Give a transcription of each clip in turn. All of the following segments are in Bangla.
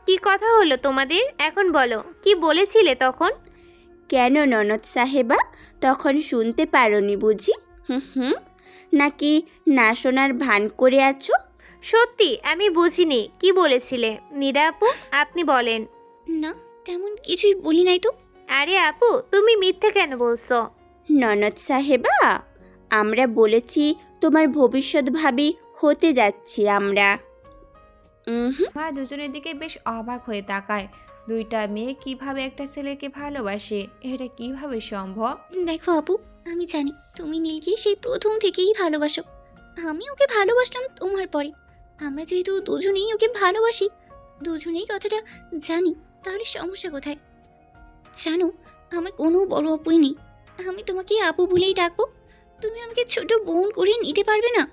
কি কথা হলো তোমাদের? এখন বলো, কি বলেছিলে তখন? কেন ননদ সাহেবা, তখন শুনতে পারোনি বুঝি? হুম হুম, নাকি না শোনার ভান করে আছো? সত্যি আমি বুঝিনি, কি বলেছিলে? নীরা আপু, আপনি বলেন। না, তেমন কিছুই বলি নাই তো। আরে আপু, তুমি মিথ্যে কেন বলছো? ননদ সাহেবা, আমরা বলেছি তোমার ভবিষ্যৎ ভাবি হতে যাচ্ছি আমরা। মা দুজনের দিকে বেশ অবাক হয়ে তাকায়। দুইটা মেয়ে কিভাবে একটা ছেলেকে ভালোবাসে, এটা কিভাবে সম্ভব? দেখো আপু, আমি জানি তুমি নীলকে সেই প্রথম থেকেই ভালোবাসো। আমি ওকে ভালোবাসলাম তোমার পরে। আমরা যেহেতু দুজনেই ওকে ভালোবাসি, দুজনেই কথাটা জানি, তাহলে সমস্যা কোথায়? জানো, আমার কোনো বড় আপুই নেই। আমি তোমাকে আপু বলেই ডাকবো। তুমি আমাকে ছোট বোন করে নিতে পারবে না?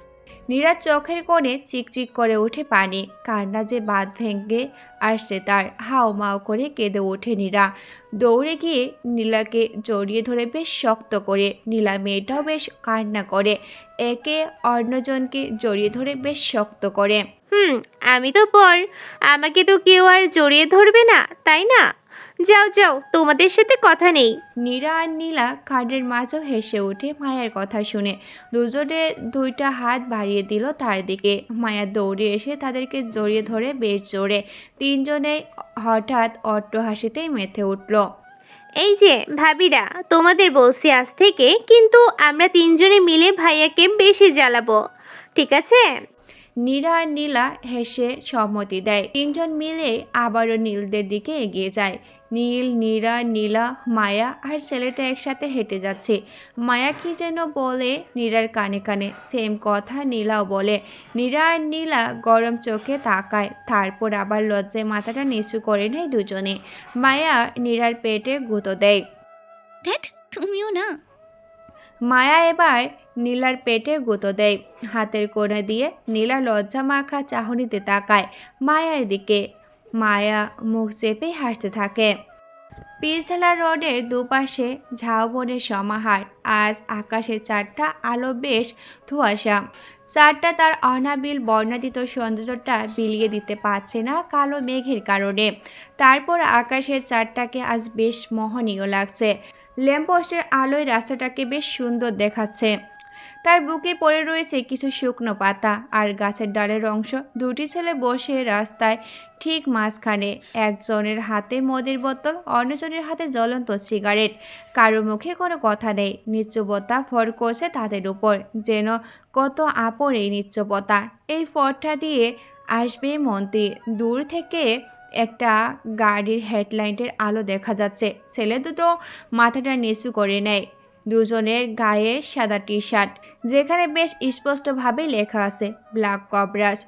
নীরার চোখের কোণে চিকচিক করে ওঠে পানি, কান্না যে বাঁধ ভেঙে আসছে তার। হাও মাও করে কেঁদে ওঠে নীরা। দৌড়ে গিয়ে নীলাকে জড়িয়ে ধরে বেশ শক্ত করে। নীলা মেয়েটাও বেশ কান্না করে, একে অন্যজনকে জড়িয়ে ধরে বেশ শক্ত করে। আমি তো পর, আমাকে তো কেউ আর জড়িয়ে ধরবে না, তাই না? যাও যাও, তোমাদের সাথে কথা নেই। নীরা আর নীলা কানের মাঝেও হেসে ওঠে মায়ের কথা শুনে। দুজনে দুইটা হাত বাড়িয়ে দিল তার দিকে। মায়া দৌড়ে এসে তাদেরকে জড়িয়ে ধরে বেশ জোরে। তিনজনে হঠাৎ অট্টহাসিতেই মেতে উঠল। এই যে ভাবিরা, তোমাদের বলছি আজ থেকে কিন্তু আমরা তিনজনে মিলে ভাইয়াকে বেশি জ্বালাবো, ঠিক আছে? নীরা আর নীলা হেসে সম্মতি দেয়। তিনজন মিলে আবারও নীলদের দিকে এগিয়ে যায়। নীল, নীরা, নীলা, মায়া আর ছেলেটা একসাথে হেঁটে যাচ্ছে। মায়া কি যেন বলে নীরার কানে কানে, সেম কথা নীলাও বলে। নীরা আর নীলা গরম চোখে তাকায়, তারপর আবার লজ্জায় মাথাটা নিচু করে নেয় দুজনে। মায়া নীরার পেটে গুঁতো দেয়। ধ্যাট, তুমিও না। মায়া এবার নীলার পেটে গুঁতো দেয়। হাতের কোণা দিয়ে নীলা লজ্জা মাখা চাহনিতে তাকায় মায়ার দিকে। মায়া মুখ চেপে হাসতে থাকে। পিরঝালা রোডের দুপাশে ঝাউবনের সমাহার। আজ আকাশের চারটা আলো বেশ ধোঁয়াশা। চারটা তার অনাবিল বর্ণাতীত সৌন্দর্যটা বিলিয়ে দিতে পারছে না কালো মেঘের কারণে। তারপর আকাশের চারটাকে আজ বেশ মোহনীয় লাগছে। ল্যাম্পপোস্টের আলোয় রাস্তাটাকে বেশ সুন্দর দেখাচ্ছে। তার বুকে পড়ে রয়েছে কিছু শুকনো পাতা আর গাছের ডালের অংশ। দুটি ছেলে বসে রাস্তায় ঠিক মাঝখানে, একজনের হাতে মদের বোতল, অন্যজনের হাতে জ্বলন্ত সিগারেট। কারো মুখে কোনো কথা নেই, নিশ্চবতা ভর করছে তাদের উপর। যেন কত আপর এই নিশ্চবতা। এই ফটটা দিয়ে আসবে মন্ত্রী। দূর থেকে একটা গাড়ির হেডলাইটের আলো দেখা যাচ্ছে। ছেলে দুটো মাথাটা নিচু করে নেয়। দুজনের গায়ে সাদা টি শার্ট, যেখানে বেশ স্পষ্টভাবে লেখা আছে ব্ল্যাক কবরাস।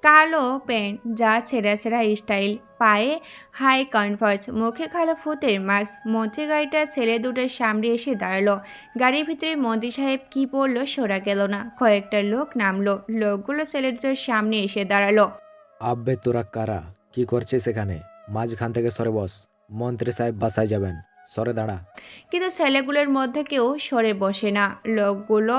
কালো প্যান্ট যা ছেঁড়া ছেঁড়া স্টাইল, পায়ে হাই কনভার্স, মুখে কালো ফুতের মাস্ক। মন্ত্রী গাড়িটা ছেলে দুটোর সামনে এসে দাঁড়ালো। গাড়ির ভিতরে মন্ত্রী সাহেব কি বললো সরা গেল না। কয়েকটা লোক নামলো। লোকগুলো ছেলে দুটোর সামনে এসে দাঁড়ালো। আব্বে তোরা কারা? কি করছিস এখানে? মাঝখান থেকে সরে বস। মন্ত্রী সাহেব বাসায় যাবেন, সরে দাঁড়া। কিন্তু ছেলেগুলোর মধ্যে কেউ সরে বসে না। লোকগুলো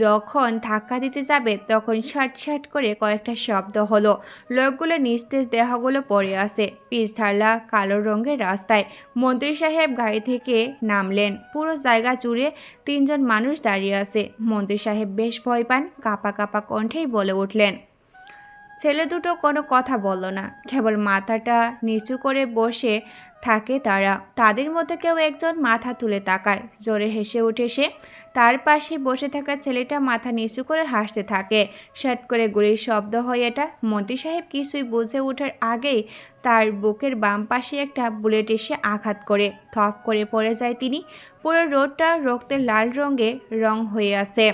যখন ধাক্কা দিতে যাবে তখন শাট শাট করে কয়েকটা শব্দ হলো। লোকগুলো নিস্তেজ দেহগুলো পড়ে আসে পিছঢালা কালো রঙের রাস্তায়। মন্ত্রী সাহেব গাড়ি থেকে নামলেন। পুরো জায়গা জুড়ে তিনজন মানুষ দাঁড়িয়ে আছে। মন্ত্রী সাহেব বেশ ভয় পান, কাঁপা কাঁপা কণ্ঠেই বলে উঠলেন। ছেলে দুটো কোনো কথা বলল না, কেবল মাথাটা নিচু করে বসে থাকে তারা। তাদের মধ্যে কেউ একজন মাথা তুলে তাকায়, জোরে হেসে ওঠে সে। তার পাশে বসে থাকা ছেলেটা মাথা নিচু করে হাসতে থাকে। শট করে গুলির শব্দ হয় এটা। মন্ত্রী সাহেব কিছুই বুঝে ওঠার আগেই তার বুকের বাম পাশে একটা বুলেট এসে আঘাত করে থপ করে পড়ে যায় তিনি। পুরো রোডটা রক্তের লাল রং হয়ে আছে।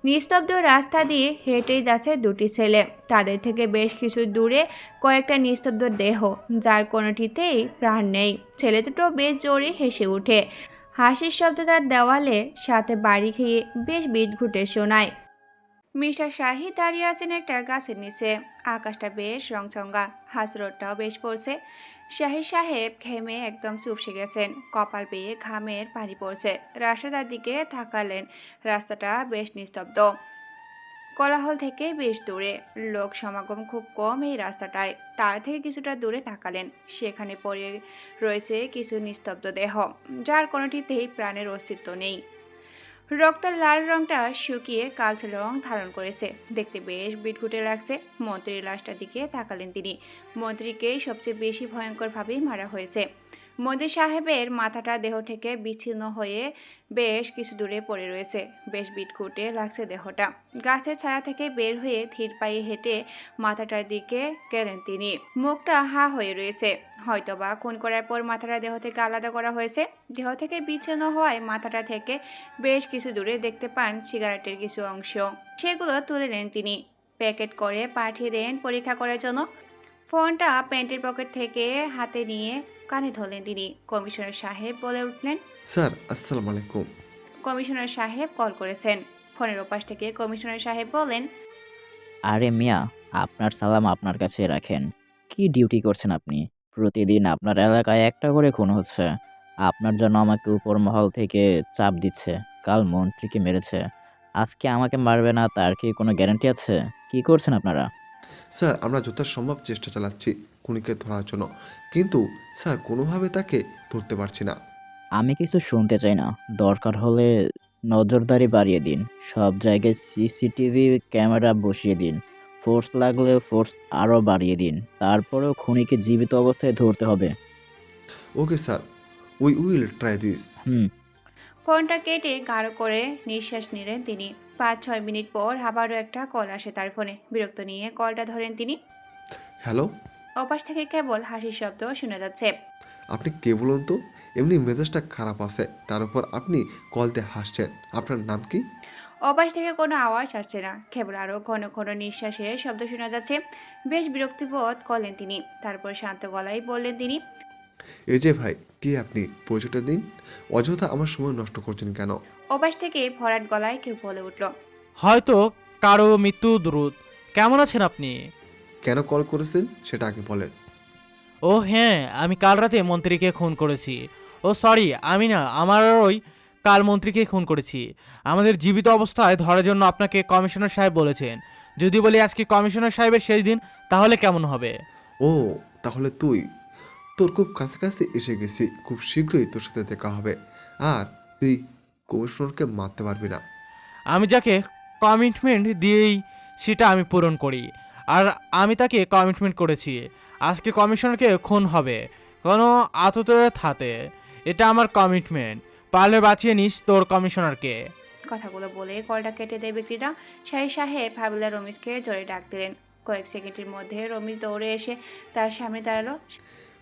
নিস্তব্ধ রাস্তা দিয়ে হেঁটেই যাচ্ছে দুটি ছেলে। তাদের থেকে বেশ কিছু দূরে কয়েকটা নিস্তব্ধ দেহ, যার কোনোটিতেই প্রাণ নেই। ছেলে দুটো বেশ জোরে হেসে ওঠে। হাসির শব্দ তার দেওয়ালে সাথে বাড়ি খেয়ে বেশ বিদঘুটে শোনায়। মিস্টার শাহি দাঁড়িয়ে আছেন একটা গাছের নিচে। আকাশটা বেশ রংচঙ্গা, হাঁস রোদটাও বেশ পড়ছে। শাহি সাহেব ঘেমে একদম চুপসে গেছেন, কপাল বেয়ে ঘামের পানি পড়ছে। রাস্তাটার দিকে তাকালেন। রাস্তাটা বেশ নিস্তব্ধ। কোলাহল থেকে বেশ দূরে, লোক সমাগম খুব কম এই রাস্তাটায়। তার থেকে কিছুটা দূরে তাকালেন, সেখানে পড়ে রয়েছে কিছু নিস্তব্ধ দেহ, যার কোনোটিতেই প্রাণের অস্তিত্ব নেই। রক্তের লাল রংটা শুকিয়ে কালচে রং ধারণ করেছে, দেখতে বেশ বিটঘুটে লাগছে। মন্ত্রীর লাশটার দিকে তাকালেন তিনি। মন্ত্রীকেই সবচেয়ে বেশি ভয়ঙ্করভাবেই মারা হয়েছে। মন্ত্রী সাহেবের মাথাটা দেহ থেকে বিচ্ছিন্ন হয়ে বেশ কিছু দূরে পড়ে রয়েছে, বেশ বিটঘুটে লাগছে দেহটা। গাছের ছায়া থেকে বের হয়ে ধীর পায়ে হেঁটে মাথাটার দিকে গেলেন তিনি। মুখটা হা হয়ে রয়েছে, হয়তোবা খুন করার পর মাথাটা দেহ থেকে আলাদা করা হয়েছে। দেহ থেকে বিচ্ছিন্ন হওয়ায় মাথাটা থেকে বেশ কিছু দূরে দেখতে পান সিগারেটের কিছু অংশ। সেগুলো তুলে নেন তিনি, প্যাকেট করে পাঠিয়ে দেন পরীক্ষা করার জন্য। ফোনটা প্যান্টের পকেট থেকে হাতে নিয়ে কানে ধরলেন তিনি। কমিশনার সাহেব বলে উঠলেন, স্যার আসসালামু আলাইকুম। কমিশনার সাহেব কল করেছেন। ফোনের ওপাশ থেকে কমিশনার সাহেব বলেন, আরে মিয়া, আপনার সালাম আপনার কাছে রাখেন। কি ডিউটি করছেন আপনি? প্রতিদিন আপনার এলাকায় একটা করে খুন হচ্ছে। আপনার জন্য আমাকে উপর মহল থেকে চাপ দিচ্ছে। কাল মন্ত্রীকে মেরেছে, আজকে আমাকে মারবে না, তার কি কোনো গ্যারান্টি আছে? কি করছেন আপনারা? স্যার আমরা যথাসম্ভব চেষ্টা চালাচ্ছি খুনিকে ধরার জন্য, কিন্তু স্যার কোনোভাবে তাকে ধরতে পারছি না। আমি কিছু শুনতে চাই না। দরকার হলে নজরদারি বাড়িয়ে দিন, সব জায়গায় সিসিটিভি ক্যামেরা বসিয়ে দিন, ফোর্স লাগলে ফোর্স আরও বাড়িয়ে দিন। তারপরেও খুনিকে জীবিত অবস্থায় ধরতে হবে। Okay sir, we will try this. Hmm. ফোনটা কেটে গাঢ় করে নিঃশ্বাস নিলেন তিনি। 5-6 মিনিট পর আবারও একটা কল আসে তার ফোনে। বিরক্ত নিয়ে কলটা ধরেন তিনি। হ্যালো, ওপাশ থেকে কেবল হাসির শব্দ শোনা যাচ্ছে। আপনি কে বলুন তো? এমনি মেজাজটা খারাপ আছে, তার উপর আপনি কলতে হাসছেন। আপনার নাম কি? ওপাশ থেকে কোনো আওয়াজ আসছে না, কেবল আরো ঘন ঘন নিঃশ্বাসের শব্দ শোনা যাচ্ছে। বেশ বিরক্তিবোধ করলেন তিনি। তারপর শান্ত গলায় বললেন তিনি, এই যে ভাই, কে আপনি? পরিচয়টা দিন। অযথা আমার সময় নষ্ট করছেন কেন? ওপাশ থেকে ভরাট গলায় কেউ বলে উঠল, হয়তো কারো মৃত্যু দ্রুত। কেমন আছেন আপনি? কেন কল করেছেন সেটা আগে বলেন। ও হ্যাঁ, আমি কাল রাতে মন্ত্রীকে খুন করেছি। ও সরি, আমি না, আমার ওই কাল মন্ত্রীকে খুন করেছি। আমাদের জীবিত অবস্থায় ধরার জন্য আপনাকে কমিশনার সাহেব বলেছেন। যদি বলি আজকে কমিশনার সাহেবের শেষ দিন, তাহলে কেমন হবে? ও তাহলে তুই, তোর খুব কাছাকাছি এসে গেছি। খুব শীঘ্রই তোর সাথে দেখা হবে। আর তুই কমিশনারকে মারতে পারবি না। আমি যাকে কমিটমেন্ট দিয়েই সেটা আমি পূরণ করি। আর আমি তাকে কমিটমেন্ট করেছি আজকে কমিশনারকে খুন হবে, কোনো আততায়ীর হাতে। এটা আমার কমিটমেন্ট। পারলে বাঁচিয়ে নিস তোর কমিশনারকে। কথাগুলো বলে কলটা কেটে দেয় ব্যক্তিটা। শাহী সাহেব হাবিলদার রমিজকে জোরে ডাক দিলেন। কয়েক সেকেন্ডের মধ্যে রমিজ দৌড়ে এসে তার সামনে দাঁড়ালো।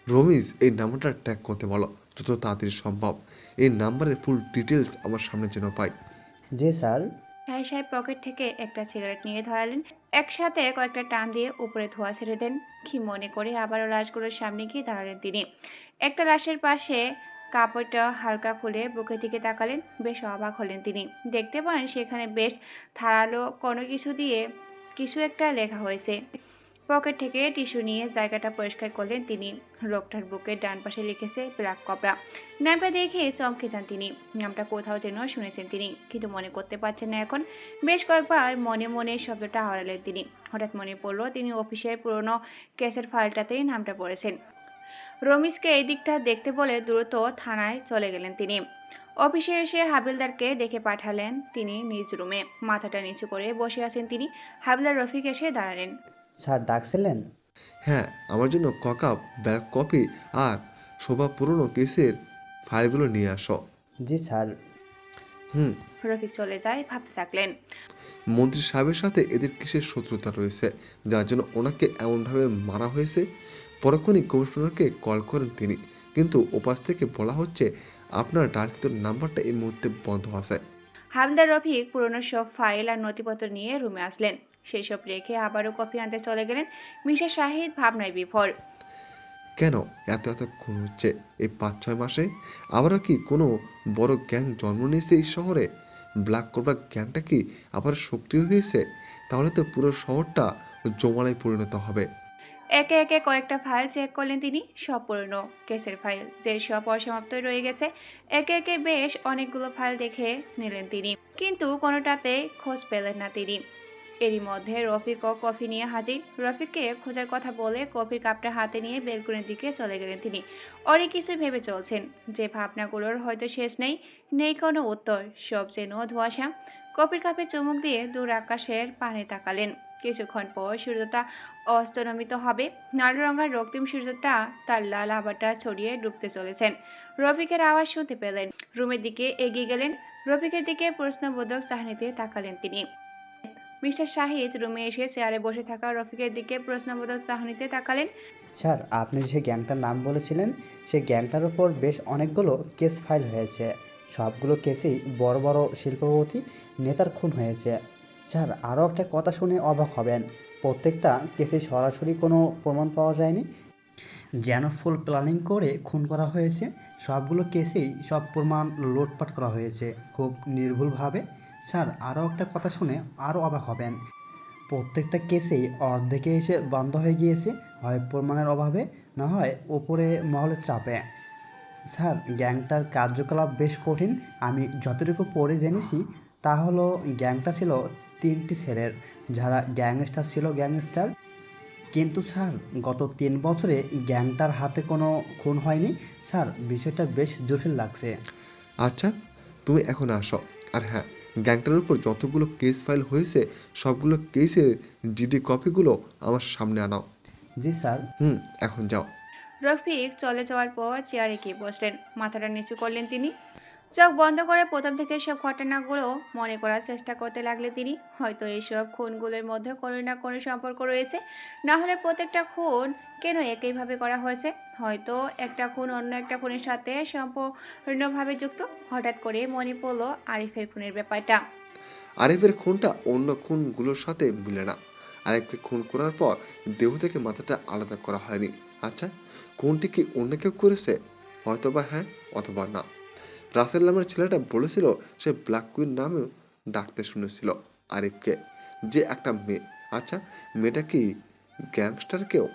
রমিজ, এই নাম্বারটা ট্র্যাক করতে বলো যত তাড়াতাড়ি সম্ভব। এই নাম্বারের ফুল ডিটেলস আমার সামনে যেন পাই। জি স্যার। শাহী সাহেব পকেট থেকে একটা সিগারেট নিয়ে ধরালেন। একসাথে কয়েকটা টান দিয়ে উপরে ধোঁয়া ছেড়ে দেন। কি মনে করে আবারও লাশগুলোর সামনে গিয়ে দাঁড়ালেন তিনি। একটা লাশের পাশে কাপড়টা হালকা খুলে বুকের দিকে তাকালেন। বেশ অবাক হলেন তিনি। দেখতে পান সেখানে বেশ ধারালো কোনো কিছু দিয়ে কিছু একটা লেখা হয়েছে। পকেট থেকে টিস্যু নিয়ে জায়গাটা পরিষ্কার করলেন তিনি। লোকটার বুকের ডান পাশে লিখেছে ব্ল্যাক কবরা। নামটা দেখে চমকে যান তিনি। নামটা কোথাও যেন শুনেছেন তিনি, কিন্তু মনে করতে পারছেন না এখন। বেশ কয়েকবার মনে মনে শব্দটা হারালেন তিনি। হঠাৎ মনে পড়ল তিনি অফিসের পুরনো কেসের ফাইলটাতেই নামটা পড়েছেন। রমিজকে এই দিকটা দেখতে বলে দ্রুত থানায় চলে গেলেন তিনি। অফিসে এসে হাবিলদারকে ডেকে পাঠালেন তিনি নিজ রুমে। মাথাটা নিচু করে বসে আছেন তিনি। হাবিলদার রফিক এসে দাঁড়ালেন। স্যার ডাকছিলেন? হ্যাঁ, আমার জন্য কাপ ব্ল্যাক কফি আর শোভা পুরনো কেসের ফাইলগুলো নিয়ে আসো। জি স্যার। হুম। রফিক চলে যায়, ভাবতে থাকলেন। মন্ত্রী সাহেবের সাথে এদের কিসের শত্রুতা রয়েছে, যার জন্য ওনাকে এমনভাবে মারা হয়েছে? পরক্ষণই কমিশনারকে কল করেন তিনি, কিন্তু ওপাশ থেকে বলা হচ্ছে আপনার ডাকিত নাম্বারটা এই মুহূর্তে বন্ধ আছে। হাবিলদার রফিক পুরনো সব ফাইল আর নথিপত্র নিয়ে রুমে আসলেন। সেই সব রেখে আবারও কফি আনতে চলে গেলেন। মিসেস শাহিদ ভাবনায় বিভোর। কেন এত এত খুন হচ্ছে এই 5-6 মাসে? আবারও কি কোনো বড় গ্যাং জন্ম নিয়েছে এই শহরে? ব্ল্যাক কোবরা গ্যাংটা কি আবার সক্রিয় হয়েছে? তাহলে তো পুরো শহরটা জমালায় পরিণত হবে। একে একে কয়েকটা ফাইল চেক করলেন তিনি। সব পুরনো কেসের ফাইল, যে সব অসমাপ্তই রয়ে গেছে। একে একে বেশ অনেকগুলো ফাইল দেখে নিলেন তিনি, কিন্তু কোনোটাতেই খোঁজ পেলেন না তিনি। এরই মধ্যে রফিকও কফি নিয়ে হাজির। রফিককে খোঁজার কথা বলে কফির কাপটা হাতে নিয়ে বেলকনির দিকে চলে গেলেন তিনি। অনেক কিছু ভেবে চলছেন, যে ভাবনাগুলোর হয়তো শেষ নেই, নেই কোনো উত্তর, সব যেন ধোঁয়াশা। কফির কাপে চুমুক দিয়ে দূর আকাশের পানে তাকালেন। কিছুক্ষণ পর সূর্যটা অস্তনমিত হবে। নারুরঙার রক্তিম সূর্যটা তার লাল আভাটা ছড়িয়ে ডুবতে চলেছেন। রফিকের আওয়াজ শুনতে পেলেন, রুমের দিকে এগিয়ে গেলেন। রফিকের দিকে প্রশ্নবোধক চাহনিতে তাকালেন তিনি। মিস্টার শাহিদ রুমে এসে চেয়ারে বসে থাকা রফিকের দিকে প্রশ্নবোধক চাহনিতে তাকালেন। স্যার, আপনি যে গ্যাংটার নাম বলেছিলেন সেই গ্যাংটার ওপর বেশ অনেকগুলো কেস ফাইল হয়েছে। সবগুলো কেসেই বড় বড় শিল্পপতি নেতার খুন হয়েছে। স্যার, আরও একটা কথা শুনে অবাক হবেন, প্রত্যেকটা কেসে সরাসরি কোনো প্রমাণ পাওয়া যায়নি, যেন ফুল প্ল্যানিং করে খুন করা হয়েছে। সবগুলো কেসেই সব প্রমাণ লুটপাট করা হয়েছে খুব নির্ভুলভাবে। স্যার, আরও একটা কথা শুনে আরও অবাক হবেন, প্রত্যেকটা কেসেই অর্ধেকে এসে বন্ধ হয়ে গিয়েছে, হয় প্রমাণের অভাবে, না হয় ওপরে মহলের চাপে। স্যার, গ্যাংটার কার্যকলাপ বেশ কঠিন। আমি যতটুকু পড়ে জেনেছি তা হলো গ্যাংটা ছিল 3টি ছেলের, যারা গ্যাংস্টার ছিল গ্যাংস্টার। কিন্তু স্যার, গত 3 বছরে গ্যাংটার হাতে কোনো খুন হয়নি। স্যার, বিষয়টা বেশ জটিল লাগছে। আচ্ছা, তুমি এখন আসো। আর হ্যাঁ, গ্যাংটার উপর যতগুলো কেস ফাইল হয়েছে সবগুলো কেসের জিডি কপিগুলো আমার সামনে আনাও। জি স্যার। এখন যাও। রফিক চলে যাওয়ার পর চেয়ারে গিয়ে বসলেন। মাথাটা নিচু করলেন তিনি। চোখ বন্ধ করে প্রথম থেকে সব ঘটনাগুলো মনে করার চেষ্টা করতে লাগলে তিনি। হয়তো এইসব খুনগুলোর মধ্যে কোনো না কোনো সম্পর্ক রয়েছে, না হলে প্রত্যেকটা খুন কেন একইভাবে করা হয়েছে। হয়তো একটা খুন অন্য একটা খুনের সাথে সম্পূর্ণভাবে যুক্ত। হঠাৎ করে মনে পড়লো আরিফের খুনের ব্যাপারটা। আরিফের খুনটা অন্য খুনগুলোর সাথে মিলে না। আরিফকে খুন করার পর দেহ থেকে মাথাটা আলাদা করা হয়নি। আচ্ছা, খুনটি কি অন্য কেউ করেছে? হয়তোবা হ্যাঁ, অথবা না। রাসেল নামের ছেলেটা বলেছিল সে ব্ল্যাক কুইন নামেও ডাকতে শুনেছিল আরিফকে, যে একটা মেয়ে। আচ্ছা, মেয়েটা কি গ্যাংস্টার কেউ?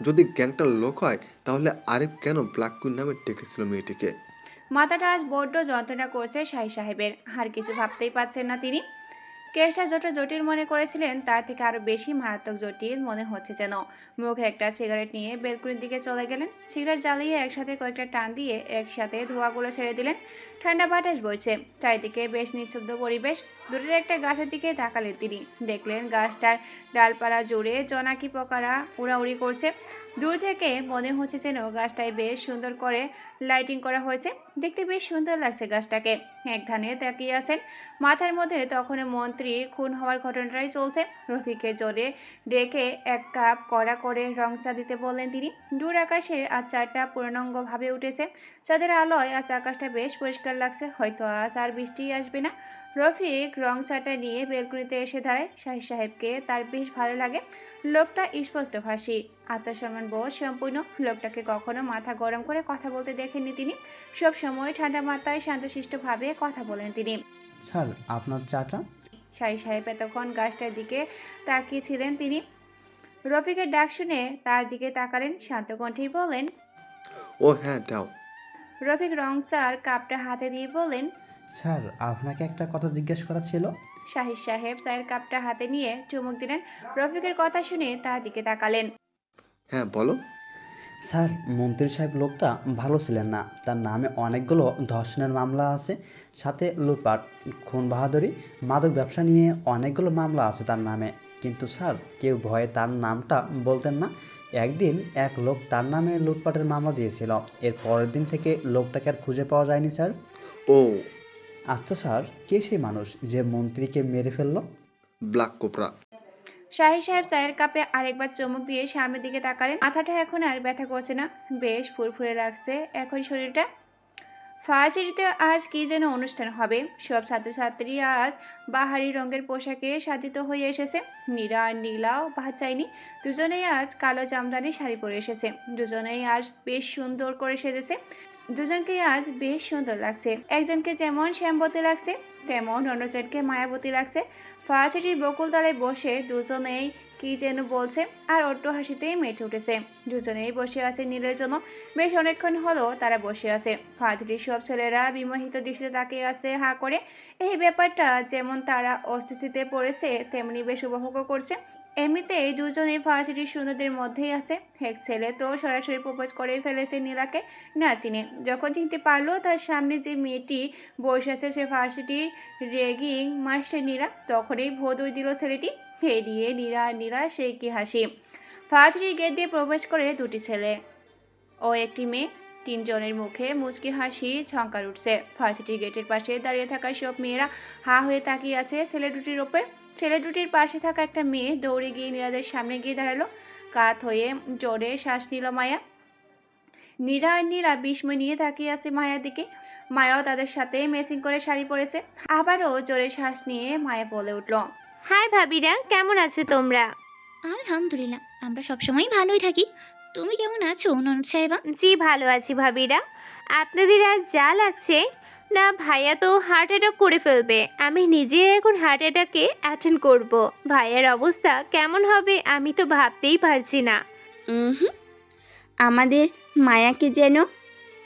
যদি গ্যাংটার লোক হয় তাহলে আরিফ কেন ব্ল্যাক কুইন নামে ডেকেছিল মেয়েটিকে? মাথাটা আজ বড্ড যন্ত্রণা করছে শাহী সাহেবের। আর কিছু ভাবতেই পারছেন না তিনি। কেসটা যত জটিল মনে করেছিলেন তার থেকে আরো বেশি মারাত্মক জটিল মনে হচ্ছে যেন। মুখে একটা সিগারেট নিয়ে বেলকুনির দিকে চলে গেলেন। সিগারেট জ্বালিয়ে একসাথে কয়েকটা টান দিয়ে একসাথে ধোঁয়াগুলো ছেড়ে দিলেন। ঠান্ডা বাতাস বইছে, চারিদিকে বেশ নিস্তব্ধ পরিবেশ। দূরের একটা গাছের দিকে তাকালেন তিনি। দেখলেন গাছটার ডালপালা জুড়ে জোনাকি পোকারা উড়াউড়ি করছে। দূর থেকে মনে হচ্ছে যেন গাছটায় বেশ সুন্দর করে লাইটিং করা হয়েছে। দেখতে বেশ সুন্দর লাগছে গাছটাকে। একধানে তাকিয়ে আছেন। মাথার মধ্যে তখন মন্ত্রী খুন হওয়ার ঘটনাটাই চলছে। রফিককে জোরে ডেকে 1 কাপ কড়া করে রং চা দিতে বললেন তিনি। দূর আকাশে আজ চারটা পূর্ণাঙ্গভাবে উঠেছে। চাঁদের আলোয় আজ আকাশটা বেশ পরিষ্কার লাগছে। হয়তো আজ আর বৃষ্টি আসবে না। রফিক রং চাটা নিয়ে বেলকুনিতে এসে দাঁড়ায়। শাহী সাহেবকে তার বেশ ভালো লাগে। লোকটা স্পষ্টভাষী, আত্মসম্মান বোধ সম্পূর্ণ। লোকটাকে কখনো মাথা গরম করে কথা বলতে দেখেননি তিনি। সব সময় ঠান্ডা মাথায় শান্তশিষ্টভাবে কথা বলেন তিনি। স্যার, আপনার চাটা। শাহী সাহেব এতক্ষণ গাছটার দিকে তাকিয়েছিলেন তিনি। রফিকের ডাক শুনে তার দিকে তাকালেন, শান্ত কণ্ঠেই বলেন। ও হ্যাঁ, দাও। রফিক রং চার কাপটা হাতে দিয়ে বলেন। স্যার, আপনাকে একটা কথা জিজ্ঞেস করা ছিল। শাহী সাহেব চায়ের কাপটা হাতে নিয়ে চুমুক দিলেন। রফিকের কথা শুনে তার দিকে তাকালেন। হ্যাঁ, বলো। স্যার, মন্ত্রী সাহেব লোকটা ভালো ছিলেন না। তার নামে অনেকগুলো ধর্ষণের মামলা আছে, সাথে লুটপাট, খুন বাহাদুরি, মাদক ব্যবসা নিয়ে অনেকগুলো মামলা আছে তার নামে। কিন্তু স্যার, কেউ ভয়ে তার নামটা বলতেন না। একদিন এক লোক তার নামে লুটপাটের মামলা দিয়েছিল। এর পরের দিন থেকে লোকটাকে আর খুঁজে পাওয়া যায়নি স্যার। ও, আচ্ছা স্যার, কে সেই মানুষ যে মন্ত্রীকে মেরে ফেললো? Black cobra. শাহী সাহেব চায়ের কাপে আরেকবার চুমুক দিয়ে সামনের দিকে তাকালেন। মাথাটা এখন আর ব্যথা করছে না, বেশ ফুরফুরে লাগছে এখন শরীরটা। ভার্সিটিতে আজ কি যেন অনুষ্ঠান হবে। সব ছাত্রছাত্রী আজ বাহারি রঙের পোশাকে সাজিত হয়ে এসেছে। নীরা আর নীলাও বাদ চায়নি। দুজনেই আজ কালো জামদানি শাড়ি পরে এসেছে। দুজনেই আজ বেশ সুন্দর করে সেজেছে। দুজনকে আজ বেশ সুন্দর লাগছে। একজনকে যেমন শ্যামবতী লাগছে, তেমন অন্যজনকে মায়াবতী লাগছে। ভার্সিটির বকুলতলায় বসে দুজনেই কি যেন বলছে আর অট্ট হাসিতেই মেতে উঠেছে। দুজনেই বসে আছে নীলের জন্য। বেশ অনেকক্ষণ হলো তারা বসে আছে। ভার্সিটির সব ছেলেরা বিমোহিত দৃষ্টিতে তাকিয়ে আছে হা করে। এই ব্যাপারটা যেমন তারা অস্বস্তিতে পড়েছে তেমনি বেশ উপভোগও করছে। এমনিতেই দুজনেই ভার্সিটির সুন্দরদের মধ্যেই আছে। এক ছেলে তো সরাসরি প্রপোজ করে ফেলেছে নীলাকে না চিনে। যখন চিনতে পারলো তার সামনে যে মেয়েটি বসে আছে সে ভার্সিটির রেগিং মাস্টার নীলা, তখনই ভোদর দিল ছেলেটি। এড়িয়ে নীলা সেই কি হাসি। ভার্সিটির গেট দিয়ে প্রবেশ করে দুটি ছেলে ও একটি মেয়ে। তিনজনের মুখে মুচকি হাসি ঝঙ্কার উঠছে। ভার্সিটির গেটের পাশে দাঁড়িয়ে থাকা সব মেয়েরা হা হয়ে তাকিয়ে আছে ছেলে দুটির ওপর। ছেলে দুটির পাশে থাকা একটা মেয়ে দৌড়ে গিয়ে নীলাদের সামনে গিয়ে দাঁড়ালো। কাত হয়ে জোরে শ্বাস নিল মায়া। নীরা আর নীলা বিস্ময় নিয়ে তাকিয়ে আছে মায়ার দিকে। মায়াও তাদের সাথে ম্যাচিং করে শাড়ি পরেছে। আবারও জোরে শ্বাস নিয়ে মায়া বলে উঠল, হাই ভাবিরা, কেমন আছো তোমরা? আলহামদুলিল্লাহ, আমরা সবসময় ভালোই থাকি। তুমি কেমন আছো ননদ সাহেবা? জি ভালো আছি ভাবিরা। আপনাদের আজ যা লাগছে না, ভাইয়া তো হার্ট অ্যাটাক করে ফেলবে। আমি নিজে এখন হার্ট অ্যাটাকে অ্যাটেন্ড করব। ভাইয়ার অবস্থা কেমন হবে আমি তো ভাবতেই পারছি না। হুম, আমাদের মায়াকে যেন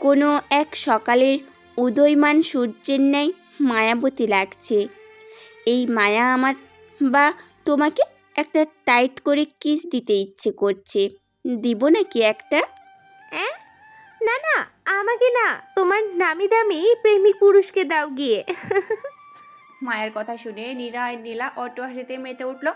কোনো এক সকালের উদয়মান সূর্যের ন্যায় মায়াবতী লাগছে। এই মায়া আমার বা তোমাকে একটা টাইট করে কিস দিতে ইচ্ছে করছে। দিব নাকি একটা? না না, আমাকে না, তোমার নামি দামি প্রেমিক পুরুষকে দাও গিয়ে। মায়ের কথা শুনে নীরা আর নীলা অট্ট হাসিতে মেতে উঠল।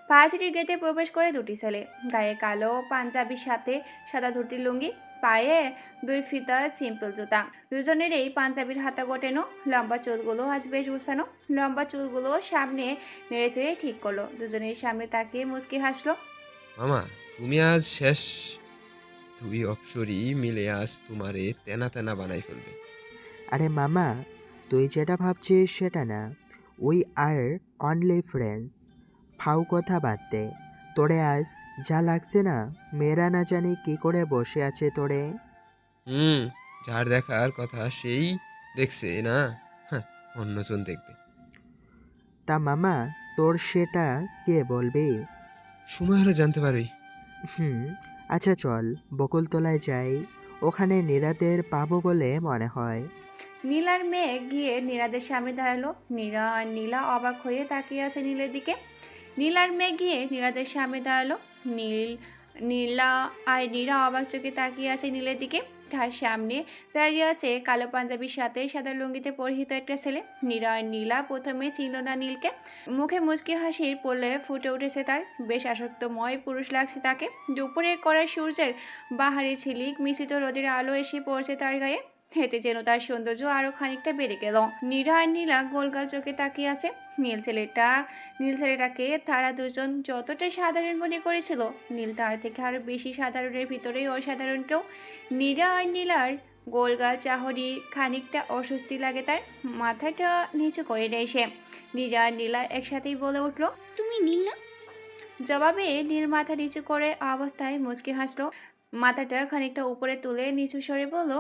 ভার্সিটির গেটে প্রবেশ করে দুটি ছেলে। গায়ে কালো পাঞ্জাবির সাথে সাদা ধুতির লুঙ্গি, পায়ে দুই ফিতা সিম্পল জুতা। দুজনের এই পাঞ্জাবির হাতা গোটানো, লম্বা চুলগুলো আজ বেশ গুছানো। লম্বা চুলগুলো সামনে নেড়েচেড়ে ঠিক করলো। দুজনের সামনে তাকিয়ে মুচকি হাসলো। মামা, তুমি আজ শেষ। দুই অপসরই মিলে আজ তোমারে তেনা তেনা বানাই ফেলবে। আরে মামা, তুই যেটা ভাবছিস সেটা না। We are only friends. ফাউ কথা বাদ দে। তোরে আজ যা লাগছে না, মেয়েরা না জানি কি করে বসে আছে তোরে। যার দেখার কথা সেই দেখছে না, হ্যাঁ, অন্যজন দেখবে। তা মামা, তোর সেটা কে বলবি? সময় হলে জানতে পারবি। আচ্ছা চল বকুলতলায় যাই, ওখানে নীরাদের পাবো বলে মনে হয়। নীলার মেয়ে গিয়ে নীলাদের সামনে দাঁড়ালো। নীলা আর নীলা অবাক হয়ে তাকিয়ে আছে নীলের দিকে। নীলার মেয়ে গিয়ে নীলাদের সামনে দাঁড়ালো। নীলা আর নীলা অবাক চোখে তাকিয়ে আছে নীলের দিকে। তার সামনে দাঁড়িয়ে আছে কালো পাঞ্জাবির সাথে সাদা লুঙ্গিতে পরিহিত একটা ছেলে। নীলা আর নীলা প্রথমে চিনল না নীলকে। মুখে মুচকি হাসির পড়লে ফুটে উঠেছে তার। বেশ আসক্তময় পুরুষ লাগছে তাকে। দুপুরের কড়া সূর্যের বাহারি ঝিলিক মিশ্রিত রোদের আলো এসে পড়ছে তার গায়ে। হেঁটে যেন তার সৌন্দর্য আরো খানিকটা বেড়ে গেল। নীরা আর নীলা গোলগাল চোখে তাকিয়ে আছে। নীল ছেলেটাকে তারা দুজন যতটা সাধারণ মনে করেছিল, নীল তার থেকে আরো বেশি সাধারণের ভিতরেই অসাধারণ কেউ। নীরা আর নীলার গোলগাল চাহনি খানিকটা অস্বস্তি লাগে তার। মাথাটা নিচু করে নেয় সে। নীরা আর নীলা একসাথেই বলে উঠল, তুমি নীল না? জবাবে নীল মাথা নিচু করে অবস্থায় মুচকি হাসলো। মাথাটা খানিকটা উপরে তুলে নিচু স্বরে বলল,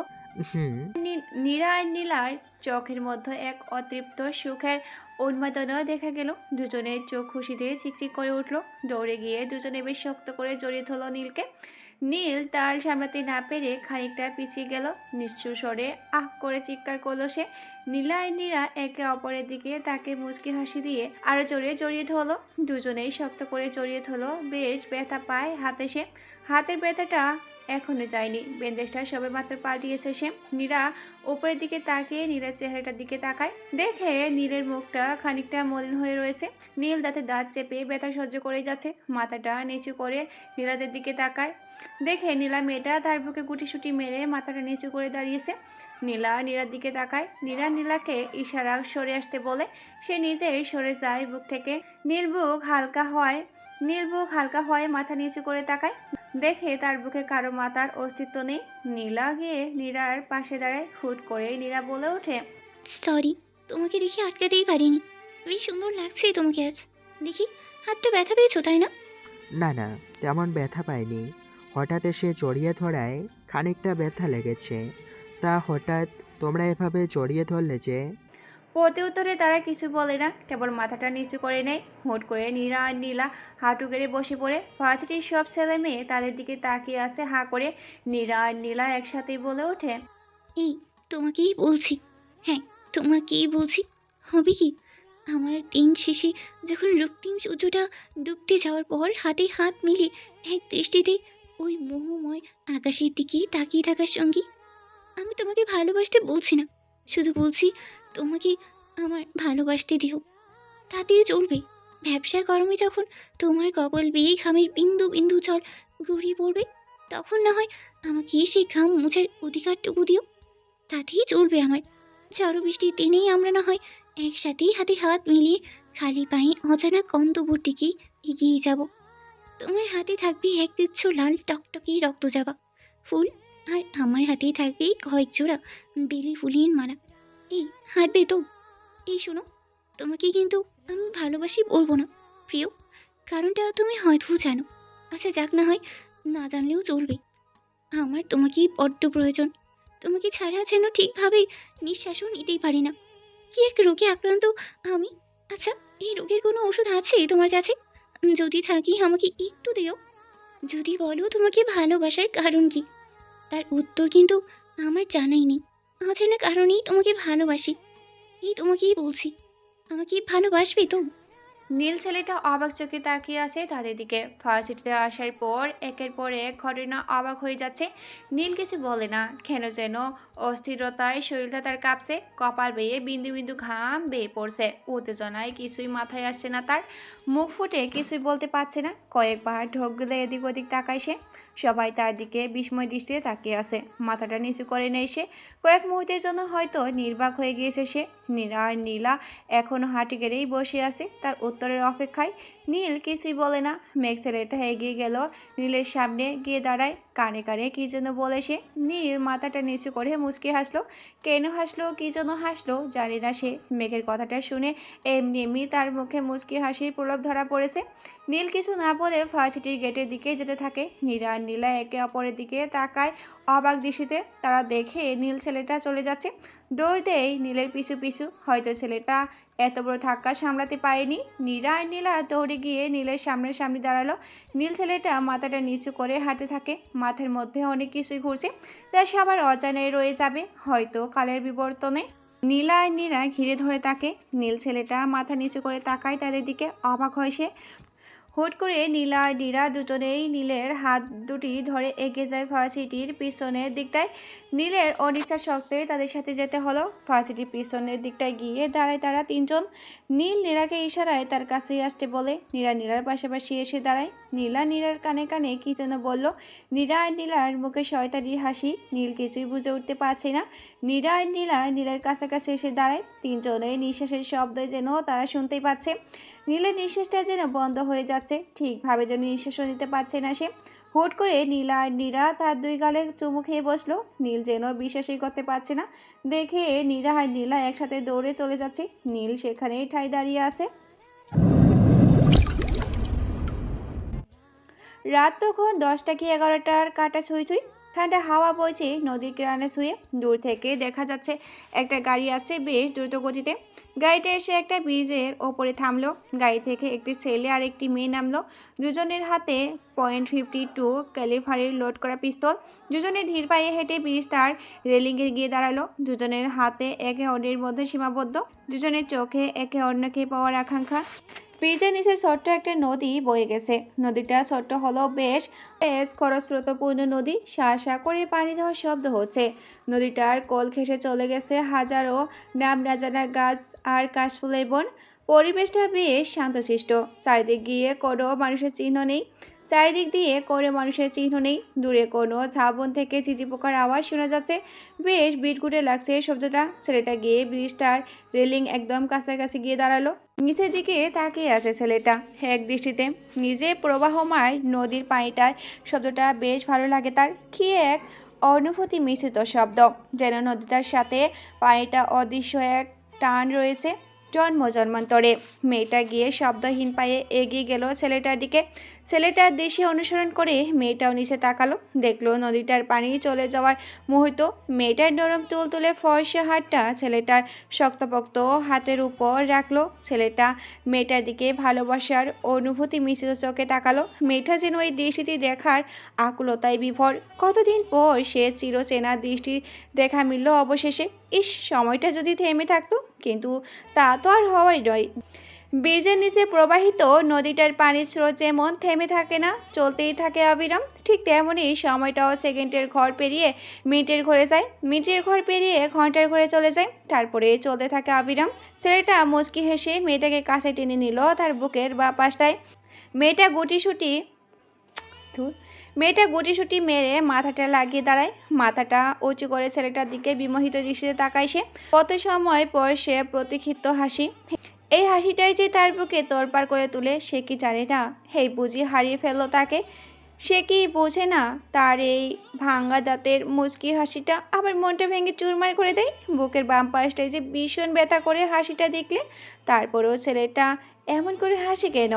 নীরা আর নীলার চোখের মধ্যে এক অতৃপ্ত সুখের উন্মাদনা দেখা গেল। দুজনের চোখ খুশিতে চিকচিক করে উঠল। দৌড়ে গিয়ে দুজনে বেশ শক্ত করে জড়িয়ে ধরল নীলকে। নীল তাল সামলাতে না পেরে খানিকটা পিছিয়ে গেল। নিশ্চুর স্বরে আহ করে চিৎকার করলো সে। নীলা আর নীরা একে অপরের দিকে তাকে মুচকি হাসি দিয়ে আরো জোরে জড়িয়ে ধরলো। দুজনেই শক্ত করে জড়িয়ে ধরলো। বেশ ব্যথা পায় হাতে সে। হাতের ব্যথাটা এখনো যায়নি, বেন্দেজটা সবে মাত্র পাল্টিয়েছে সে। নীরা উপরের দিকে তাকিয়ে নীলের চেহারাটার দিকে তাকায়। দেখে নীলের মুখটা খানিকটা মলিন হয়ে রয়েছে। নীল দাঁতে দাঁত চেপে ব্যথা সহ্য করে যাচ্ছে। মাথাটা নিচু করে নীলাদের দিকে তাকায়। দেখে নীলা মেয়েটা তার বুকে গুটিসুটি মেরে মাথাটা নিচু করে দাঁড়িয়েছে। নীলা নীলার দিকে তাকায়। নীলা নীলাকে ইশারা সরে আসতে বলে সে নিজেই সরে যায় বুক থেকে। নীল বুক হালকা হয় মাথা নিচু করে তাকায়। দেখে তার বুকে কারো মাথার অস্তিত্ব নেই। নীলা গিয়ে নীরার পাশে দাঁড়ায়। হুট করে নীরা বলে ওঠে, সরি, তোমাকে দেখে আটকাতেই পারিনি। বেশ সুন্দর লাগছে তোমাকে আজ। দেখি হাতটা ব্যথা পেয়েছো তাই না? না না, তেমন ব্যথা পাইনি। হঠাৎ এসে জড়িয়ে ধরায় খানিকটা ব্যথা লেগেছে। তা হঠাৎ তোমরা এভাবে জড়িয়ে ধরলে যে? প্রতি উত্তরে তারা কিছু বলে না, কেবল মাথাটা নিচু করে নেয়। হুট করে নীরা আর নীলা হাঁটু গেড়ে বসে পড়ে। ভার্সিটির সব ছেলে মেয়ে তাদের দিকে তাকিয়ে আছে হাঁ করে। নীরা আর নীলা একসাথেই বলে ওঠে, এই তোমাকেই বলছি, হ্যাঁ তোমাকেই বলছি, হবে কি? আমার দিন শেষে যখন রক্তিম সূর্যটা ডুবতে যাওয়ার পর হাতে হাত মিলে এক দৃষ্টিতে ওই মোহময় আকাশের দিকেই তাকিয়ে থাকার সঙ্গী। আমি তোমাকে ভালোবাসতে বলছি না, শুধু বলছি তোমাকে আমার ভালোবাসতে দিও, তাতেই চলবে। ব্যবসার গরমে যখন তোমার কপাল বেয়ে ঘামের বিন্দু বিন্দু জল গড়িয়ে পড়বে, তখন না হয় আমাকে সেই ঘাম মুছার অধিকারটুকু দিও, তাতেই চলবে আমার। ঝড় বৃষ্টির দিনেই আমরা না হয় একসাথেই হাতে হাত মিলিয়ে খালি পায়ে অজানা গন্তব্যের দিকে এগিয়ে যাব। তোমার হাতে থাকবে এক গুচ্ছ লাল টকটকে রক্তজাবা ফুল, আর আমার হাতেই থাকবে কয়েক জোড়া বেলি ফুলের মালা। এই হাঁটবে তো? এই শোনো, তোমাকে কিন্তু আমি ভালোবাসি বলবো না প্রিয়, কারণটা তুমি হয়তো জানো। আচ্ছা যাক, না হয় না জানলেও চলবে। আমার তোমাকেই বড্ড প্রয়োজন। তোমাকে ছাড়া যেন ঠিকভাবে নিঃশ্বাসও নিতেই পারি না। কি এক রোগে আক্রান্ত আমি। আচ্ছা, এই রোগের কোনো ওষুধ আছে তোমার কাছে? যদি থাকি আমাকে একটু দিও। যদি বলো তোমাকে ভালোবাসার কারণ কি, তার উত্তর কিন্তু আমার জানাই নেই। অজানা কারণেই তোমাকে ভালোবাসি। এই তোমাকেই বলছি, আমাকে ভালোবাসবে তো? নীল ছেলেটা অবাক চোখে তাকিয়ে আছে তাদের দিকে। ভার্সিটিতে আসার পর একের পর এক ঘটনা অবাক হয়ে যাচ্ছে। নীল কিছু বলে না, কেন যেন অস্থিরতায় শরীরটা তার কাঁপছে, কপাল বেয়ে বিন্দু বিন্দু ঘাম বেয়ে পড়ছে। উত্তেজনায় কিছুই মাথায় আসছে না তার, মুখ ফুটে কিছুই বলতে পারছে না। কয়েকবার ঢোক গেলে এদিক ওদিক তাকায় সে। সবাই তার দিকে বিস্ময় দৃষ্টিতে তাকিয়ে আছে, মাথাটা নিচু করে নেই সে। কয়েক মুহূর্তের জন্য হয়তো নির্বাক হয়ে গিয়েছে সে। নীলা আর নীলা এখনও হাঁটি গেড়েই বসে আছে তার উত্তরের অপেক্ষায়। নীল কিছুই বলে না। মেঘ ছেলেটা এগিয়ে গেল, নীলের সামনে গিয়ে দাঁড়ায়, কানে কানে কী যেন বলে সে। নীল মাথাটা নিচু করে মুচকি হাসলো। কেন হাসলো, কী জন্য হাসলো জানি না সে। মেঘের কথাটা শুনে এমনি এমনি তার মুখে মুচকি হাসির প্রলোভ ধরা পড়েছে। নীল কিছু না বলে ভার্সিটির গেটের দিকে যেতে থাকে। নীরা আর নীলা একে অপরের দিকে তাকায় অবাক দৃষ্টিতে। তারা দেখে নীল ছেলেটা চলে যাচ্ছে। দৌড় দেয় নীলের পিছু পিছু। হয়তো ছেলেটা এত বড় ধাক্কা সামলাতে পারেনি। নীরা আর নীলা দৌড়ে গিয়ে নীলের সামনে দাঁড়ালো। নীল ছেলেটা মাথাটা নিচু করে হাঁটতে থাকে। মাথার মধ্যে অনেক কিছুই ঘুরছে, তা সবার অজানায় রয়ে যাবে হয়তো কালের বিবর্তনে। নীলা আর নীরা ঘিরে ধরে তাকে। নীল ছেলেটা মাথা নিচু করে তাকায় তাদের দিকে, অবাক হয় সে। হুট করে নীলা আর নীরা দুজনেই নীলের হাত দুটি ধরে এগিয়ে যায় ভার্সিটির পিছনের দিকটায়। নীলের অনিচ্ছা সত্ত্বে তাদের সাথে যেতে হলো। ভার্সিটির পিছনের দিকটায় গিয়ে দাঁড়ায় তারা তিনজন। নীল নীরাকে ইশারায় তার কাছেই আসতে বলে। নীরা নীরার পাশাপাশি এসে দাঁড়ায়। নীলা নীরার কানে কানে কী যেন বলল। নীরা আর নীলার মুখে শয়তানি হাসি। নীল কিছুই বুঝে উঠতে পারছে না। নীরা আর নীলার কাছাকাছি এসে দাঁড়ায়। তিনজনের নিঃশ্বাসের শব্দ যেন তারা শুনতেই পাচ্ছে। নীলের নিঃশ্বাসটা যেন বন্ধ হয়ে যাচ্ছে, ঠিকভাবে যেন নিঃশ্বাসও নিতে পারছে না সে। হুট করে নীলা আর নীরা তার দুই গালে চুমু খেয়ে বসলো। নীল যেন বিশ্বাসই করতে পারছে না। দেখে নীরা আর নীলা একসাথে দৌড়ে চলে যাচ্ছে। নীল সেখানেই ঠাই দাঁড়িয়ে আছে। রাত তখন 10টা কি 11টার কাটা ছুঁই ছুঁই। ঠান্ডা হাওয়া বইছে নদীর কিনারে ছুঁয়ে। দূর থেকে দেখা যাচ্ছে একটা গাড়ি আছে বেশ দ্রুত গতিতে। গাড়িটা এসে একটা ব্রিজের ওপরে থামলো। গাড়ি থেকে একটি ছেলে আর একটি মেয়ে নামলো। দুজনের হাতে .52 ক্যালিভারের লোড করা পিস্তল। দুজনে ধীর পায়ে হেঁটে ব্রিজ তার রেলিংয়ে গিয়ে দাঁড়ালো। দুজনের হাতে একে অন্যের মধ্যে সীমাবদ্ধ। দুজনের চোখে একে অন্যকে পাওয়ার আকাঙ্ক্ষা। ব্রিজের নিচে ছোট্ট একটা নদী বয়ে গেছে। নদীটা ছোট্ট হলো বেশ খরস্রোতপূর্ণ নদী। শা করে পানি যাওয়ার শব্দ হচ্ছে। নদীটার কোল ঘেঁষে চলে গেছে হাজারো নাম না জানা গাছ আর কাশফুলের বন। পরিবেশটা বেশ শান্তশিষ্ট। চারিদিক দিয়ে কোনো মানুষের চিহ্ন নেই। দূরে কোনো ঝাবন থেকে ঝিঝি পোকার আওয়াজ শোনা যাচ্ছে। বেশ বিটকুটে লাগছে শব্দটা। ছেলেটা গিয়ে ব্রিজটার রেলিং একদম কাছাকাছি গিয়ে দাঁড়ালো। নিচের দিকে তাকিয়ে আছে ছেলেটা এক দৃষ্টিতে। নিজে প্রবাহমায় নদীর পানিটার শব্দটা বেশ ভালো লাগে তার। কি এক অনুভূতি মিশ্রিত শব্দ, যেন নদীটার সাথে পানিটা অদৃশ্য এক টান রয়েছে। জন্মান্তরে। মেয়েটা গিয়ে শব্দহীন পায়ে এগিয়ে গেল ছেলেটার দিকে। ছেলেটার দৃষ্টি অনুসরণ করে মেয়েটাও নিচে তাকালো, দেখলো নদীটার পানি চলে যাওয়ার মুহূর্ত। মেয়েটার নরম তুলতুলে ফর্সা হাতটা ছেলেটার শক্তপোক্ত হাতের উপর রাখলো। ছেলেটা মেয়েটার দিকে ভালোবাসার অনুভূতি মিশ্রিত চোখে তাকালো। মেয়েটা যেন ওই দৃষ্টিটি দেখার আকুলতায় বিভোর। কতদিন পর সে চিরচেনা দৃষ্টি দেখা মিলল অবশেষে। ইস, সময়টা যদি থেমে থাকতো, কিন্তু তা তো আর হওয়াই নয়। ব্রিজের নিচে প্রবাহিত নদীটার পানির স্রোত যেমন থেমে থাকে না, চলতেই থাকে অবিরাম, ঠিক তেমনই সময়টাও সেকেন্ডের ঘর পেরিয়ে মিনিটের ঘরে যায়, মিনিটের ঘর পেরিয়ে ঘন্টার ঘরে চলে যায়, তারপরে চলতে থাকে অবিরাম। ছেলেটা মুচকি হেসে মেয়েটাকে কাছে টেনে নিল তার বুকের বা পাশটায়। মেয়েটা গুটিসুটি মেরে মাথাটা লাগিয়ে দাঁড়ায়, মাথাটা উঁচু করে ছেলেটার দিকে বিমোহিত দৃষ্টিতে তাকায় সে। কত সময় পর সে প্রতীক্ষিত হাসি, এই হাসিটাই যে তার বুকে তোলপাড় করে তুলে, সে কি জানে না এই বুঝি হারিয়ে ফেললো তাকে। সে কি বোঝে না তার এই ভাঙা দাঁতের মুচকি হাসিটা আবার মনটা ভেঙে চুরমার করে দেয়। বুকের বাম পাশটায় যে ভীষণ ব্যথা করে হাসিটা দেখলে, তারপরেও ছেলেটা এমন করে হাসে কেন?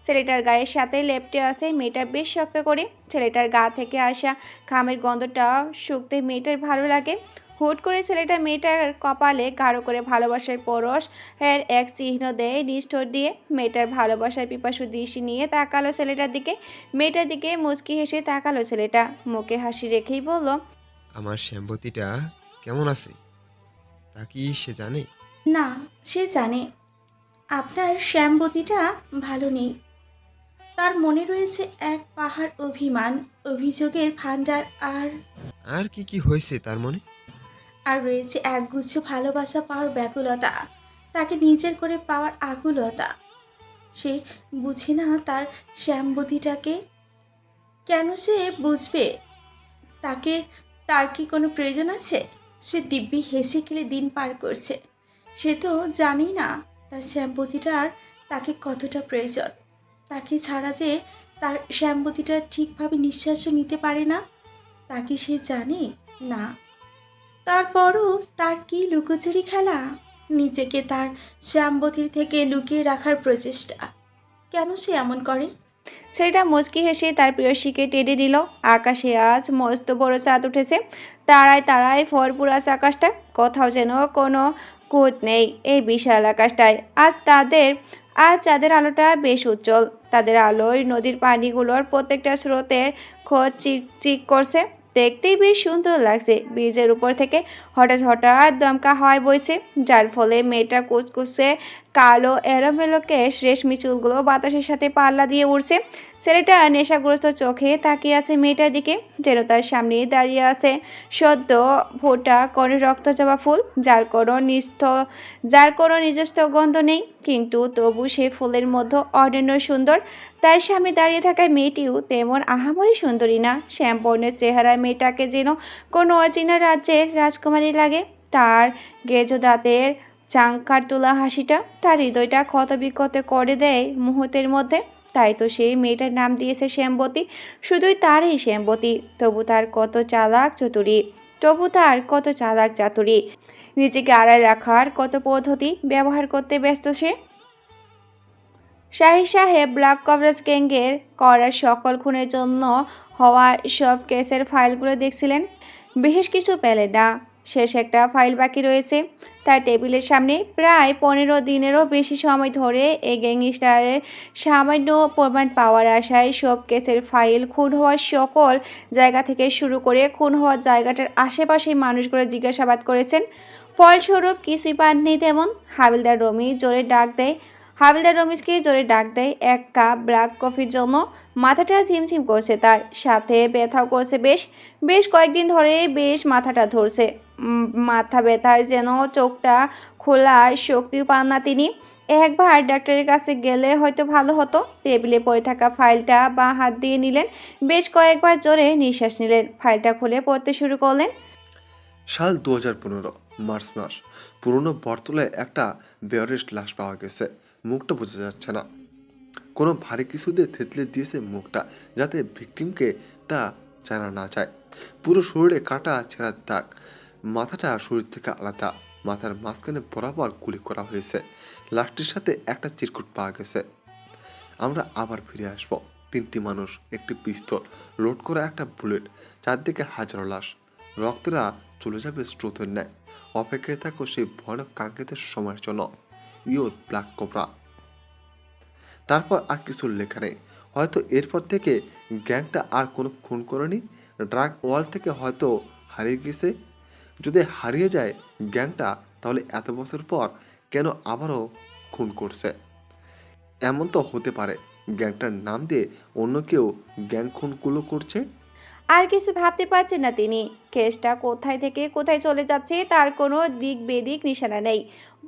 ছেলেটার গায়ের সাথে লেপ্টে আছে মেয়েটা বেশ শক্ত করে। ছেলেটার গা থেকে আসা ঘামের গন্ধটা শুকতে মেয়েটার ভালো লাগে। হুট করে ছেলেটা মেয়েটার কপালে গাঢ় করে ভালোবাসার পরশ এর এক চিহ্ন দেয় নিষ্ঠুর দিয়ে। মেয়েটার ভালোবাসার পিপাসু দৃষ্টি নিয়ে তাকালো ছেলেটার দিকে। মেয়েটার দিকে মুচকি হেসে তাকালো ছেলেটা, মুখে হাসি রেখেই বলল, আমার শ্যামবতীটা কেমন আছে তা কি সে জানে? না, সে জানে আপনার শ্যামবতীটা ভালো নেই। তার মনে রয়েছে এক পাহাড় অভিমান, অভিযোগের ভাণ্ডার, আর কি কি হয়েছে তার মনে? আর রয়েছে একগুচ্ছ ভালোবাসা পাওয়ার ব্যাকুলতা, তাকে নিজের করে পাওয়ার আকুলতা। সে বুঝে না তার শ্যামবতীটাকে। কেন সে বুঝবে? তাকে তার কি কোনো প্রয়োজন আছে? সে দিব্যি হেসে খেলে দিন পার করছে। সে তো জানি না তার শ্যামবতীটার তাকে কতটা প্রয়োজন। তাকে ছাড়া যে তার শ্যামবতীটা ঠিকভাবে নিঃশ্বাসও নিতে পারে না, তাকে সে জানে না। তারপরও তার কি লুকোচুরি খেলা, নিজেকে তার শ্যামবতীর থেকে লুকিয়ে রাখার প্রচেষ্টা। কেন সে এমন করে? ছেলেটা মুচকি হেসে তার প্রেয়সীকে টেনে নিল। আকাশে আজ মস্ত বড় চাঁদ উঠেছে, তারায় তারায় ভরপুর আছে আকাশটা। কোথাও যেন কোনো খুঁত নেই এই বিশাল আকাশটায়। আজ চাঁদের আলোটা বেশ উজ্জ্বল। তাদের আলোয় নদীর পানিগুলোর প্রত্যেকটা স্রোতের খোঁজ চিক করছে, দেখতেই বেশ সুন্দর লাগছে। ব্রিজের উপর থেকে হঠাৎ হঠাৎ দমকা হাওয়া বইছে, যার ফলে মেয়েটা কুচকুচে কালো এলোমেলো কেশ রেশমি চুলগুলো বাতাসের সাথে পাল্লা দিয়ে উড়ছে। ছেলেটা নেশাগ্রস্ত চোখে তাকিয়ে আছে মেয়েটার দিকে, যেন তার সামনে দাঁড়িয়ে আছে সদ্য ফোটা কোনো রক্তজবা ফুল, যার কোনো নিজস্ব গন্ধ নেই, কিন্তু তবু সে ফুলের মধ্যে অনন্য সুন্দর। তার সামনে দাঁড়িয়ে থাকা মেয়েটিও তেমন আহামরি সুন্দরী না। শ্যামবর্ণের চেহারা মেয়েটাকে যেন কোনো অচেনা রাজ্যের রাজকুমারী লাগে। তার গেজো দাঁতের চাঙ্কার তোলা হাসিটা তার হৃদয়টা ক্ষতবিক্ষত করে দেয় মুহূর্তের মধ্যে। তাই তো সেই মেয়েটার নাম দিয়েছে শ্যামবতী, শুধুই তারই শ্যামবতী। তবু তার কত চালাক চাতুরি, নিজেকে আড়াল রাখার কত পদ্ধতি ব্যবহার করতে ব্যস্ত সে। শাহিদ সাহেব ব্ল্যাক কভারেজ গ্যাংয়ের করা সকল খুনের জন্য হওয়া সব কেসের ফাইলগুলো দেখছিলেন। বিশেষ কিছু পেলেন না। শেষ একটা ফাইল বাকি রয়েছে তার টেবিলের সামনে। প্রায় 15 দিনেরও বেশি সময় ধরে এই গ্যাংস্টারের সামান্য প্রমাণ পাওয়ার আশায় সব কেসের ফাইল, খুন হওয়ার সকল জায়গা থেকে শুরু করে খুন হওয়ার জায়গাটার আশেপাশেই মানুষগুলো জিজ্ঞাসাবাদ করেছেন। ফলস্বরূপ কিছুই পাননি তেমন। হাবিলদার রমিজকে জোরে ডাক দেয় এক কাপ ব্ল্যাক কফির জন্য। মাথাটা ঝিমঝিম করছে, তার সাথে ব্যথাও করছে। বেশ কয়েকদিন ধরে বেশ মাথাটা ধরছে। মাথা ব্যথার যেন চোখটা খোলার শক্তিও পান না তিনি। একবার ডাক্তারের কাছে গেলে হয়তো ভালো হতো। টেবিলে পড়ে থাকা ফাইলটা বাঁ হাত দিয়ে নিলেন, বেশ কয়েকবার জোরে নিঃশ্বাস নিলেন, ফাইলটা খুলে পড়তে শুরু করলেন। সাল 2015 মার্চ মাস। পুরনো বটতলায় একটা বেয়ারিশ লাশ পাওয়া গেছে। মুখটা বোঝা যাচ্ছে না, কোনো ভারী কিছু দিয়ে থেতলে দিয়েছে মুখটা, যাতে ভিকটিমকে তা জানা না যায়। পুরো শরীরে কাটা ছেঁড়ার দাগ, মাথাটা শরীর থেকে আলাদা, মাথার মাঝখানে বরাবর গুলি করা হয়েছে। লাশটির সাথে একটা চিরকুট পাওয়া গেছে। আমরা আবার ফিরে আসব। 3টি মানুষ, একটি পিস্তল, লোড করা একটা বুলেট, চারদিকে হাজারো লাশ। রক্তরা চলে যাবে স্রোতের ন্যায়। অপেক্ষায় থাকো সেই ভয়ানক কাঙ্ক্ষিত সময়ের জন্য। Your black cobra. তারপর আর কিছু লেখা নেই। হয়তো এরপর থেকে গ্যাংটা আর কোনো খুন করেনি। ড্রাগ ওয়াল থেকে হয়তো হারিয়ে গেছে। যদি হারিয়ে যায় গ্যাংটা, তাহলে এত বছর পর কেন আবারও খুন করছে? এমন তো হতে পারে গ্যাংটার নাম দিয়ে অন্য কেউ গ্যাং খুনগুলো করছে। আর কিছু ভাবতে পারছেন না তিনি। কেসটা কোথায় থেকে কোথায় চলে যাচ্ছে তার কোনো দিক বেদিক নিশানা নেই।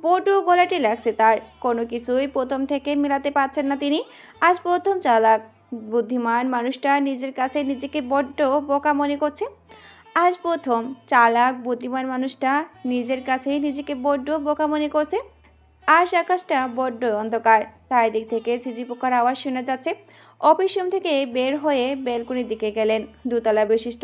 বড্ড গলাটি লাগছে তার। কোনো কিছুই প্রথম থেকে মেলাতে পারছেন না তিনি। আজ প্রথম চালাক বুদ্ধিমান মানুষটা নিজের কাছে নিজেকে বড্ড বোকা মনে করছে। আজ প্রথম চালাক বুদ্ধিমান মানুষটা নিজের কাছেই নিজেকে বড্ড বোকা মনে করছে। আজ আকাশটা বড্ড অন্ধকার। চারিদিক থেকে ঝিঝি পোকার আওয়াজ শোনা যাচ্ছে। অফিস রুম থেকে বের হয়ে বেলকনির দিকে গেলেন। দোতলা বিশিষ্ট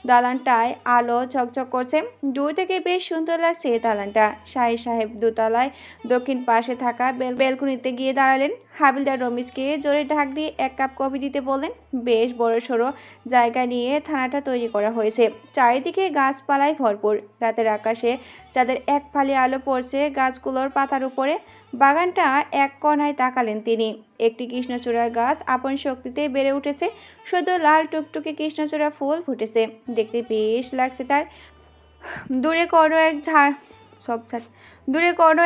দালানটায় আলো ঝকঝক করছে। দূর থেকে বেশ সুন্দর লাগছে দালানটা। শাহিদ সাহেব দোতলায় দক্ষিণ পাশে থাকা বেলকনিতে গিয়ে দাঁড়ালেন। হাবিলদার রমিজকে জোরে ঢাক দিয়ে 1 কাপ কফি দিতে বললেন। বেশ বড় সড়ো জায়গা নিয়ে থানাটা তৈরি করা হয়েছে। চারিদিকে গাছপালায় ভরপুর। রাতের আকাশে যাদের এক ফালি আলো পড়ছে গাছগুলোর পাতার উপরে। বাগানটা এক কোণায় তাকালেন তিনি। একটি কৃষ্ণচূড়ার গাছ আপন শক্তিতে বেড়ে উঠেছে। শুধু লাল টুকটুকে কৃষ্ণচূড়া ফুল ফুটেছে। দেখতে বেশ লাগছে তার। দূরে কোনো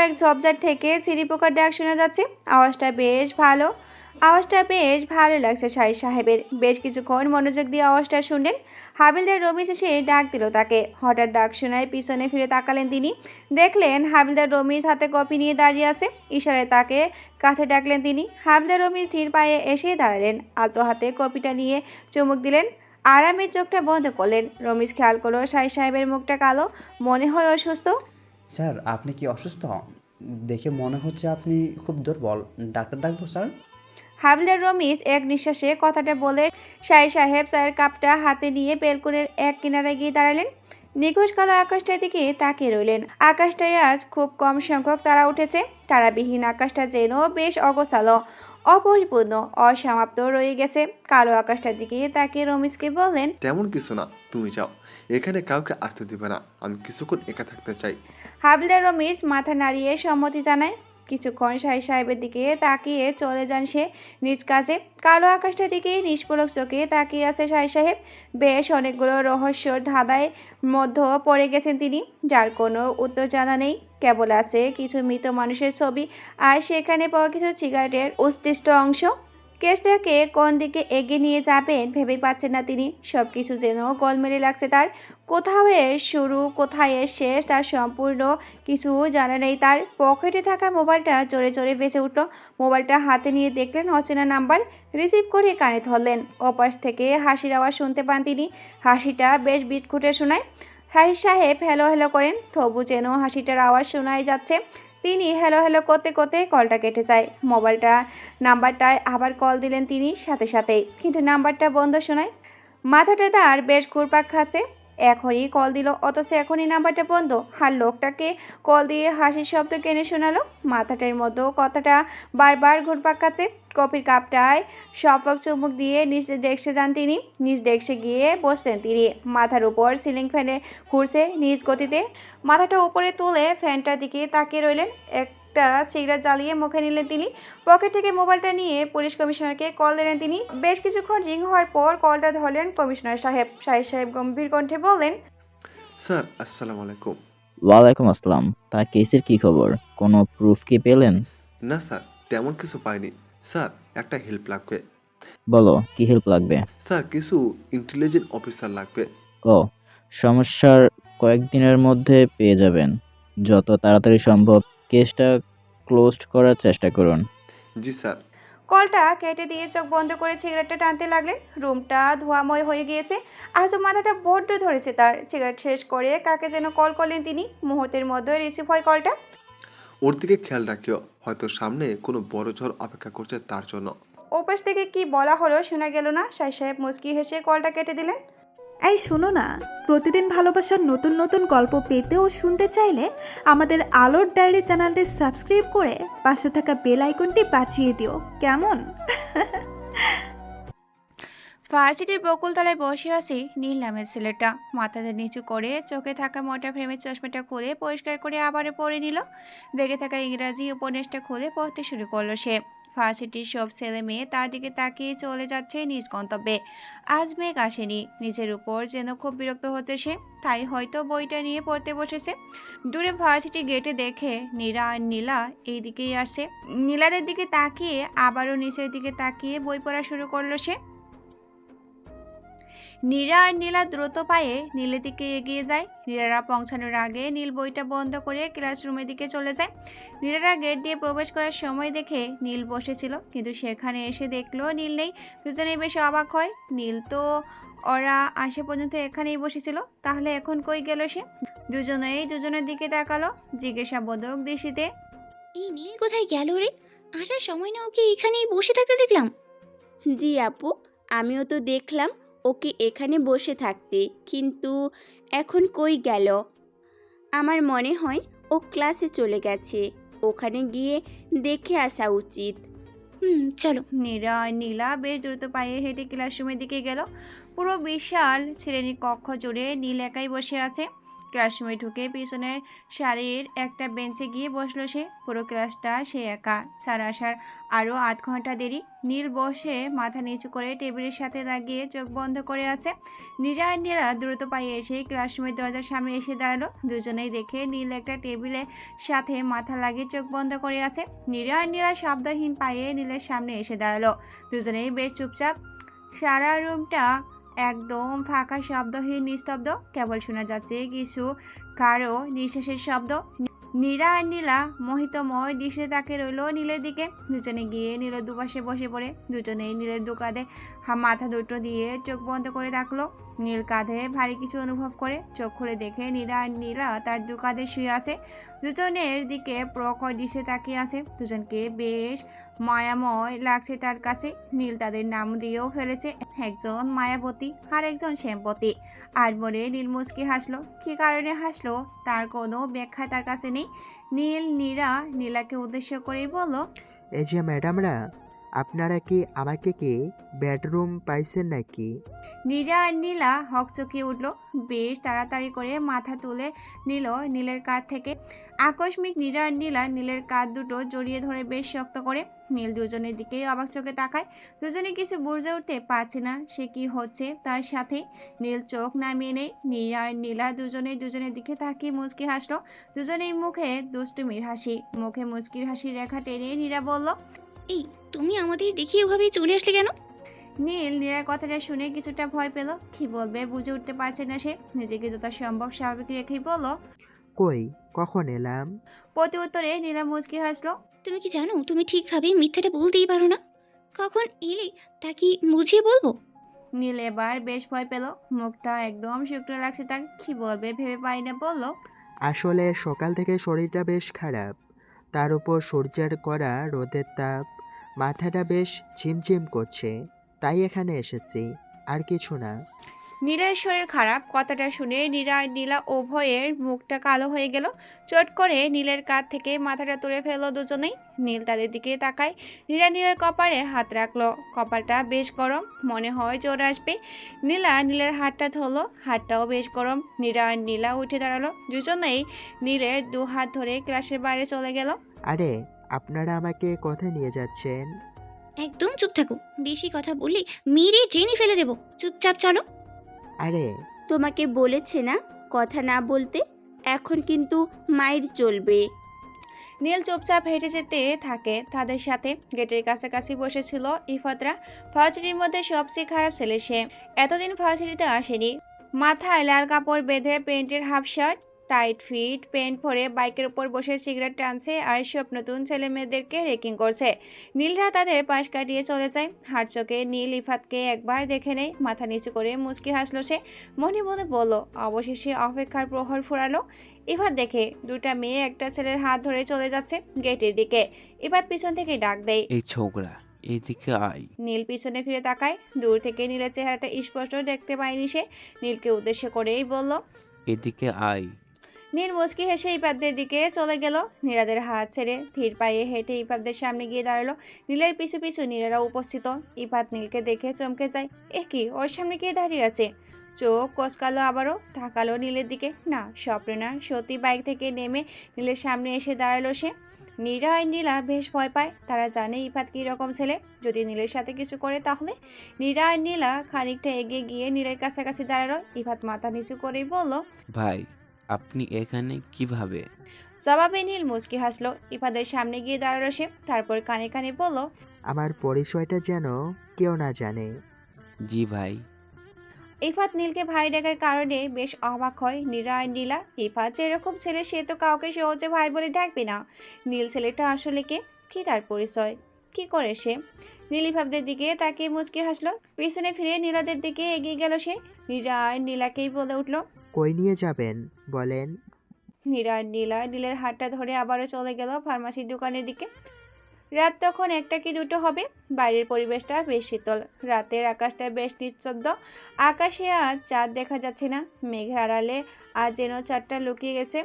এক ঝোপঝাড় থেকে ছিরি পোকার ডাক শোনা যাচ্ছে। আওয়াজটা বেশ ভালো লাগছে শাহিদ সাহেবের। বেশ কিছুক্ষণ মনোযোগ দিয়ে আওয়াজটা শুনলেন। হাবিলদার রমিজ এসে ডাক দিল তাকে। হঠাৎ ডাক শোনায় পিছনে ফিরে তাকালেন তিনি। দেখলেন হাবিলদার রমিজ হাতে কফি নিয়ে দাঁড়িয়ে আছে। ইশারায় তাকে কাছে ডাকলেন তিনি। হাবিলদার রমিজ ধীর পায়ে এসে দাঁড়ালেন। আলতো হাতে কফিটা নিয়ে চুমুক দিলেন। আরামে চোখটা বন্ধ করলেন। রমিজ খেয়াল করলো শাহিদ সাহেবের মুখটা কালো, মনে হয় অসুস্থ। স্যার, আপনি কি অসুস্থ? দেখে মনে হচ্ছে আপনি খুব দুর্বল। ডাক্তার ডাকবো স্যার? হাবিলদার রমিজ এক নিঃশ্বাসে কথাটা বলে শাহিদ সাহেব চায়ের কাপটা হাতে নিয়ে বেলকনির এক কিনারায় গিয়ে দাঁড়ালেন। নিখোঁজ কালো আকাশটার দিকে তাকিয়ে রইলেন। আকাশটায় আজ খুব কম সংখ্যক তারা উঠেছে। তারাবিহীন আকাশটা যেন বেশ অগোছালো, অপরিপূর্ণ, অসমাপ্ত রয়ে গেছে। কালো আকাশটার দিকে তাকিয়ে রমিজকে বললেন, তেমন কিছু না, তুমি যাও। এখানে কাউকে আসতে দিবে না। আমি কিছুক্ষণ একা থাকতে চাই। হাবিলদার রমিজ মাথা নাড়িয়ে সম্মতি জানায়। কিছুক্ষণ শাহিদ সাহেবের দিকে তাকিয়ে চলে যান সে নিজ কাজে। কালো আকাশটার দিকে নিষ্পলক চোখে তাকিয়ে আছে শাহিদ সাহেব। বেশ অনেকগুলো রহস্যর ধাঁধায় মধ্যে পড়ে গেছেন তিনি, যার কোনো উত্তর জানা নেই। কেবল আছে কিছু মৃত মানুষের ছবি আর সেখানে পাওয়া কিছু সিগারেটের উৎকৃষ্ট অংশ। কেসটাকে কোন দিকে এগিয়ে নিয়ে যাবেন ভেবে পাচ্ছেন না তিনি। সব কিছু যেন গোলমেলে লাগছে তার। কোথাও এর শুরু, কোথায় এর শেষ, তার সম্পূর্ণ কিছু জানা নেই তার। পকেটে থাকা মোবাইলটা জোরে জোরে বেজে উঠল। মোবাইলটা হাতে নিয়ে দেখলেন অচেনা নাম্বার। রিসিভ করে কানে ধরলেন। ওপাশ থেকে হাসির আওয়াজ শুনতে পান তিনি। হাসিটা বেশ বিটখুটে শোনায়। শাহিদ সাহেব হ্যালো হ্যালো করেন, তবু যেন হাসিটার আওয়াজ শোনাই যাচ্ছে। তিনি হ্যালো হ্যালো করতে করতে কলটা কেটে যায়। নাম্বারটায় আবার কল দিলেন তিনি সাথে সাথেই, কিন্তু নাম্বারটা বন্ধ শোনায়। মাথাটা তার বেশ ঘুরপাক খাচ্ছে। এখনই কল দিল, অথচ এখনই নাম্বারটা বন্ধ। আর লোকটাকে কল দিয়ে হাসির শব্দ কেনে শোনালো। মাথাটার মধ্যেও কথাটা বারবার ঘুরপাক খাচ্ছে। কফির কাপটায় সপক চুমুক দিয়ে নিজ ডেস্কে যান তিনি। নিজ ডেস্কে গিয়ে বসলেন তিনি। মাথার উপর সিলিং ফ্যানে ঘুরছে নিজ গতিতে। মাথাটা উপরে তুলে ফ্যানটার দিকে তাকিয়ে রইলেন। একটা সিগারেট জ্বালিয়ে মুখে নিলেন তিনি। পকেট থেকে মোবাইলটা নিয়ে পুলিশ কমিশনারকে কল দিলেন তিনি। বেশ কিছুক্ষণ রিং হওয়ার পর কলটা ধরলেন কমিশনার সাহেব। শাহিদ সাহেব গম্ভীর কণ্ঠে বললেন, স্যার, আসসালামু আলাইকুম। ওয়ালাইকুম আসসালাম। তা কেসের কি খবর? কোনো প্রুফ কি পেলেন? না স্যার, তেমন কিছু পাইনি। স্যার, একটা হেল্প লাগবে। বলো, কি হেল্প লাগবে? স্যার, কিছু ইন্টেলিজেন্ট অফিসার লাগবে। ও, সমস্যার কয়েকদিনের মধ্যে পেয়ে যাবেন। যত তাড়াতাড়ি সম্ভব কেসটা ক্লোজড করার চেষ্টা করুন। জি স্যার। কলটা কেটে দিয়ে চোখ বন্ধ করে সিগারেটটা টানতে লাগলেন। রুমটা ধোঁয়াময় হয়ে গিয়েছে। আজও মাথাটা বড্ড ধরেছে তার। সিগারেট শেষ করে কাকে যেন কল করলেন তিনি। মুহূর্তের মধ্যে রিসিভ হয় কলটা। ওর দিকে খেয়াল রাখিও, হয়তো সামনে কোনো বড় ঝড় অপেক্ষা করছে তার জন্য। ওপাশ থেকে কি বলা হলো শোনা গেল না। শাহিদ সাহেব মুচকি হেসে কলটা কেটে দিলেন। এই শোনো না, প্রতিদিন ভালোবাসার নতুন নতুন গল্প পেতে ও শুনতে চাইলে আমাদের আলোর ডায়েরি চ্যানেলটি সাবস্ক্রাইব করে পাশে থাকা বেল আইকনটি বাজিয়ে দিও কেমন? ভার্সিটির বকুলতলায় বসে আছে নীল নামের ছেলেটা। মাথাটা নিচু করে চোখে থাকা মোটা ফ্রেমের চশমাটা খুলে পরিষ্কার করে আবারও পরে নিল। বেগে থাকা ইংরাজি উপন্যাসটা খুলে পড়তে শুরু করলো সে। ভার্সিটির সব ছেলে মেয়ে তার দিকে তাকিয়ে চলে যাচ্ছে নিজ গন্তব্যে। আজ মেঘ আসেনি, নিজের উপর যেন খুব বিরক্ত হচ্ছে সে, তাই হয়তো বইটা নিয়ে পড়তে বসেছে। দূরে ভার্সিটির গেটে দেখে নীরা আর নীলা এই দিকেই আসে। নীলাদের দিকে তাকিয়ে আবারও নিচের দিকে তাকিয়ে বই পড়া শুরু করলো সে। নীরা আর নীলা দ্রুত পায়ে নীলের দিকে এগিয়ে যায়। নীলারা পৌঁছানোর আগে নীল বইটা বন্ধ করে ক্লাসরুমের দিকে চলে যায়। নীলারা গেট দিয়ে প্রবেশ করার সময় দেখে নীল বসেছিল, কিন্তু সেখানে এসে দেখলো নীল নেই। দুজনেই বেশ অবাক হয়। নীল তো ওরা আসে পর্যন্ত এখানেই বসেছিল, তাহলে এখন কই গেল সে? দুজনেই দুজনের দিকে তাকালো জিজ্ঞাসাবোধক দৃষ্টিতে। এই নীল কোথায় গেল রে? আসার সময় না ওকে এখানেই বসে থাকতে দেখলাম। জি আপু, আমিও তো দেখলাম ওকে এখানে বসে থাকতে, কিন্তু এখন কই গেল? আমার মনে হয় ও ক্লাসে চলে গেছে, ওখানে গিয়ে দেখে আসা উচিত। চলো। নীরা আর নীলা বেশ দ্রুত পায়ে হেঁটে ক্লাসরুমের দিকে গেল। পুরো বিশাল শ্রেণী কক্ষ জুড়ে নীল একাই বসে আছে। ক্লাসরুমে ঢুকে পিছনের সারির একটা বেঞ্চে গিয়ে বসলো সে। পুরো ক্লাসটা সে একা, স্যার আসার আরও 8 ঘন্টা দেরি। নীল বসে মাথা নিচু করে টেবিলের সাথে লাগিয়ে চোখ বন্ধ করে আছে। নীরা আর নীলা দ্রুত পায়ে এসে ক্লাসরুমের দরজার সামনে এসে দাঁড়ালো। দুজনেই দেখে নীল একটা টেবিলের সাথে মাথা লাগিয়ে চোখ বন্ধ করে আছে। নীরা আর নীলা শব্দহীন পায়ে নীলের সামনে এসে দাঁড়ালো। দুজনেই বেশ চুপচাপ। সারা রুমটা একদম ফাঁকা, শব্দহীন, নিস্তব্ধ। কেবল শোনা যাচ্ছে কিছু কারো নিঃশ্বাসের শব্দ। নীরা আর নীলা মোহিতময় দৃশ্যে তাকে রইল নীলের দিকে। দুজনে গিয়ে নীলের দুপাশে বসে পড়ে। দুজনেই নীলের দু কাঁধে মাথা দুটো দিয়ে চোখ বন্ধ করে রাখলো। নীল কাঁধে ভারী কিছু অনুভব করে চোখ খুলে দেখে নীরা আর নীলা তার দু কাঁধে শুয়ে আছে। দুজনের দিকে প্রখর দৃশ্যে তাকিয়ে আছে। দুজনকে বেশ মায়াময় লাগছে তার কাছে। নীল তাদের নাম দিয়েও ফেলেছে, একজন মায়াবতী আর একজন শ্যামবতী। আর বলে নীল মুচকি হাসলো। কী কারণে হাসলো তার কোনো ব্যাখ্যা তার কাছে নেই। নীল নীলাকে উদ্দেশ্য করেই বলল, এই যে ম্যাডামরা, আপনারা কি আমাকে কি বেডরুম পাইছেন নাকি? নীরা আর নীলা হকচকিয়ে উঠল। বেশ তাড়াতাড়ি করে মাথা তুলে নিল নীলের কাঁধ থেকে। আকস্মিক নীরা আর নীলা নীলের কাঁধ দুটো জড়িয়ে ধরে বেশ শক্ত করে। নীল দুজনের দিকেই অবাক চোখে তাকায়। দুজনে কিছু বুঝে উঠতে পারছে না সে কি হচ্ছে তার সাথে। নীল চোখ নামিয়ে নেই। নীরা আর নীলা দুজনের দিকে তাকিয়ে মুচকি হাসলো। দুজনেই মুখে দুষ্টুমির হাসি। মুখে মুচকির হাসির রেখা টেনে নীরা বলল, এই তুমি আমাদের দেখি ওভাবে চলে আসলে কেন? নীল নীলার কথাটা শুনে কিছুটা ভয় পেল। কি বলবে বুঝে উঠতে পারছে না সে। নিজেকে যত সম্ভব স্বাভাবিক রেখেই বলল, কই, কখন এলাম? প্রতি উত্তরে নীলা মুচকি হাসলো। তুমি কি জানো তুমি ঠিকভাবে মিথ্যাটা বলতেই পারো না? কখন এলে তা কি বুঝিয়ে বলবো? নীল এবার বেশ ভয় পেল। মুখটা একদম শুকনো লাগছে তার। কি বলবে ভেবে পাই না বলল, আসলে সকাল থেকে শরীরটা বেশ খারাপ, তার উপর সূর্যের কড়া রোদের তাপ, মাথাটা বেশ ঝিমঝিম করছে, তাই এখানে এসেছি, আর কিছু না। নীলের শরীর খারাপ কথাটা শুনে নীরা আর নীলা উভয়ের মুখটা কালো হয়ে গেল। চট করে নীলের কাঁধ থেকে মাথাটা তুলে ফেললো দুজনেই। নীল তাদের দিকে তাকায়। নীলা নীলের কপালে হাত রাখলো। কপালটা বেশ গরম, মনে হয় জ্বর আসবে। নীলা নীলের হাতটা ধরলো, হাতটাও বেশ গরম। নীরা আর নীলা উঠে দাঁড়ালো। দুজনেই নীলের 2 হাত ধরে ক্লাসের বাইরে চলে গেল। আরে, আপনারা আমাকে কোথায় নিয়ে যাচ্ছেন? একদম চুপ থাকো, বেশি কথা বললে মেরে ট্রেনে ফেলে দেবো। চুপচাপ চলো। আরে, তোমাকে বলেছে না কথা না বলতে, এখন কিন্তু মাইর চলবে। নীল চুপচাপ হেঁটে যেতে থাকে তাদের সাথে। গেটের কাছাকাছি বসেছিল ইফাতরা। ভার্সিটির মধ্যে সবচেয়ে খারাপ ছেলে সে। এতদিন ভার্সিটিতে আসেনি। মাথায় লাল কাপড় বেঁধে প্যান্টের half shirt, tight fit pant পরে বাইকের উপর বসে সিগারেট টানছে আর সব নতুন ছেলে মেয়েদেরকে রেকিং করছে। নীলরা তাদের পাশ কাটিয়ে চলে যায়। হাত চোখে নীল ইফাতকে একবার দেখে নেয়। মাথা নিচু করে মুচকি হাসলো সে। মনে মনে বলল, অবশেষে অপেক্ষার প্রহর ফুরালো। ইফাত দেখে 2টা মেয়ে একটা ছেলের হাত ধরে চলে যাচ্ছে গেটের দিকে। ইফাত পিছন থেকে ডাক দেয়, এই ছোকরা এদিকে আয়। নীল পিছনে ফিরে তাকায়। দূর থেকে নীলের চেহারাটা স্পষ্ট দেখতে পায়নি সে। নীলকে উদ্দেশ্য করেই বলল। এদিকে আয়। নীল মুচকি হেসে ইপাদের দিকে চলে গেল। নীরাদের হাত ছেড়ে ধীর পায়ে হেঁটে ইপাদের সামনে গিয়ে দাঁড়ালো। নীলের পিছু পিছু নীলেরা উপস্থিত। ইপাত নীলকে দেখে চমকে যায়। এ কি, ওর সামনে গিয়ে দাঁড়িয়ে আছে? চোখ কচকালো, আবারও তাকালো নীলের দিকে। না, স্বপ্ন না, সত্যি বাইক থেকে নেমে নীলের সামনে এসে দাঁড়ালো সে। নীরা আর নীলা বেশ ভয় পায়। তারা জানে ইফাত কী রকম ছেলে, যদি নীলের সাথে কিছু করে তাহলে। নীরা আর নীলা খানিকটা এগিয়ে গিয়ে নীলের কাছাকাছি দাঁড়ালো। ইফাত মাথা নিচু করেই বলল। ভাই, আপনি এখানে কিভাবে? জবাবে নীল মুচকি হাসলো। ইফাদের সামনে গিয়ে দাঁড়ালো সে। তারপর কানে কানে বলল। আমার পরিচয়টা যেন কেউ না জানে। জি ভাই। ইফাত নীলকে ভাই ডাকার কারণে বেশ অবাক হয় নীরা আর নীলা। ইফাত যেরকম ছেলে সে তো কাউকে সহজে ভাই বলে ডাকবে না। নীল ছেলেটা আসলে কে, কি তার পরিচয়, কি করে সে? নীল ইফাতদের দিকে তাকিয়ে মুচকি হাসলো। পিছনে ফিরে নীলাদের দিকে এগিয়ে গেল সে। নীরা আর নীলাকেই বলে উঠল। কই নিয়ে যাবেন বলেন? নীরা আর নীলা নীলের হাতটা ধরে আবারও চলে গেল ফার্মাসির দোকানের দিকে। রাত তখন 1টা কি 2টো হবে। বাইরের পরিবেশটা বেশ শীতল। রাতের আকাশটা বেশ নিস্তব্ধ। আকাশে আজ চাঁদ দেখা যাচ্ছে না। মেঘের আড়ালে আজ যেন চাঁদটা লুকিয়ে গেছে।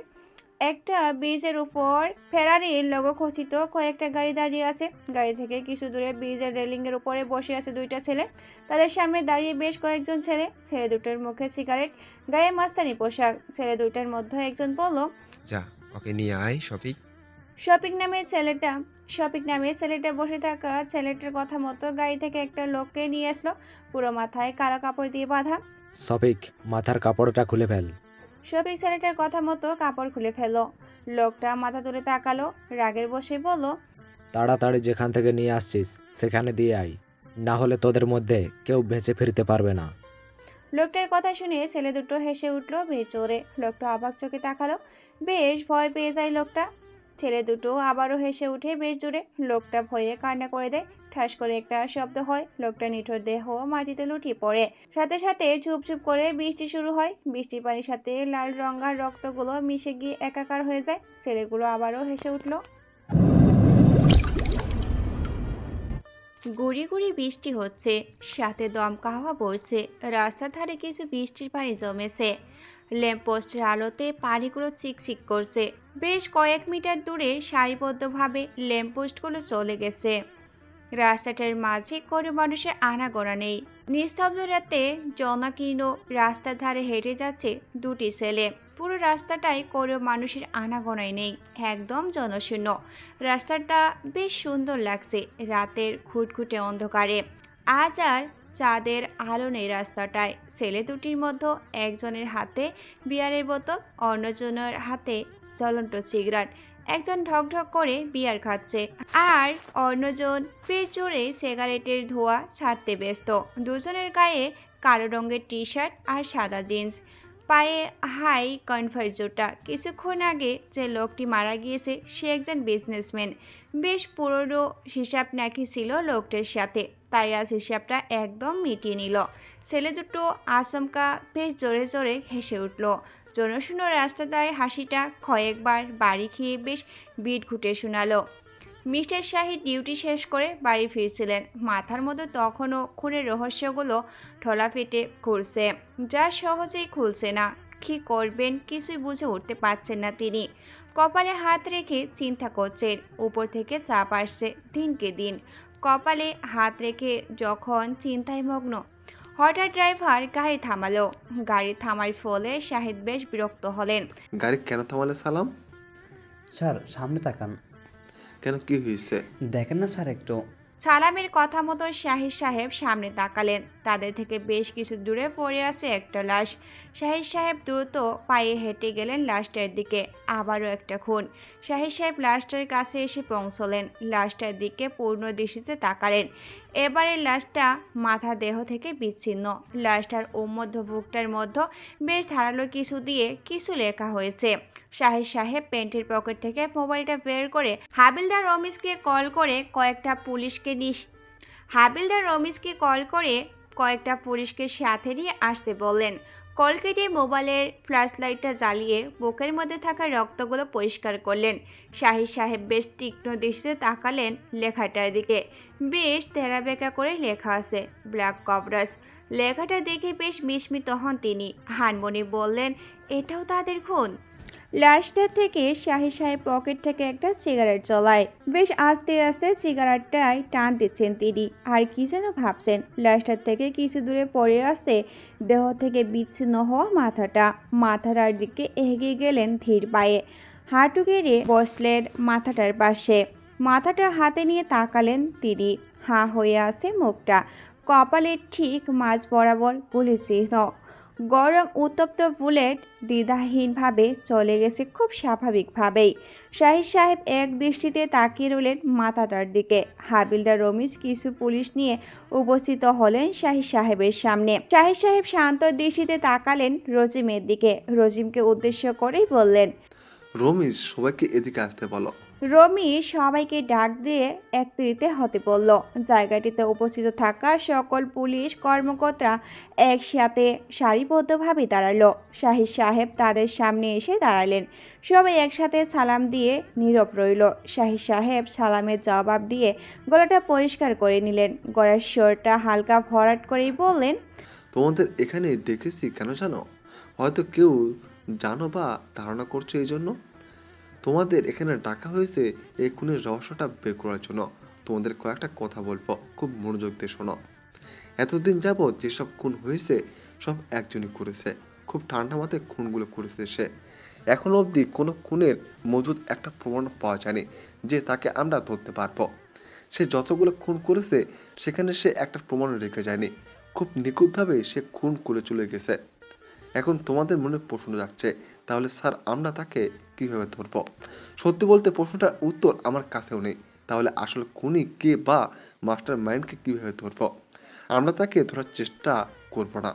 একটা ব্রিজের উপর ফেরারির লোগো খচিত কয়েকটা গাড়ি দাঁড়িয়ে আছে। গাড়ি থেকে কিছু দূরে ব্রিজের রেলিংয়ের উপরে বসে আছে 2টা ছেলে। তাদের সামনে দাঁড়িয়ে বেশ কয়েকজন ছেলে। ছেলে দুটোর মুখে সিগারেট, গায়ে মাস্তানি পোশাক। ছেলে দুটার মধ্যে একজন বলল। যা, ওকে নিয়ে আয় শফিক। শফিক নামের ছেলেটা বসে থাকা ছেলেটার কথা মতো গাড়ি থেকে একটা লোককে নিয়ে আসলো। পুরো মাথায় কালো কাপড় দিয়ে বাঁধা। সফিক, মাথার কাপড়টা খুলে ফেল। শফিক ছেলেটার কথা মতো কাপড় খুলে ফেললো। লোকটা মাথা তুলে তাকালো, রাগের বসে বলল। তাড়াতাড়ি যেখান থেকে নিয়ে আসছিস সেখানে দিয়ে আয়, না হলে তোদের মধ্যে কেউ বেঁচে ফিরতে পারবে না। লোকটার কথা শুনে ছেলে দুটো হেসে উঠলো বেশ জোরে। লোকটা অবাক চোখে তাকালো। বেশ ভয় পেয়ে যায় লোকটা। ছেলে দুটো আবারও হেসে উঠে বেশ জোরে। লোকটা ভয়ে কান্না করে দেয়। ঠাস করে একটা শব্দ হয়। লোকটা নিঠোর দেহ মাটিতে লুটিয়ে পড়ে। সাথে সাথে ঝুপঝুপ করে বৃষ্টি শুরু হয়। বৃষ্টির পানির সাথে লাল রঙার রক্তগুলো মিশে গিয়ে একাকার হয়ে যায়। ছেলেগুলো আবারও হেসে উঠল। গুড়ি গুড়ি বৃষ্টি হচ্ছে, সাথে দমকা হাওয়া বইছে। রাস্তার ধারে কিছু বৃষ্টির পানি জমেছে। ল্যাম্পপোস্টের আলোতে পানিগুলো চিকচিক করছে। বেশ কয়েক মিটার দূরে সারিবদ্ধভাবে ল্যাম্পপোস্টগুলো চলে গেছে। রাস্তাটার মাঝে কোনো মানুষের আনাগোনা নেই। নিস্তব্ধ রাতে জনাকীর্ণ রাস্তার ধারে হেঁটে যাচ্ছে 2টি ছেলে। পুরো রাস্তাটায় কোনো মানুষের আনাগোনাই নেই, একদম জনশূন্য। রাস্তাটা বেশ সুন্দর লাগছে রাতের খুঁটখুঁটে অন্ধকারে। আজ আর চাঁদের আলো নেই রাস্তাটায়। ছেলে দুটির মধ্যে একজনের হাতে বিয়ারের বোতল, অন্যজনের হাতে জ্বলন্ত সিগারেট। একজন ঢকঢক করে বিয়ার খাচ্ছে আর অন্যজন পেট জোরে সিগারেটের ধোঁয়া ছাড়তে ব্যস্ত। দুজনের গায়ে কালো রঙের টি-শার্ট আর সাদা জিন্স, পায়ে হাই কনভার্স জুতা। কিছুক্ষণ আগে যে লোকটি মারা গিয়েছে সে একজন বিজনেসম্যান। বেশ পুরনো হিসাব নাকি ছিল লোকটার সাথে, তাই আজ হিসাবটা একদম মিটিয়ে নিল। ছেলে দুটো আচমকা বেশ জোরে জোরে হেসে উঠল। জনশূন্য রাস্তাটায় হাসিটা কয়েকবার বাড়ি খেয়ে বেশ বিট ঘুটে শোনালো। মিস্টার শাহিদ ডিউটি শেষ করে বাড়ি ফিরছিলেন। মাথার মধ্যে তখনও খুনের রহস্যগুলো ঠোলা ফেটে ঘুরছে, যা সহজেই খুলছে না। কী করবেন কিছুই বুঝে উঠতে পারছেন না তিনি। কপালে হাত রেখে চিন্তা করছেন। উপর থেকে চাপ আসছে দিনকে দিন। কপালে হাত রেখে যখন চিন্তায় মগ্ন, হঠাৎ ড্রাইভার গাড়ি থামালো। গাড়ি থামার ফলে শাহিদ বেশ বিরক্ত হলেন। গাড়ি কেন থামালে সালাম? স্যার সামনে তাকান। কেন, কি হয়েছে? দেখেন না স্যার একটু। সালামের কথা মতো শাহিদ সাহেব সামনে তাকালেন। তাদের থেকে বেশ কিছু দূরে পড়ে আছে একটা লাশ। শাহিদ সাহেব দ্রুত পায়ে হেঁটে গেলেন লাশটার দিকে। আবারও একটা খুন। শাহিদ সাহেব লাশটার কাছে এসে পৌঁছলেন। লাশটার দিকে পূর্ণ দৃষ্টিতে তাকালেন। এবারে লাশটা মাথা দেহ থেকে বিচ্ছিন্ন। লাশটার মধ্যভুকটার মধ্যে বেশ ধারালো কিছু দিয়ে কিছু লেখা হয়েছে। শাহিদ সাহেব প্যান্টের পকেট থেকে মোবাইলটা বের করে হাবিলদার রমিজকে কল করে কয়েকটা পুলিশকে সাথে নিয়ে আসতে বললেন। কলকেটে মোবাইলের ফ্ল্যাশ লাইটটা জ্বালিয়ে বুকের মধ্যে থাকা রক্তগুলো পরিষ্কার করলেন। শাহিদ সাহেব বেশ তীক্ষ্ণ দৃষ্টিতে তাকালেন লেখাটার দিকে। বেশ তেরাবেঁকা করে লেখা আছে ব্ল্যাক কবরাস। লেখাটা দেখে বেশ বিস্মিত হন তিনি। হানমনি বললেন, এটাও তাদের খুন? লাশটা থেকে শাহিদ সাহেব পকেট থেকে একটা সিগারেট জ্বলায়। বেশ আস্তে আস্তে সিগারেটটায় টান দিচ্ছেন তিনি, আর কি যেন ভাবছেন। লাশটার থেকে কিছু দূরে পড়ে আসছে দেহ থেকে বিচ্ছিন্ন হওয়া মাথাটার দিকে এগিয়ে গেলেন ধীর পায়ে। হাঁটু গেড়ে বসলেন মাথাটার পাশে। মাথাটা হাতে নিয়ে তাকালেন তিনি। হাঁ হয়ে আছে মুখটা, কপালের ঠিক মাঝ বরাবর গুলির চিহ্ন। গরম উত্তপ্ত বুলেট দ্বিধাহীনভাবে চলে গেছে খুব স্বাভাবিকভাবেই। শাহিদ সাহেব এক দৃষ্টিতে তাকিয়ে রইলেন মাথাটার দিকে। হাবিলদার রমিজ কিছু পুলিশ নিয়ে উপস্থিত হলেন শাহিদ সাহেবের সামনে। শাহিদ সাহেব শান্ত দৃষ্টিতে তাকালেন রজিমের দিকে। রজিমকে উদ্দেশ্য করেই বললেন, রমিজ, সবাইকে এদিকে আসতে বলো। রমিজ সবাইকে ডাক দিয়ে একত্রিত হতে বলল। জায়গাটিতে উপস্থিত থাকা সকল পুলিশ কর্মকর্তা একসাথে সারিবদ্ধভাবে দাঁড়ালো। শাহিদ সাহেব তাদের সামনে এসে দাঁড়ালেন। সবাই একসাথে সালাম দিয়ে নীরব রইল। শাহিদ সাহেব সালামের জবাব দিয়ে গলাটা পরিষ্কার করে নিলেন। গলার স্বরটা হালকা ভরাট করেই বললেন, তোমাদের এখানে ডেকেছি কেন জানো? হয়তো কেউ জানো বা ধারণা করছো এই জন্য। তোমাদের এখানে ডাকা হয়েছে এই খুনের রহস্যটা বের করার জন্য। তোমাদের কয়েকটা কথা বলবো, খুব মনোযোগ দিয়ে শোনো। এতদিন যাবৎ যেসব খুন হয়েছে সব একজনই করেছে। খুব ঠান্ডা মাথায় খুনগুলো করেছে সে। এখনো অবধি কোনো খুনের মজুদ একটা প্রমাণ পাওয়া যায়নি যে তাকে আমরা ধরতে পারবো। সে যতগুলো খুন করেছে সেখানে সে একটা প্রমাণ রেখে যায়নি। খুব নিখুঁতভাবে সে খুন করে চলে গেছে। এখন তোমাদের মনে প্রশ্ন যাচ্ছে, তাহলে স্যার আমরা তাকে কীভাবে ধরব? সত্যি বলতে প্রশ্নটার উত্তর আমার কাছেও নেই। তাহলে আসল খুনি কে বা মাস্টার মাইন্ডকে কীভাবে ধরব? আমরা তাকে ধরার চেষ্টা করব না।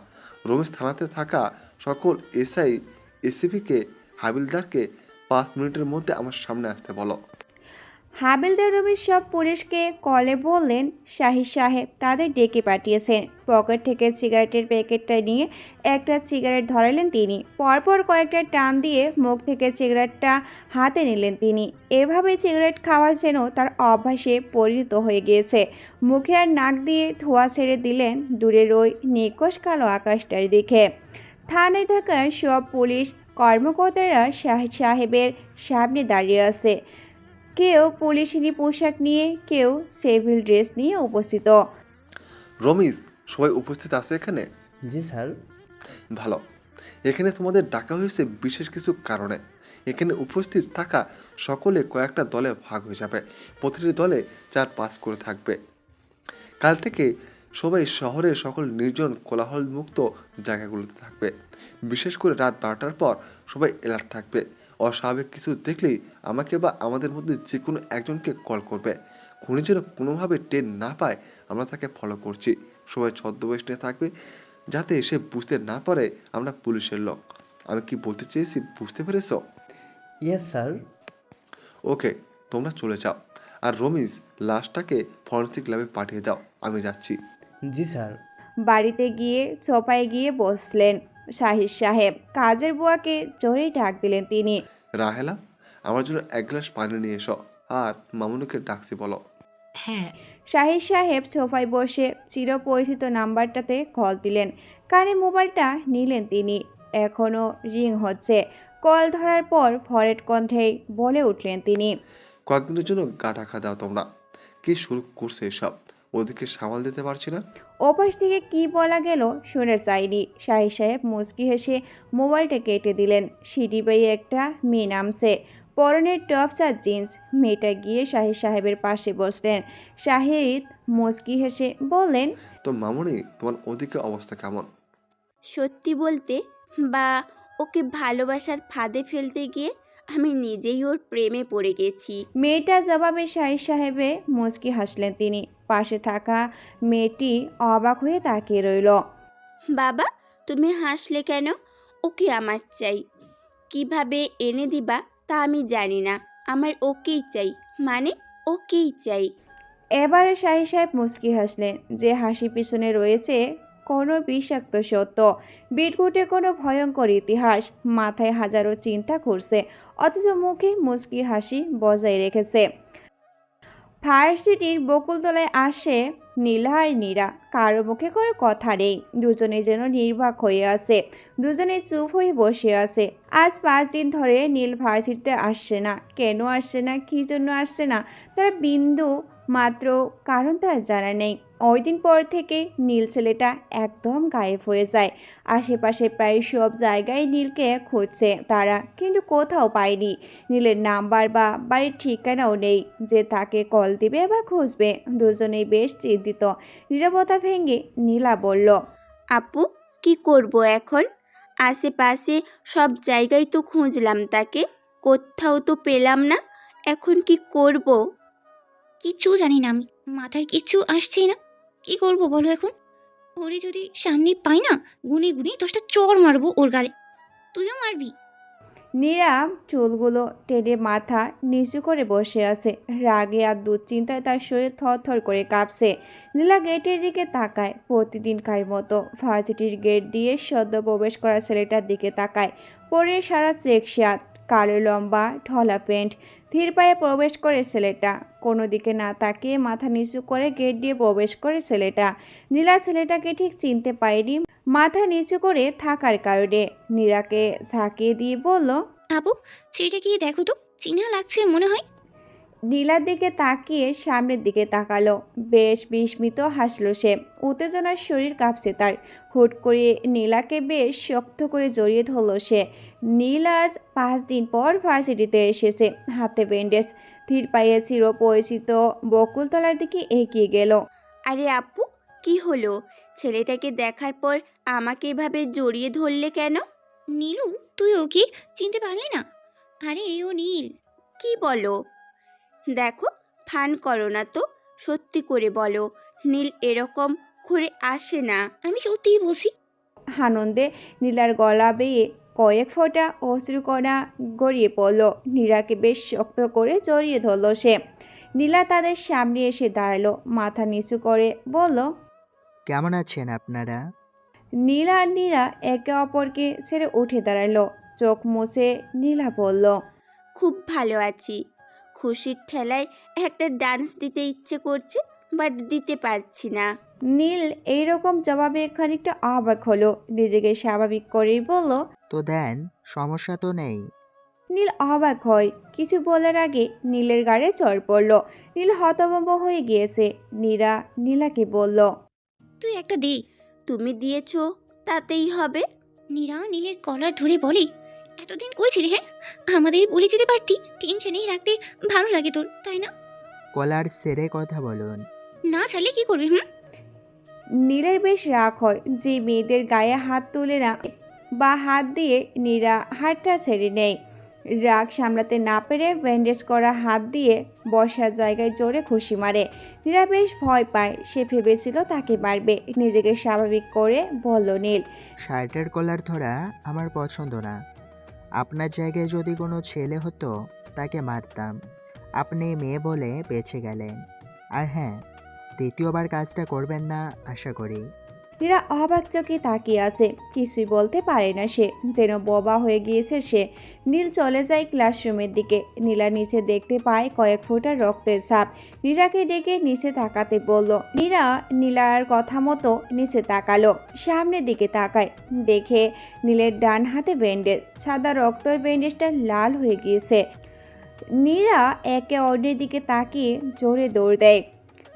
রমেশ থানাতে থাকা সকল এসআই এসিপিকে হাবিলদারকে 5 মিনিটের মধ্যে আমার সামনে আসতে বলো। হাবিলদার রমিজ সব পুলিশকে কলে বললেন শাহিদ সাহেব তাদের ডেকে পাঠিয়েছেন। পকেট থেকে সিগারেটের প্যাকেটটা নিয়ে একটা সিগারেট ধরালেন তিনি। পরপর কয়েকটা টান দিয়ে মুখ থেকে সিগারেটটা হাতে নিলেন তিনি। এভাবে সিগারেট খাওয়ার যেন তার অভ্যাসে পরিণত হয়ে গিয়েছে। মুখে আর নাক দিয়ে ধোঁয়া ছেড়ে দিলেন দূরের ওই নিকশ কালো আকাশটার দিকে। থানায় থাকা সব পুলিশ কর্মকর্তারা শাহিদ সাহেবের সামনে দাঁড়িয়ে আছে। কেউ পুলিশি পোশাক নিয়ে, কেউ সিভিল ড্রেস নিয়ে উপস্থিত। রমিজ, সবাই উপস্থিত আছে এখানে? জি স্যার। ভালো। এখানে তোমাদের ডাকা হয়েছে বিশেষ কিছু কারণে। এখানে উপস্থিত থাকা সকলে কয়েকটা দলে ভাগ হয়ে যাবে। প্রতিটি দলে 4-5 করে থাকবে। কাল থেকে সবাই শহরের সকল নির্জন কোলাহলমুক্ত জায়গাগুলোতে থাকবে। বিশেষ করে রাত 12টার পর সবাই অ্যালার্ট থাকবে। অস্বাভাবিক কিছু দেখলেই আমাকে বা আমাদের মধ্যে যে কোনো একজনকে কল করবে। খুনি যেন কোনোভাবে টের না পায় আমরা তাকে ফলো করছি। সবাই ছদ্মবেশ নিয়ে থাকবে যাতে সে বুঝতে না পারে আমরা পুলিশের লোক। আমি কি বলতে চেয়েছি বুঝতে পেরেছ? Yes sir. ওকে, তোমরা চলে যাও। আর রমিজ, লাশটাকে ফরেন্সিক ল্যাবে পাঠিয়ে দাও। আমি যাচ্ছি। জি স্যার। বাড়িতে গিয়ে সোফায় গিয়ে বসলেন শাহিদ সাহেব। কাজের বুয়াকে জোরেই ডাক দিলেন তিনি। রাহেলা, আমার জন্য 1 গ্লাস পানি নিয়ে এসো। আর মামুনুকে ডাকছি বলো। হ্যাঁ। শাহিদ সাহেব সোফায় বসে চিরপরিচিত নাম্বারটাতে কল দিলেন। কানে মোবাইলটা নিলেন তিনি। এখনও রিং হচ্ছে। কল ধরার পর ভরেট কণ্ঠেই বলে উঠলেন তিনি, কয়েকদিনের জন্য গা ঢাকা দাও তোমরা। কি শুরু করছে এসব? ওদিকে সামাল দিতে পারছি না। ওপাশ থেকে কি বলা গেল শুনে চাইনি। শাহিদ সাহেব মুচকি হেসে মোবাইলটা কেটে দিলেন। সিঁড়ি বেয়ে একটা মেয়ে নামছে। পরনের টপস আর জিন্স। মেয়েটা গিয়ে শাহিদ সাহেবের পাশে বসলেন। শাহিদ মুচকি হেসে বললেন, তো মামুনি, তোমার ওদিকে অবস্থা কেমন? সত্যি বলতে বা ওকে ভালোবাসার ফাঁদে ফেলতে গিয়ে আমি নিজেই ওর প্রেমে পড়ে গেছি। মেয়েটার জবাবে শাহিদ সাহেবে মুচকি হাসলেন তিনি। পাশে থাকা মেয়েটি অবাক হয়ে তাকিয়ে রইল। বাবা, তুমি হাসলে কেন? ওকে আমার চাই। কিভাবে এনে দিবা তা আমি জানি না। আমার ওকেই চাই, মানে ওকেই চাই। এবারে শাহিদ সাহেব মুচকি হাসলেন। যে হাসি পিছনে রয়েছে কোনো বিষাক্ত সত্য, বিটঘুটে কোনো ভয়ঙ্কর ইতিহাস। মাথায় হাজারো চিন্তা ঘুরছে, অথচ মুখে মুচকি হাসি বজায় রেখেছে। ভার্সিটির বকুলতলায় আসে নীলা আর নীরা। কারো মুখে কোনো কথা নেই, দুজনে যেন নির্বাক হয়ে আছে, দুজনে চুপ হয়ে বসে আছে। আজ 5 দিন ধরে নীল ভার্সিটিতে আসছে না। কেন আসছে না, কী জন্য আসছে না, তার বিন্দু মাত্র কারণ তার জানা নেই। ওই দিন পর থেকে নীল ছেলেটা একদম গায়েব হয়ে যায়। আশেপাশে প্রায় সব জায়গায় নীলকে খুঁজছে তারা, কিন্তু কোথাও পায়নি। নীলের নাম্বার বা বাড়ির ঠিকানাও নেই যে তাকে কল দিবে বা খুঁজবে। দুজনেই বেশ চিন্তিত। নীরবতা ভেঙে নীলা বলল, আপু, কি করব এখন? আশেপাশে সব জায়গায় তো খুঁজলাম তাকে, কোথাও তো পেলাম না। এখন কি করব? কিচ্ছু জানি না আমি, মাথার কিচ্ছু আসছেই না। কি করব বলো এখন? ওরে যদি সামনে পাই না, গুনে গুনে 10টা চড় মারবো ওর গালে। তুইও মারবি? নীরা চুলগুলো টেনে মাথা নিচু করে বসে আছে। রাগে আর দুশ্চিন্তায় তার শরীর থরথর করে কাঁপছে। নীলা গেটের দিকে তাকায়, প্রতিদিনকার মতো ভার্সিটির গেট দিয়ে সদ্য প্রবেশ করা ছেলেটার দিকে তাকায়। পরে সারা চেক শার্ট, কালো লম্বা ঢলা প্যান্ট, ধীর পায়ে প্রবেশ করে ছেলেটা। কোনো দিকে না তাকিয়ে মাথা নিচু করে গেট দিয়ে প্রবেশ করে ছেলেটা। নীলা ছেলেটাকে ঠিক চিনতে পারেনি মাথা নিচু করে থাকার কারণে। নীরাকে ঝাঁকিয়ে দিয়ে বলল, আপু, ছেলেটা গিয়ে দেখো তো, চিনা লাগছে মনে হয়। নীলার দিকে তাকিয়ে সামনের দিকে তাকালো। বেশ বিস্মিত হাসলো সে। উত্তেজনার শরীর কাঁপছে তার। হুট করে নীলাকে বেশ শক্ত করে জড়িয়ে ধরলো সে। নীল আজ 5 দিন পর ভার্সিটিতে এসেছে, হাতে ব্যান্ডেজ। ধীর পায়ে চিরপরিচিত বকুলতলার দিকে এগিয়ে গেল। আরে আপু, কি হলো? ছেলেটাকে দেখার পর আমাকে এভাবে জড়িয়ে ধরলে কেন? নীলু, তুই ওকে চিনতে পারলি না? আরে ও নীল। কি বলো? দেখো, ফান করো না তো, সত্যি করে বলো। নীল এরকম করে আসে না। আমি সত্যিই বলছি। আনন্দে নীলার গলা বেয়ে কয়েক ফোঁটা অশ্রুকণা গড়িয়ে পড়ল। নীলাকে বেশ শক্ত করে জড়িয়ে ধরল সে। নীলা তাদের সামনে এসে দাঁড়ালো, মাথা নিচু করে বলল, কেমন আছেন আপনারা? নীলা আর নীরা একে অপরকে ছেড়ে উঠে দাঁড়ালো। চোখ মুছে নীলা বলল, খুব ভালো আছি। খুশির ঠেলায় একটা ডান্স দিতে ইচ্ছে করছে, বাট দিতে পারছি না। নীল এইরকম জবাবে খানিকটা অবাক হলো। নিজেকে স্বাভাবিক করেই বলল, তো দেন, সমস্যা তো নেই। নীল অবাক হয়। কিছু বলার আগে নীলের গাড়ে চড় পড়ল। নীল হতভম্ব হয়ে গিয়েছে। নীরা নীলাকে বলল, তুই একটা দে। তুমি দিয়েছো, তাতেই হবে। নীরা নীলের কলার ধরে বলে, এতদিন কই ছিলি হ্যাঁ? আমাদের বলে যেতে পারতি, টেনশনেই রাখতে ভালো লাগে তোর, তাই না? কলার সেরে কথা বলুন। না ছাড়লে কি করবি? হুম। নীলের বেশ রাগ হয় যে মেয়েদের গায়ে হাত তুলে না বা হাত দিয়ে নীরা হাতটা ছেড়ে নেয়। রাগ সামলাতে না পেরে ব্যান্ডেজ করা হাত দিয়ে বসার জায়গায় জোরে খুশি মারে। নীরা বেশ ভয় পায়। সে ভেবেছিল তাকে মারবে। নিজেকে স্বাভাবিক করে বলল নীল, শার্টের কলার ধরা আমার পছন্দ না। আপনার জায়গায় যদি কোনো ছেলে হতো, তাকে মারতাম। আপনি মেয়ে বলে বেঁচে গেলেন। আর হ্যাঁ, দ্বিতীয়বার কাজটা করবেন না আশা করি। নীরা অবাক চোখে তাকিয়ে আছে। কিছুই বলতে পারে না সে, যেন বোবা হয়ে গিয়েছে সে। নীল চলে যায় ক্লাসরুমের দিকে। নীলা নিচে দেখতে পায় কয়েক ফোঁটা রক্তের ছাপ। নীরাকে ডেকে নিচে তাকাতে বলল। নীরা নীলার কথা মতো নিচে তাকালো। সামনের দিকে তাকায়, দেখে নীলের ডান হাতে ব্যান্ডেজ। সাদা রক্তের ব্যান্ডেজটা লাল হয়ে গিয়েছে। নীরা একে অন্যের দিকে তাকিয়ে জোরে দৌড় দেয়।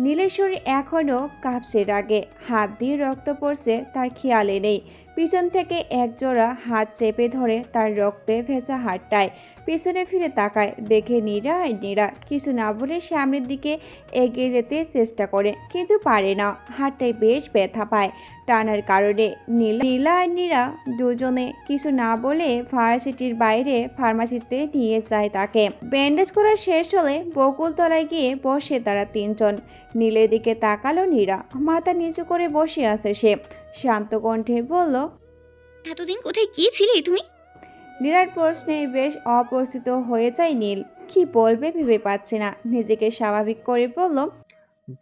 নীলের শরীর এখনও কাঁপছে রাগে। হাত দিয়ে রক্ত পড়ছে তার খেয়ালে নেই। পিছন থেকে একজোড়া হাত চেপে ধরে তার রক্তে ভেজা হাতটায়। পিছনে ফিরে তাকায়, দেখে নীরা আর নীরা কিছু না বলে সামনের দিকে এগিয়ে যেতে চেষ্টা করে, কিন্তু পারে না। হাতটায় বেশ ব্যথা পায় টানার কারণে। নীলা আর নীরা দুজনে কিছু না বলে ভার্সিটির বাইরে ফার্মাসিতে নিয়ে যায় তাকে। ব্যান্ডেজ করা শেষ হলে বকুলতলায় গিয়ে বসে তারা তিনজন। নীলের দিকে তাকালো নীরা। মাথা নিচু করে বসে আছে সে। শান্ত কণ্ঠে বলল, এতদিন কোথায় গিয়েছিলে তুমি? নীরার প্রশ্নে বেশ অপরিচিত হয়ে যায় নীল। কি বলবে ভেবে পাচ্ছে না। নিজেকে স্বাভাবিক করে বলল,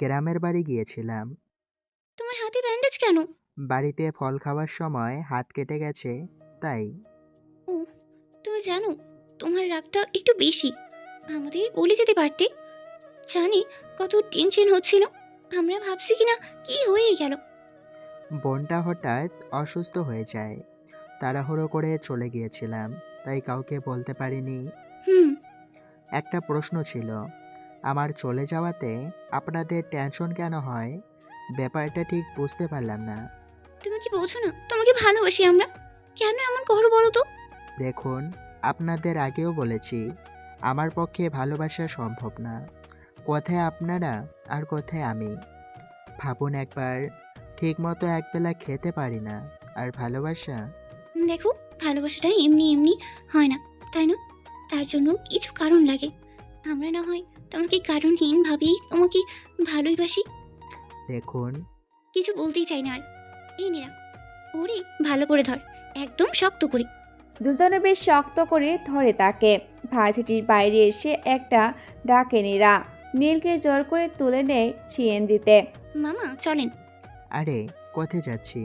গ্রামের বাড়ি গিয়েছিলাম। তোমার হাতে ব্যান্ডেজ কেন? বাড়িতে ফল খাওয়ার সময় হাত কেটে গেছে, তাই। ও, তুমি জানো তোমার রাগটা একটু বেশি। আমাদের বলে যেতে পারতে। জানি কত টেনশন হচ্ছিল। আমরা ভাবছি কিনা কি হয়ে গেল। বোনটা হঠাৎ অসুস্থ হয়ে যায়, তাড়াহুড়ো করে চলে গিয়েছিলাম, তাই কাউকে বলতে পারিনি। হুম। একটা প্রশ্ন ছিল, আমার চলে যাওয়াতে আপনাদের টেনশন কেন হয়? ব্যাপারটা ঠিক বুঝতে পারলাম না। তুমি কি বোঝো না তোমাকে ভালোবাসি আমরা? কেন এমন করো বলো তো? দেখুন, আপনাদের আগেও বলেছি আমার পক্ষে ভালোবাসা সম্ভব না। কোথায় আপনারা আর কোথায় আমি? ভাবুন একবার, ঠিকমতো একবেলা খেতে পারি না, আর ভালোবাসা। দেখো, ভালোবাসাটা এমনি এমনি হয় না, তাই না? তার জন্য কিছু কারণ লাগে। আমরা না হয় তোমাকে কারণহীন ভাবেই তোমাকে ভালোবাসি। দেখুন, কিছু বলতেই চাই না আর। এই নীরা, ওরে ভালো করে ধর, একদম শক্ত করে। দুজনে বেশ শক্ত করে ধরে তাকে। ভার্সিটির বাইরে এসে একটা ডাকে নীরা। নীলকে জোর করে তুলে নেয় সিএনজিতে। মামা চলেন। আরে কোথায় যাচ্ছি?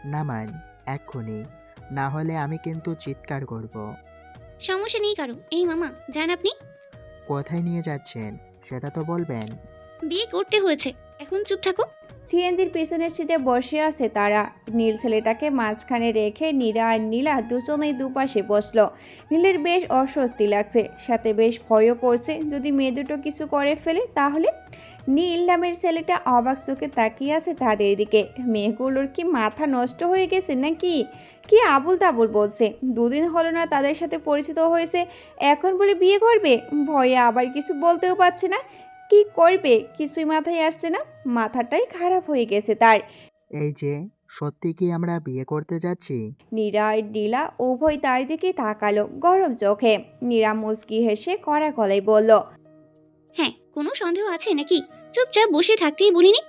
নামান এক্ষুনি, না হলে আমি কিন্তু চিৎকার করব। সমস্যা নেই কারো। এই মামা যান আপনি। কোথায় নিয়ে যাচ্ছেন সেটা তো বলবেন। বিয়ে করতে হয়েছে, এখন চুপ থাকো। সিএনজির পিছনের সিটে বসে আছে তারা। নীল ছেলেটাকে মাঝখানে রেখে নীরা আর নীলা দুজনেই দুপাশে বসলো। নীলের বেশ অস্বস্তি লাগছে, সাথে বেশ ভয়ও করছে যদি মেয়ে দুটো কিছু করে ফেলে তাহলে। নীল নামের ছেলেটা অবাক চোখে তাকিয়ে আছে তাদের দিকে। মেয়েগুলোর কি মাথা নষ্ট হয়ে গেছে নাকি? কি আবুল তাবুল বলছে। দুদিন হলো না তাদের সাথে পরিচিত হয়েছে, এখন বলে বিয়ে করবে। ভয়ে আবার কিছু বলতেও পারছে না। কি করবে কিছুই মাথায় আসছে না। মাথাটাই খারাপ হয়ে গেছে তার। এই যে, সত্যি কি আমরা বিয়ে করতে যাচ্ছি? নীরা আর নীলা উভয় তার দিকে তাকালো গরম চোখে। নীরা মুচকি হেসে কড়া গলায় বলল, হ্যাঁ, কোনো সন্দেহ আছে নাকি? চুপচাপ বসে থাকতেই বলিনি?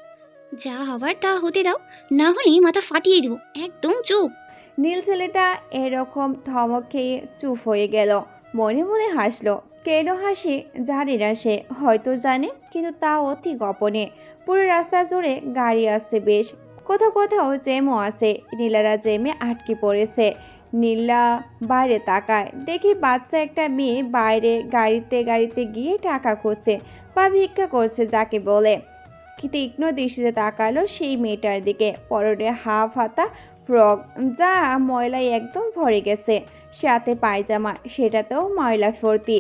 যা হবার তা হতে দাও, না হলে মাথা ফাটিয়ে দেবো। একদম চুপ। নীল ছেলেটা এরকম ধমক খেয়ে চুপ হয়ে গেল। মনে মনে হাসলো। কেন হাসে জানে না সে, হয়তো জানে কিন্তু তা অতি গোপনে। পুরো রাস্তা জুড়ে গাড়ি আসছে বেশ, কোথাও কোথাও জ্যামও আছে। নীলারা জ্যামে আটকে পড়েছে। নীলা বাইরে তাকায়, দেখি বাচ্চা একটা মেয়ে বাইরে গাড়িতে গাড়িতে গিয়ে টাকা খুঁজছে বা ভিক্ষা করছে যাকে বলে। কি তীক্ষ্ণ দৃষ্টিতে তাকালো সেই মেয়েটার দিকে। পরনে হাফ হাতা ফ্রক, যা ময়লায় একদম ভরে গেছে, সাথে পায়জামা, সেটাতেও ময়লা ভর্তি।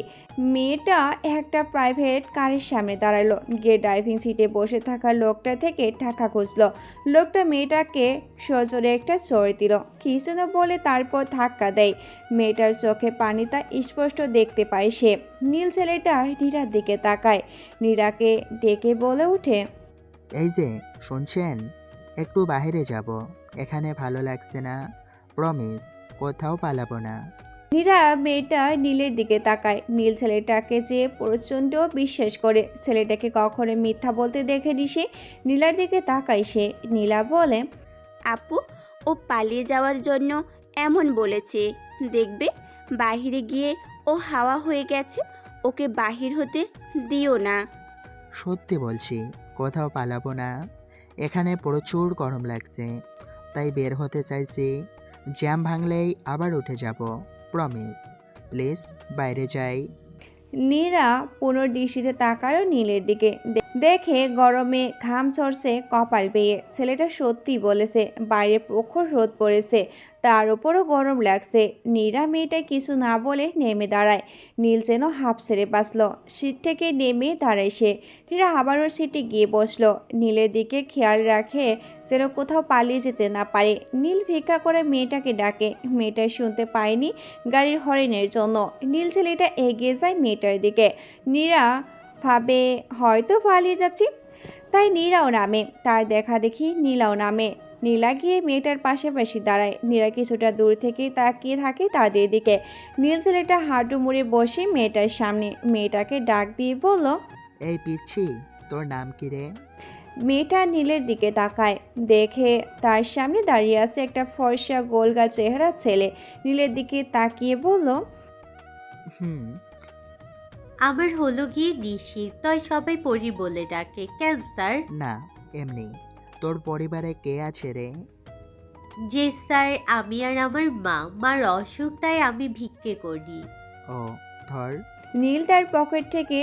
মেয়েটা একটা প্রাইভেট কারের সামনে দাঁড়ালো, গিয়ে ড্রাইভিং সিটে বসে থাকা লোকটা থেকে টাকা খুঁজলো। লোকটা মেয়েটাকে সজোরে একটা চড় দিল, কিছু না বলে তারপর ধাক্কা দেয়। মেয়েটার চোখে পানিটা স্পষ্ট দেখতে পায় সে। নীল ছেলেটা নীরার দিকে তাকায়, নীরাকে ডেকে বলে ওঠে, এই যে শুনছেন, একটু বাইরে যাব, এখানে ভালো লাগছে না। প্রমিস, কোথাও পালাবো না। নীরা মেয়েটা নীলের দিকে তাকায়। নীল ছেলেটাকে যে প্রচণ্ড বিশ্বাস করে, ছেলেটাকে কখনো মিথ্যা বলতে দেখেনি সে। নীলার দিকে তাকায় সে। নীলা বলে, আপু, ও পালিয়ে যাওয়ার জন্য এমন বলেছে। দেখবে বাহিরে গিয়ে ও হাওয়া হয়ে গেছে, ওকে বাহির হতে দিও না। সত্যি বলছি, কোথাও পালাবো না। এখানে প্রচুর গরম লাগছে, তাই বের হতে চাইছি। জ্যাম ভাঙলেই আবার উঠে যাব। প্রমিস, প্লিজ বাইরে যাই। নীরা পুনর্দৃষ্টিতে তাকালো নীলের দিকে। দেখে গরমে ঘাম ঝরছে কপাল বেয়ে। ছেলেটা সত্যি বলেছে, বাইরে প্রখর রোদ পড়েছে, তার উপরও গরম লাগছে। নীরা মেয়েটা কিছু না বলে নেমে দাঁড়ায়। নীল যেন হাঁপ ছেড়ে বাঁচলো। সিট থেকে নেমে দাঁড়ায় সে। নীরা আবারও সিটে গিয়ে বসলো। নীলের দিকে খেয়াল রাখে যেন কোথাও পালিয়ে যেতে না পারে। নীল ভিক্ষা করে মেয়েটাকে ডাকে, মেয়েটা শুনতে পায়নি গাড়ির হরেনের জন্য। নীল ছেলেটা এগিয়ে যায় মেয়েটার দিকে। নীরা ভাবে হয়তো পালিয়ে যাচ্ছি, তাই নীরাও নামে। তার দেখা দেখি নীলাও নামে। নীলা গিয়ে মেয়েটার পাশাপাশি দাঁড়ায়। নীলা কিছুটা দূর থেকে তাকিয়ে থাকে তাদের দিকে। নীল ছেলেটা হাঁটু মুড়ে বসে মেয়েটার সামনে। মেয়েটাকে ডাক দিয়ে বলল, এই পিচ্ছি, তোর নাম কি রে? মেয়েটা নীলের দিকে তাকায়, দেখে তার সামনে দাঁড়িয়ে আছে একটা ফর্সা গোলগা চেহারা ছেলে। নীলের দিকে তাকিয়ে বলল, হুম, আমার হলো গিয়ে নিশি, তাই সবাই পরি বলে ডাকে। ক্যান্সার। না, এমনি। তোর পরিবারে কে আছে রে? যে স্যার, আমি আর আমার মার অসুখ, তাই আমি ভিক্ষে করি। ও ধর। নীল তার পকেট থেকে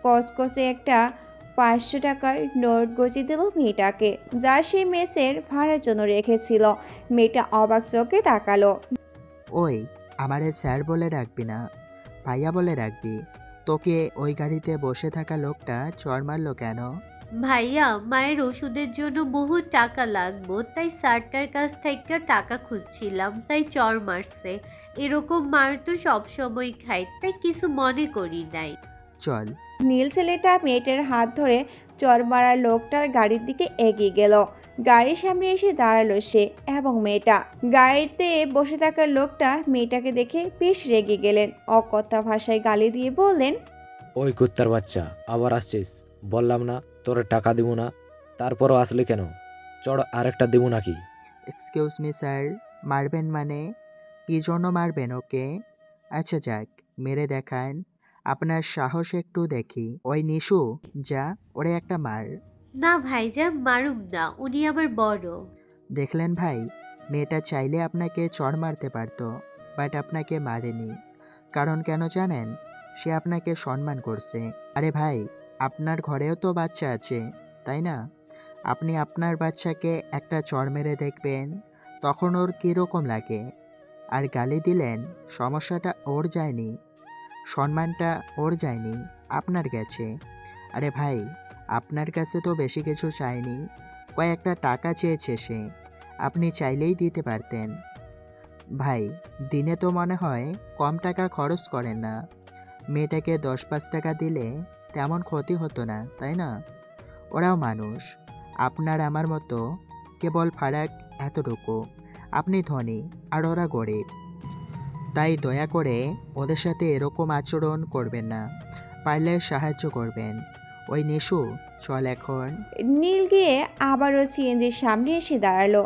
কসকসে একটা 500 টাকার নোট গজিয়ে দিল মেয়েটাকে, যা সে মেসের ভাড়ার জন্য রেখেছিল। মেয়েটা অবাক চোখে তাকালো। ওই, আমারে স্যার বলে ডাকবি না, ভাইয়া বলে ডাকবি। তোকে ওই গাড়িতে বসে থাকা লোকটা চড় মারলো কেন? ভাইয়া, মায়ের ওষুধের জন্য বহু টাকা লাগবো, তাই স্যারটার কাছ থেকে টাকা খুঁজছিলাম, তাই চড় মারছে। এরকম মার তো সবসময় খাই, তাই কিছু মনে করি নাই। চল। নীল ছেলেটা মেয়েটার হাত ধরে চর মারা লোকটার গাড়ির দিকে এগিয়ে গেল। গাড়ির সামনে এসে দাঁড়ালো সে এবং মেয়েটা। গাড়িতে বসে থাকা লোকটা মেয়েটাকে দেখে বেশ রেগে গেলেন। অকথ্য ভাষায় গালি দিয়ে বললেন, ওই কুত্তার বাচ্চা, আবার আসছিস? বললাম না তোর টাকা দিব না, তারপরও আসলি কেন? চড় আরেকটা দিব নাকি? এক্সকিউজ মি স্যার, মারবেন মানে? কি জন্য মারবেন ওকে? আচ্ছা যাক, মেরে দেখান, আপনার সাহস একটু দেখি। ওই নিশু, যা ওরে একটা মার। না ভাইজান, মারুম না, উনি আমার বড়। দেখলেন ভাই, মেয়েটা চাইলে আপনাকে চড় মারতে পারতো, বাট আপনাকে মারেনি। কারণ কেন জানেন? সে আপনাকে সম্মান করছে। আরে ভাই, আপনার ঘরেও তো বাচ্চা আছে, তাই না? আপনি আপনার বাচ্চাকে একটা চড় মেরে দেখবেন, তখন ওর কীরকম লাগে। আর গালি দিলেন, সমস্যাটা ওর যায়নি, সম্মানটা ওর যায়নি, আপনার গেছে। আরে ভাই, আপনার কাছে তো বেশি কিছু চায়নি, কয়েকটা টাকা চেয়েছে সে, আপনি চাইলেই দিতে পারতেন। ভাই, দিনে তো মনে হয় কম টাকা খরচ করেন না। মেয়েটাকে 10-5 টাকা দিলে তেমন ক্ষতি হতো না, তাই না? ওরাও মানুষ, আপনার আমার মতো, কেবল ফারাক এতটুকু, আপনি ধনী আর ওরা গরিব। তাই দয়া করে ওদের সাথে এরকম আচরণ করবেন না, পারলে সাহায্য করবেন। ওই নিশু, চল এখন। নীল গিয়ে আবারও সিএনজির সামনে এসে দাঁড়ালো।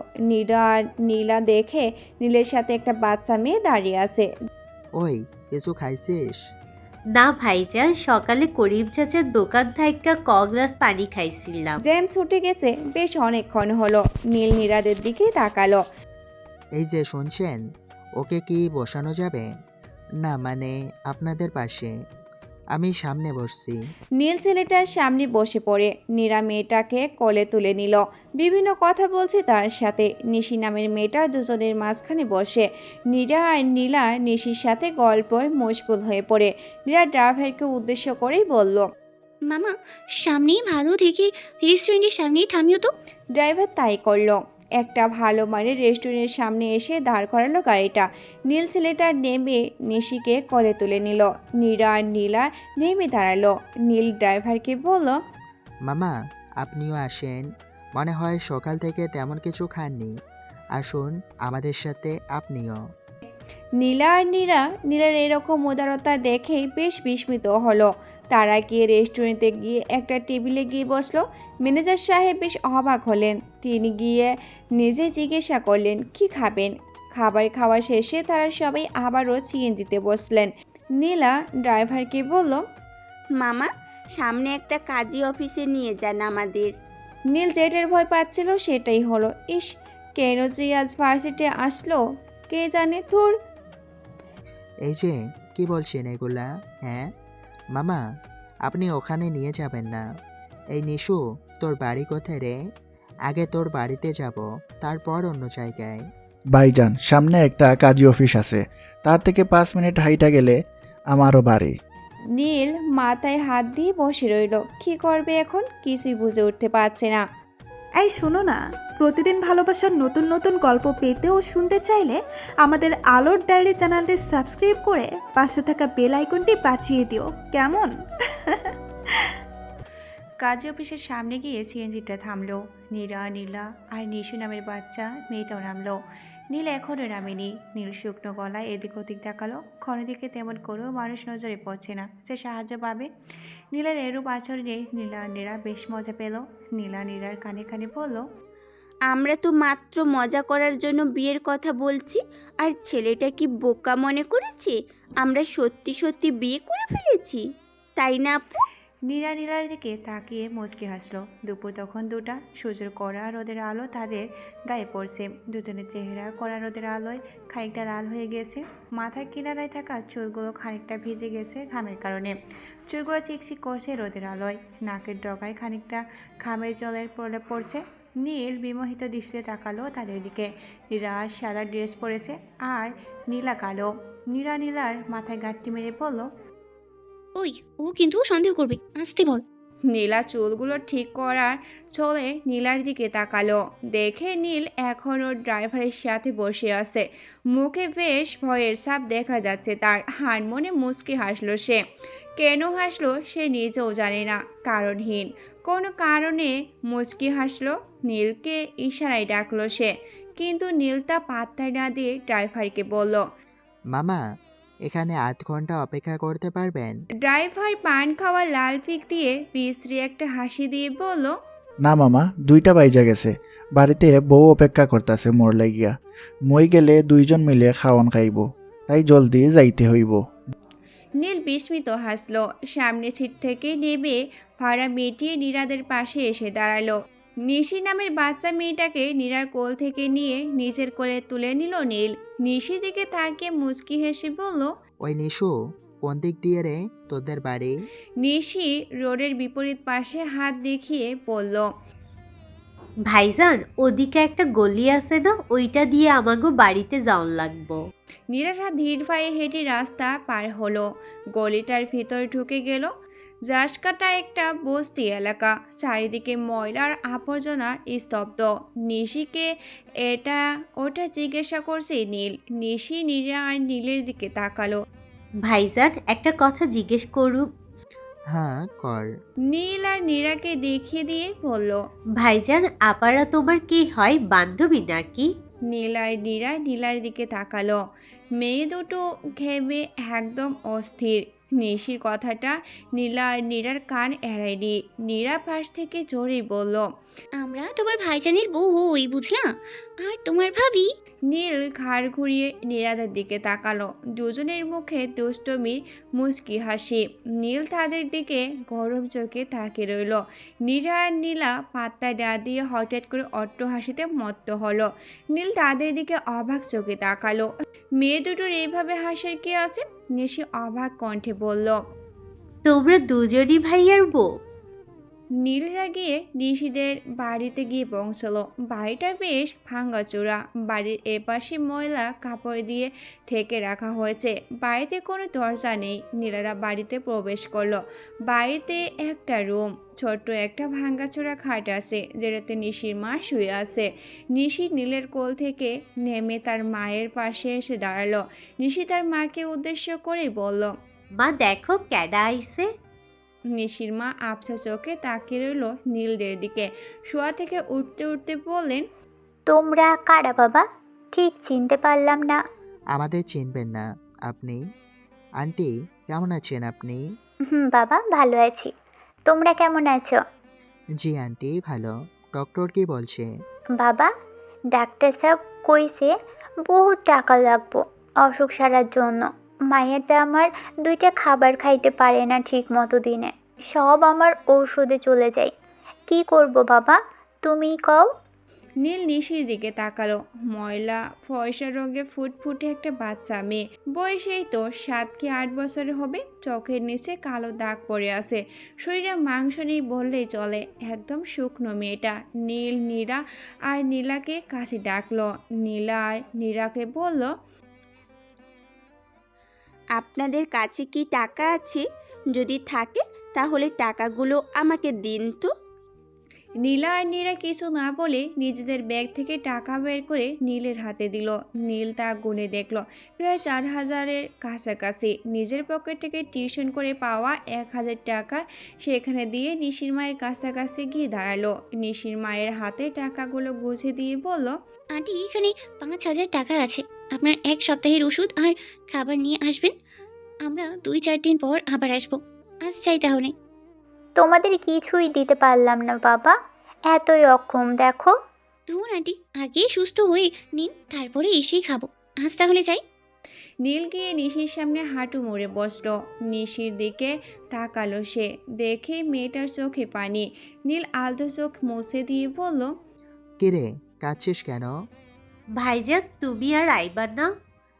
নীলা দেখে নীলের সাথে একটা বাচ্চা মেয়ে দাঁড়িয়ে আছে। ওই, কিছু খাইছিস? না ভাইজান, সকালে করিম চাচার দোকান থেকে কগ্লাস পানি খাইছিলাম। জেমস উঠে গেছে বেশ অনেকক্ষণ হলো। নীল নীরাদের দিকে তাকালো। এই যে শুনছেন, ওকে কি বসানো যাবে? না মানে আপনাদের পাশে, আমি সামনে বসছি। নীল ছেলেটার সামনে বসে পড়ে নীরা মেয়েটাকে কোলে তুলে নিল। বিভিন্ন কথা বলছে তার সাথে। নিশি নামের মেয়েটা দুজনের মাঝখানে বসে। নীরা আর নীলা নিশির সাথে গল্পয় মশগুল হয়ে পড়ে। নীরা ড্রাইভারকে উদ্দেশ্য করেই বলল, মামা, সামনেই ভালো দেখে রেস্টুরেন্টের সামনেই থামিও তো। ড্রাইভার তাই করলো। একটা ভালো মানের রেস্টুরেন্টের সামনে এসে দাঁড় করালো গাড়িটা। নীল ছেলেটা নেমে নিশিকে কোলে তুলে নিল। নীরা আর নীলা নেমে দাঁড়ালো। নীল ড্রাইভারকে বলল, মামা, আপনিও আসেন। মনে হয় সকাল থেকে তেমন কিছু খাননি, আসুন আমাদের সাথে আপনিও। নীলা আর নীলার এরকম উদারতা দেখে বেশ বিস্মিত হলো। তারা গিয়ে রেস্টুরেন্টে গিয়ে একটা টেবিলে গিয়ে বসলো। ম্যানেজার সাহেব বেশ অবাক হলেন। তিনি গিয়ে নিজে জিজ্ঞাসা করলেন কি খাবেন। খাবার খাওয়া শেষে তারা সবাই আবারও সিএনজিতে বসলেন। নীলা ড্রাইভারকে বলল, মামা, সামনে একটা কাজী অফিসে নিয়ে যান আমাদের। নীল যেটার ভয় পাচ্ছিল সেটাই হলো। ইস, কেন যে আজ ভার্সিটি আসলো কে জানে। তোর এই যে কি বলছেন এগুলা? হ্যাঁ মামা, আপনি ওখানে নিয়ে যাবেন না। এই নিশু, তোর বাড়ি কোথায় রে? আগে তোর বাড়িতে যাব, তারপর অন্য জায়গায়। ভাইজান, সামনে একটা কাজী অফিস আছে, তার থেকে 5 মিনিট হাইটা গেলে আমারও বাড়ি। নীল মাথায় হাত দিয়ে বসে রইল। কি করবে এখন কিছুই বুঝে উঠতে পারছে না। এই শোনো না, প্রতিদিন ভালোবাসার নতুন নতুন গল্প পেতে ও শুনতে চাইলে আমাদের আলোর ডায়েরি চ্যানেলটি সাবস্ক্রাইব করে পাশে থাকা বেল আইকনটি বাজিয়ে দিও, কেমন? কাজী অফিসের সামনে গিয়ে সিএনজিটা থামলো। নীলা আর নিশু নামের বাচ্চা মেয়েটাও নামলো। নীল এখনও নামেনি। নীল শুকনো গলায় এদিক ওদিক তাকালো। কোনো দিকে তেমন করেও মানুষ নজরে পড়ছে না, সে সাহায্য পাবে। নীলার এরূপ আচরণে নীলা বেশ মজা পেল। নীলার কানে কানে বলল, আমরা তো মাত্র মজা করার জন্য বিয়ের কথা বলছি, আর ছেলেটা কি বোকা মনে করেছে আমরা সত্যি সত্যি বিয়ে করে ফেলেছি, তাই না আপু? নীলার দিকে তাকিয়ে মুচকি হাসলো। দুপুর তখন 2টা, সূর্যের কড়া রোদের আলো তাদের গায়ে পড়ছে। দুজনের চেহারা কড়া রোদের আলোয় খানিকটা লাল হয়ে গেছে। মাথার কিনারায় থাকা চুলগুলো খানিকটা ভিজে গেছে ঘামের কারণে। চুলগুলো চিকচিক করছে রোদের আলোয়। নাকের ডগায় খানিকটা ঘামের জলের প্রলেপ পড়ছে। নীল বিমোহিত দৃষ্টিতে তাকালো তাদের দিকে। নীলা সাদা ড্রেস পরেছে আর নীলা কালো। নীলার মাথায় গাঁটটি মেরে বলল, ওই ও কিন্তু সন্দেহ করবে, আসতে বল। নীলা চুলগুলো ঠিক করার চলে নীলার দিকে তাকালো। দেখে নীল এখনও ড্রাইভারের সাথে বসে আছে। মুখে বেশ ভয়ের ছাপ দেখা যাচ্ছে তার। আর মনে মুচকি হাসলো সে। কেন হাসলো সে নিজেও জানে না, কারণহীন কোনো কারণে মুচকি হাসলো। নীলকে ইশারায় ডাকলো সে, কিন্তু নীল তা পাত্তা না দিয়ে ড্রাইভারকে বলল, মামা, এখানে 8 ঘন্টা অপেক্ষা করতে পারবেন? ড্রাইভার পান খাওয়া লাল ফিক দিয়ে বিশ্রী একটা হাসি দিয়ে বলল, না মামা, 2টা বাইজা গেছে। বাড়িতে বউ অপেক্ষা করতেছে মোর লাগিয়া। মই গেলে 2জন মিলে খাওয়ান খাইব, তাই জলদি যাইতে হইব। নীল বিস্মিত হাসলো। সামনে সিট থেকে নেমে ভাড়া মিটিয়ে নীরাদের পাশে এসে দাঁড়ালো। নিশি নামের বাচ্চা মেয়েটাকে নীরার কোল থেকে নিয়ে নিজের কোলে তুলে নিল নীল। নিশির দিকে তাকিয়ে মুচকি হেসে বলল, ওই নিশু, কোন দিক দিয়ে রে তোদের বাড়ি? নিশি রোডের বিপরীত পাশে হাত দেখিয়ে বলল, ভাইজান ওদিকে একটা গলি আছে না, ওইটা দিয়ে আমাগো বাড়িতে যাওয়ান লাগবো। নীরারা ধীর পায়ে হেঁটে রাস্তা পার হলো। গলিটার ভিতর ঢুকে গেল। জাসকাটা একটা বস্তি এলাকা। চারিদিকে ময়লার আবর্জনা স্তব্ধ। নিশিকে এটা ওটা জিজ্ঞাসা করছে নীল। নিশি নীরা আর নীলের দিকে তাকালো। ভাইজান একটা কথা জিজ্ঞেস করু। হ্যাঁ, কর। নীল আর নীরাকে দেখিয়ে দিয়ে বলল, ভাইজান আপারা তোমার কি হয়, বান্ধবী নাকি? নীল আর নীরা নীলার দিকে তাকালো। মেয়ে দুটো ঘেমে একদম অস্থির। নিশির কথাটা নীলা আর নীরার কান এড়ায়নি। নীরা পাশ থেকে জোরে বলল, আমরা তোমার ভাইজানের বউ হই, বুঝলা? আর তোমার ভাবি। নীল ঘাড় ঘুরিয়ে নীরাদের দিকে তাকালো। দুজনের মুখে দুষ্টমির মুচকি হাসি। নীল তাদের দিকে গরম চোখে তাকিয়ে রইল। নীরা আর নীলা পাত্তা না দিয়ে হঠাৎ করে অট্ট হাসিতে মত্ত হলো। নীল তাদের দিকে অবাক চোখে তাকালো। মেয়ে দুটোর এইভাবে হাসার কি আছে? নিশি অবাক কণ্ঠে বলল, তোমরা দুজনই ভাইয়ার বউ? নীলরা গিয়ে নিশিদের বাড়িতে গিয়ে পৌঁছালো। বাড়িটা বেশ ভাঙাচোরা। বাড়ির এপাশে ময়লা কাপড় দিয়ে ঢেকে রাখা হয়েছে। বাড়িতে কোনো দরজা নেই। নীলারা বাড়িতে প্রবেশ করলো। বাড়িতে একটা রুম, ছোট্ট একটা ভাঙাচোরা খাট আছে, যেটাতে নিশির মা শুয়ে আছে। নিশি নীলের কোল থেকে নেমে তার মায়ের পাশে এসে দাঁড়ালো। নিশি তার মাকে উদ্দেশ্য করে বলল, মা দেখো ক্যাডা আইছে। নিশির মা আবছা চোখে তাকিয়ে রইল নীলদের দিকে। শোয়া থেকে উঠতে উঠতে বললেন, তোমরা কারা বাবা? ঠিক চিনতে পারলাম না। আমাদের চিনবেন না আপনি? আন্টি, কেমন আছেন আপনি? বাবা, ভালো আছি। তোমরা কেমন আছো? জি আন্টি, ভালো। ডক্টর কি বলছে? বাবা, ডাক্তার সাহেব কইছে বহুত টাকা লাগবো অসুখ সারার জন্য। মায়েরটা আমার 2টা খাবার খাইতে পারে না ঠিক মতো দিনে। সব আমার ঔষধে চলে যায়। কি করব বাবা, তুমিই কও। নীল নিশির দিকে তাকালো। ময়লা ফর্সা রঙে ফুটফুটে একটা বাচ্চা মেয়ে। বয়সেই তো 7 কি 8 বছরের হবে। চোখের নিচে কালো দাগ পড়ে আছে। শরীরে মাংস নেই বললেই চলে। একদম শুকনো মেয়েটা। নীল নীরা আর নীলাকে কাছে ডাকলো। নীলা আর নীরাকে বলল, আপনাদের কাছে কি টাকা আছে? যদি থাকে তাহলে টাকাগুলো আমাকে দিন তো। নীলা আর নীরা কিছু না বলে নিজেদের ব্যাগ থেকে টাকা বের করে নীলের হাতে দিল। নীল তা গুনে দেখল, প্রায় 4000-এর কাছাকাছি। নিজের পকেট থেকে টিউশন করে পাওয়া 1000 টাকা সেখানে দিয়ে নিশির মায়ের কাছাকাছি গিয়ে দাঁড়ালো। নিশির মায়ের হাতে টাকাগুলো গুছিয়ে দিয়ে বলল, আন্টি, এখানে 5000 টাকা আছে। আপনার 1 সপ্তাহের ওষুধ আর খাবার নিয়ে আসবেন। আমরা 2-4 দিন পর আবার আসবো। আজ চাই তাহলে। তোমাদের কিছুই দিতে পারলাম না বাবা, এতই অক্ষম দেখো। ধুর আন্টি, আগে সুস্থ হয়ে নিন, তারপরে এসেই খাবো। আজ তাহলে যাই। নীল গিয়ে নিশির সামনে হাঁটু মুড়ে বসলো। নিশির দিকে তাকালো সে, দেখে মেয়েটার চোখে পানি। নীল আলতো চোখ মুছে দিয়ে বলল, কিরে, কাঁদছিস কেন? ভাইজান তুমি আর আইবা না?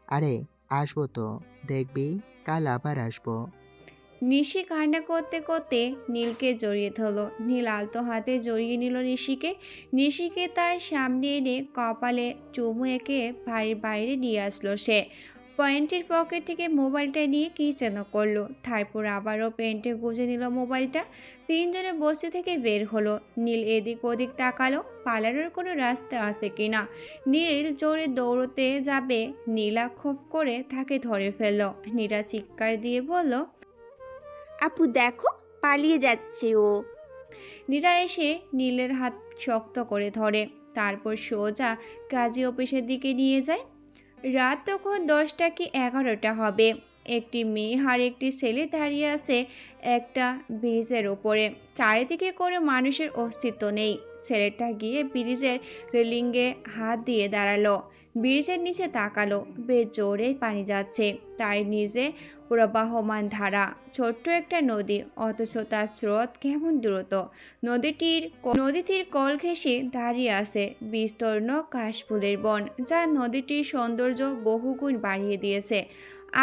আরে আসবো তো, দেখবি কাল আবার আসবো। নিশি কান্না করতে করতে নীলকে জড়িয়ে ধরলো। নীল আলতো হাতে জড়িয়ে নিল নিশিকে। নিশিকে তার সামনে এনে কপালে চুমু এঁকে বাড়ির বাইরে নিয়ে আসলো সে। প্যান্টের পকেট থেকে মোবাইলটা নিয়ে কী যেন করলো, তারপর আবারও প্যান্টে গুজে নিল মোবাইলটা। তিনজনে বসে থেকে বের হলো। নীল এদিক ওদিক তাকালো পালানোর কোনো রাস্তা আছে কিনা। নীল জোরে দৌড়তে যাবে, নীলা খুব করে তাকে ধরে ফেললো। নীলা চিৎকার দিয়ে বলল, আপু দেখো, পালিয়ে যাচ্ছে ও। নীরা এসে নীলের হাত শক্ত করে ধরে, তারপর সোজা কাজী অফিসের দিকে নিয়ে যায়। রাত তখন 10টা কি 11টা হবে। একটি মেয়ে আর একটি ছেলে দাঁড়িয়ে আছে একটা ব্রিজের ওপরে। চারিদিকে কোনো মানুষের অস্তিত্ব নেই। ছেলেটা গিয়ে ব্রিজের রেলিংয়ে হাত দিয়ে দাঁড়ালো। ব্রিজের নিচে তাকালো, বেশ জোরে পানি যাচ্ছে, তার নিচে প্রবাহমান ধারা। ছোট্ট একটা নদী, অথচ তার স্রোত কেমন দ্রুত। নদীটির কোল ঘেঁষে দাঁড়িয়ে আছে বিস্তীর্ণ কাশফুলের বন, যা নদীটির সৌন্দর্য বহুগুণ বাড়িয়ে দিয়েছে।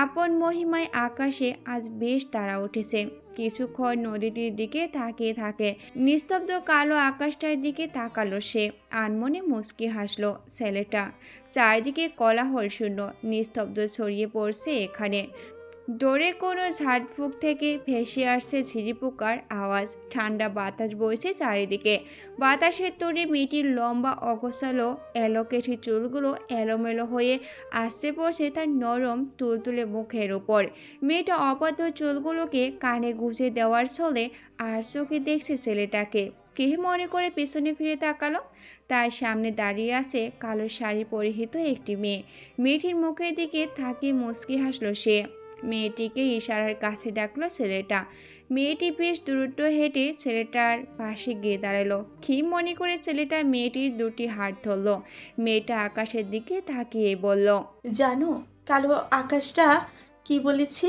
আপন মহিমায় আকাশে আজ বেশ তারা উঠেছে। কিছুক্ষণ নদীটির দিকে তাকিয়ে থাকে। নিস্তব্ধ কালো আকাশটার দিকে তাকালো সে। আনমনে মুচকি হাসলো ছেলেটা। চারিদিকে কোলাহল শূন্য, নিস্তব্ধ ছড়িয়ে পড়ছে এখানে। দূরে কোনো ঝাড়ফুঁক থেকে ভেসে আসছে ঝিরিপোকার আওয়াজ। ঠান্ডা বাতাস বইছে চারিদিকে। বাতাসের তোড়ে মেয়েটির লম্বা অগোছালো এলোকেটি চুলগুলো এলোমেলো হয়ে আসছে পড়ছে তার নরম তুলতুলে মুখের ওপর। মেয়েটা অবাধ্য চুলগুলোকে কানে গুঁজে দেওয়ার ছলে আর চোখে দেখছে ছেলেটাকে। কে মনে করে পেছনে ফিরে তাকালো। তার সামনে দাঁড়িয়ে আছে কালো শাড়ি পরিহিত একটি মেয়ে। মেয়েটির মুখের দিকে তাকিয়ে মুচকি হাসলো সে। মেয়েটিকে ইশারার কাছে ডাকলো ছেলেটা। মেয়েটি বেশ দূরত্ব হেঁটে ছেলেটার পাশে গিয়ে দাঁড়ালো। কি মনে করে ছেলেটা মেয়েটির দুটি হাত ধরলো। মেয়েটা আকাশের দিকে তাকিয়ে বলল, জানো কালো আকাশটা কি বলেছে?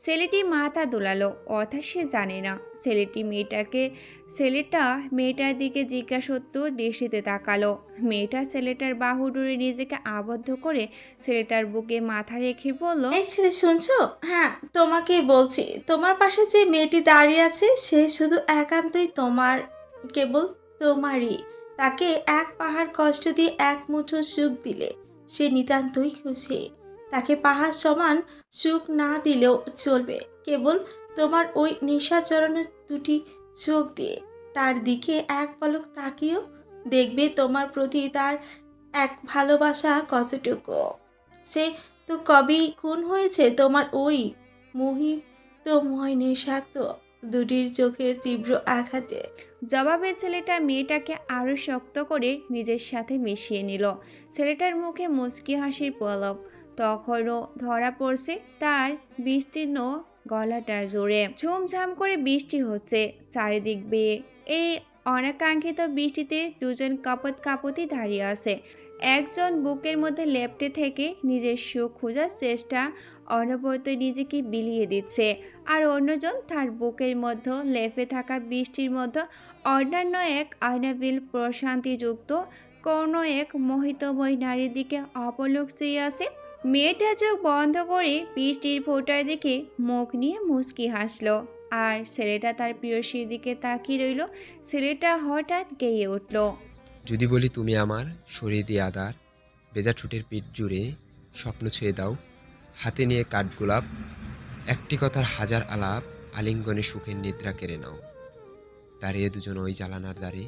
ছেলেটি মাথা দোলালো, অর্থাৎ সে জানে না। ছেলেটা মেয়েটার দিকে জিজ্ঞাসত্ব দৃষ্টিতে তাকালো। মেয়েটা ছেলেটার বাহু ধরে নিজেকে আবদ্ধ করে ছেলেটার বুকে মাথা রেখে বলল, এই ছেলে শুনছো? হ্যাঁ তোমাকেই বলছি, তোমার পাশে যে মেয়েটি দাঁড়িয়ে আছে সে শুধু একান্তই তোমার, কেবল তোমারই। তাকে এক পাহাড় কষ্ট দিয়ে এক মুঠো সুখ দিলে সে নিতান্তই খুশি। তাকে পাহাড় সমান সুখ না দিলেও চলবে, কেবল তোমার ওই নিশাচরণের দুটি চোখ দিয়ে তার দিকে এক পলক তাকিয়েও দেখবে তোমার প্রতি তার এক ভালোবাসা কতটুকু। সে তো কবেই খুন হয়েছে তোমার ওই মোহিতময় নেশাক্ত দুটির চোখের তীব্র আঘাতে। জবাবে ছেলেটা মেয়েটাকে আরো শক্ত করে নিজের সাথে মিশিয়ে নিল। ছেলেটার মুখে মুচকি হাসির পলক তখনও ধরা পড়ছে তার বিস্তীর্ণ গলাটার জোরে। ঝুমঝাম করে বৃষ্টি হচ্ছে চারিদিক বেয়ে। এই অনাকাঙ্ক্ষিত বৃষ্টিতে দুজন কাপতি দাঁড়িয়ে আছে। একজন বুকের মধ্যে লেপ্টে থেকে নিজের সুখ খোঁজার চেষ্টা অনবরত নিজেকে বিলিয়ে দিচ্ছে, আর অন্যজন তার বুকের মধ্যে লেপে থাকা বৃষ্টির মধ্যে অন্যান্য এক আয়নাবিল প্রশান্তিযুক্ত কোনো এক মোহিতময় নারীর দিকে অপলক চেয়ে আছে। মেয়েটা চোখ বন্ধ করে বৃষ্টির ফোঁটার দিকে মুখ নিয়ে মুচকি হাসলো, আর ছেলেটা তার প্রিয়সীর দিকে তাকিয়ে রইল। ছেলেটা হঠাৎ গেয়ে উঠল, যদি বলি তুমি আমার শরীর দিয়ে আদার, বেজা ঠোঁটের পিঠ জুড়ে স্বপ্ন ছুঁয়ে দাও, হাতে নিয়ে কাঠগোলাপ, একটি কথার হাজার আলাপ, আলিঙ্গনে সুখের নিদ্রা কেড়ে নাও। দাঁড়িয়ে দুজন ওই জ্বালানার দ্বারে,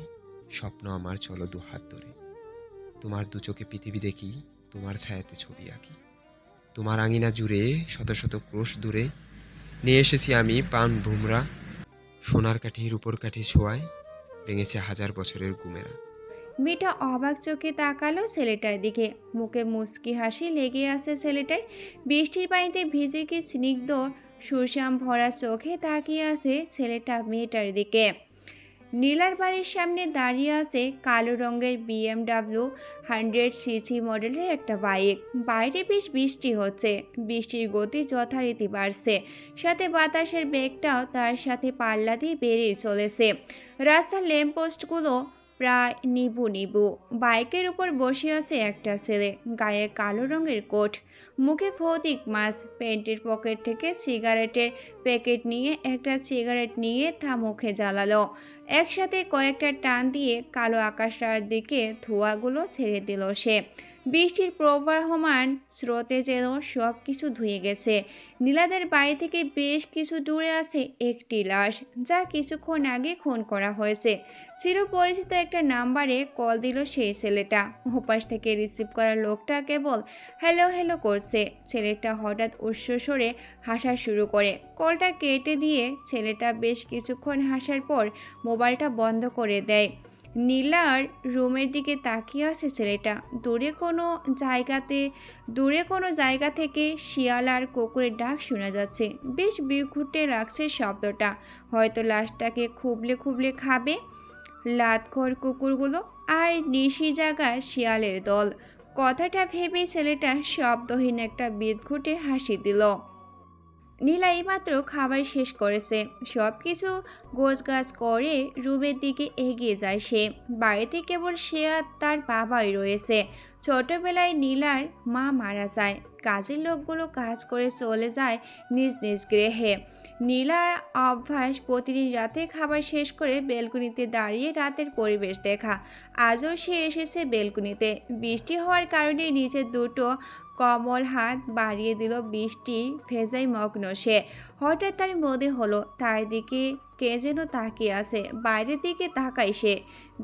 স্বপ্ন আমার চলো দুহাত ধরে। তোমার দু চোখে পৃথিবী দেখি, তোমার ছায়াতে ছবি আঁকি। তোমার আঙিনা জুড়ে শত শত ক্রোশ দূরে নিয়ে এসেছি আমি পান ভুমরা, সোনার কাঠির উপর কাঠি ছোঁয়ায় ভেঙেছে হাজার বছরের ঘুমেরা। মেয়েটা অবাক চোখে তাকালো ছেলেটার দিকে। মুখে মুচকি হাসি লেগে আছে ছেলেটার। বৃষ্টির পানিতে ভিজে কি স্নিগ্ধ সুশ্যাম ভরা চোখে তাকিয়ে আছে ছেলেটা মেয়েটার দিকে। নীলার বাড়ির সামনে দাঁড়িয়ে আছে কালো রঙের BMW 100cc মডেলের একটা বাইক। বাইরে বেশ বৃষ্টি হচ্ছে, বৃষ্টির গতি যথারীতি বাড়ছে, সাথে বাতাসের বেগটাও তার সাথে পাল্লা দিয়ে বেড়েই চলেছে। রাস্তার ল্যাম্পপোস্টগুলো প্রায় নিবু নিবু। বাইকের উপর বসে আছে একটা ছেলে, গায়ে কালো রঙের কোট, মুখে ভৌতিক মাস্ক, প্যান্টের পকেট থেকে সিগারেটের প্যাকেট নিয়ে একটা সিগারেট নিয়ে তা মুখে জ্বালালো। একসাথে কয়েকটা টান দিয়ে কালো আকাশটার দিকে ধোঁয়াগুলো ছেড়ে দিল সে। বৃষ্টির প্রবাহমান স্রোতে যেন সব কিছু ধুয়ে গেছে। নীলাদের বাড়ি থেকে বেশ কিছু দূরে আছে একটি লাশ, যা কিছুক্ষণ আগে খুন করা হয়েছে। চিরপরিচিত একটা নাম্বারে কল দিল সেই ছেলেটা। ওপাশ থেকে রিসিভ করা লোকটা কেবল হ্যালো হ্যালো করছে। ছেলেটা হঠাৎ উচ্চস্বরে হাসা শুরু করে। কলটা কেটে দিয়ে ছেলেটা বেশ কিছুক্ষণ হাসার পর মোবাইলটা বন্ধ করে দেয়। নীলার রুমের দিকে তাকিয়ে আছে ছেলেটা। দূরে কোনো জায়গা থেকে শিয়াল আর কুকুরের ডাক শোনা যাচ্ছে। বেশ বিঘুটে লাগছে শব্দটা। হয়তো লাশটাকে খুবলে খুবলে খাবে লাতখোর কুকুরগুলো আর নিশি জাগার শিয়ালের দল। কথাটা ভেবে ছেলেটা শব্দহীন একটা বিদঘুটে হাসি দিল। নীলা এইমাত্র খাবার শেষ করেছে। সব কিছু গোছগাছ করে রুমের দিকে এগিয়ে যায় সে। বাড়িতে কেবল সে আর তার বাবাই রয়েছে। ছোটবেলায় নীলার মা মারা যায়। কাজের লোকগুলো কাজ করে চলে যায় নিজ নিজ গৃহে। নীলার অভ্যাস প্রতিদিন রাতে খাবার শেষ করে বেলকুনিতে দাঁড়িয়ে রাতের পরিবেশ দেখা। আজও সে এসেছে বেলকুনিতে। বৃষ্টি হওয়ার কারণে নিচে দুটো কমল হাত বাড়িয়ে দিল। বৃষ্টি ভেজাই মগ্ন সে। হঠাৎ তার মনে হলো তার দিকে কে যেন তাকিয়ে আছে। বাইরের দিকে তাকায় সে,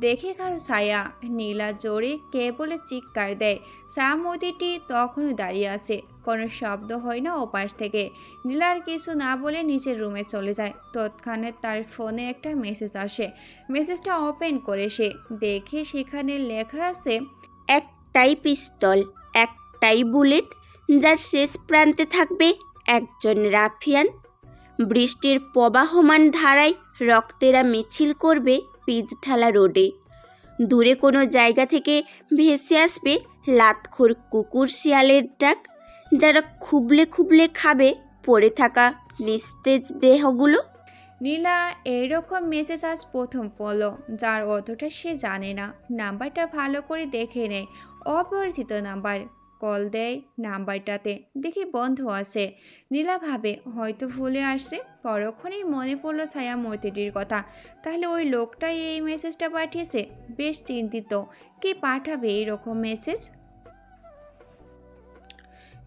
দেখে কারো ছায়া। নীলা জোরে কে বলে চিৎকার দেয়। সামুদিটি তখনও দাঁড়িয়ে আছে, কোনো শব্দ হয় না ওপাশ থেকে। নীলার কিছু না বলে নিচের রুমে চলে যায়। তৎক্ষণাৎ তার ফোনে একটা মেসেজ আসে। মেসেজটা ওপেন করে সে দেখে সেখানে লেখা আছে, একটাই পিস্তল, একটাই বুলেট, যার শেষ প্রান্তে থাকবে একজন রাফিয়ান। বৃষ্টির প্রবাহমান ধারায় রক্তেরা মিছিল করবে পিচঢালা রোডে। দূরে কোনো জায়গা থেকে ভেসে আসবে লাতখোর কুকুর শিয়ালের ডাক, যারা খুবলে খুবলে খাবে পড়ে থাকা নিস্তেজ দেহগুলো। নীলা এরকম মেসেজ আজ প্রথম পড়ল, যার অর্থটা সে জানে না। নাম্বারটা ভালো করে দেখে নেয়। অপরিচিত নাম্বার। কল দেয় নাম্বারটাতে, দেখি বন্ধ আছে। নীলা ভাবে হয়তো ভুলে আসছে। পরক্ষণেই মনে পড়ল ছায়ামূর্তিটির কথা। তাহলে ওই লোকটাই এই মেসেজটা পাঠিয়েছে। বেশ চিন্তিত, কে পাঠাবে এইরকম মেসেজ।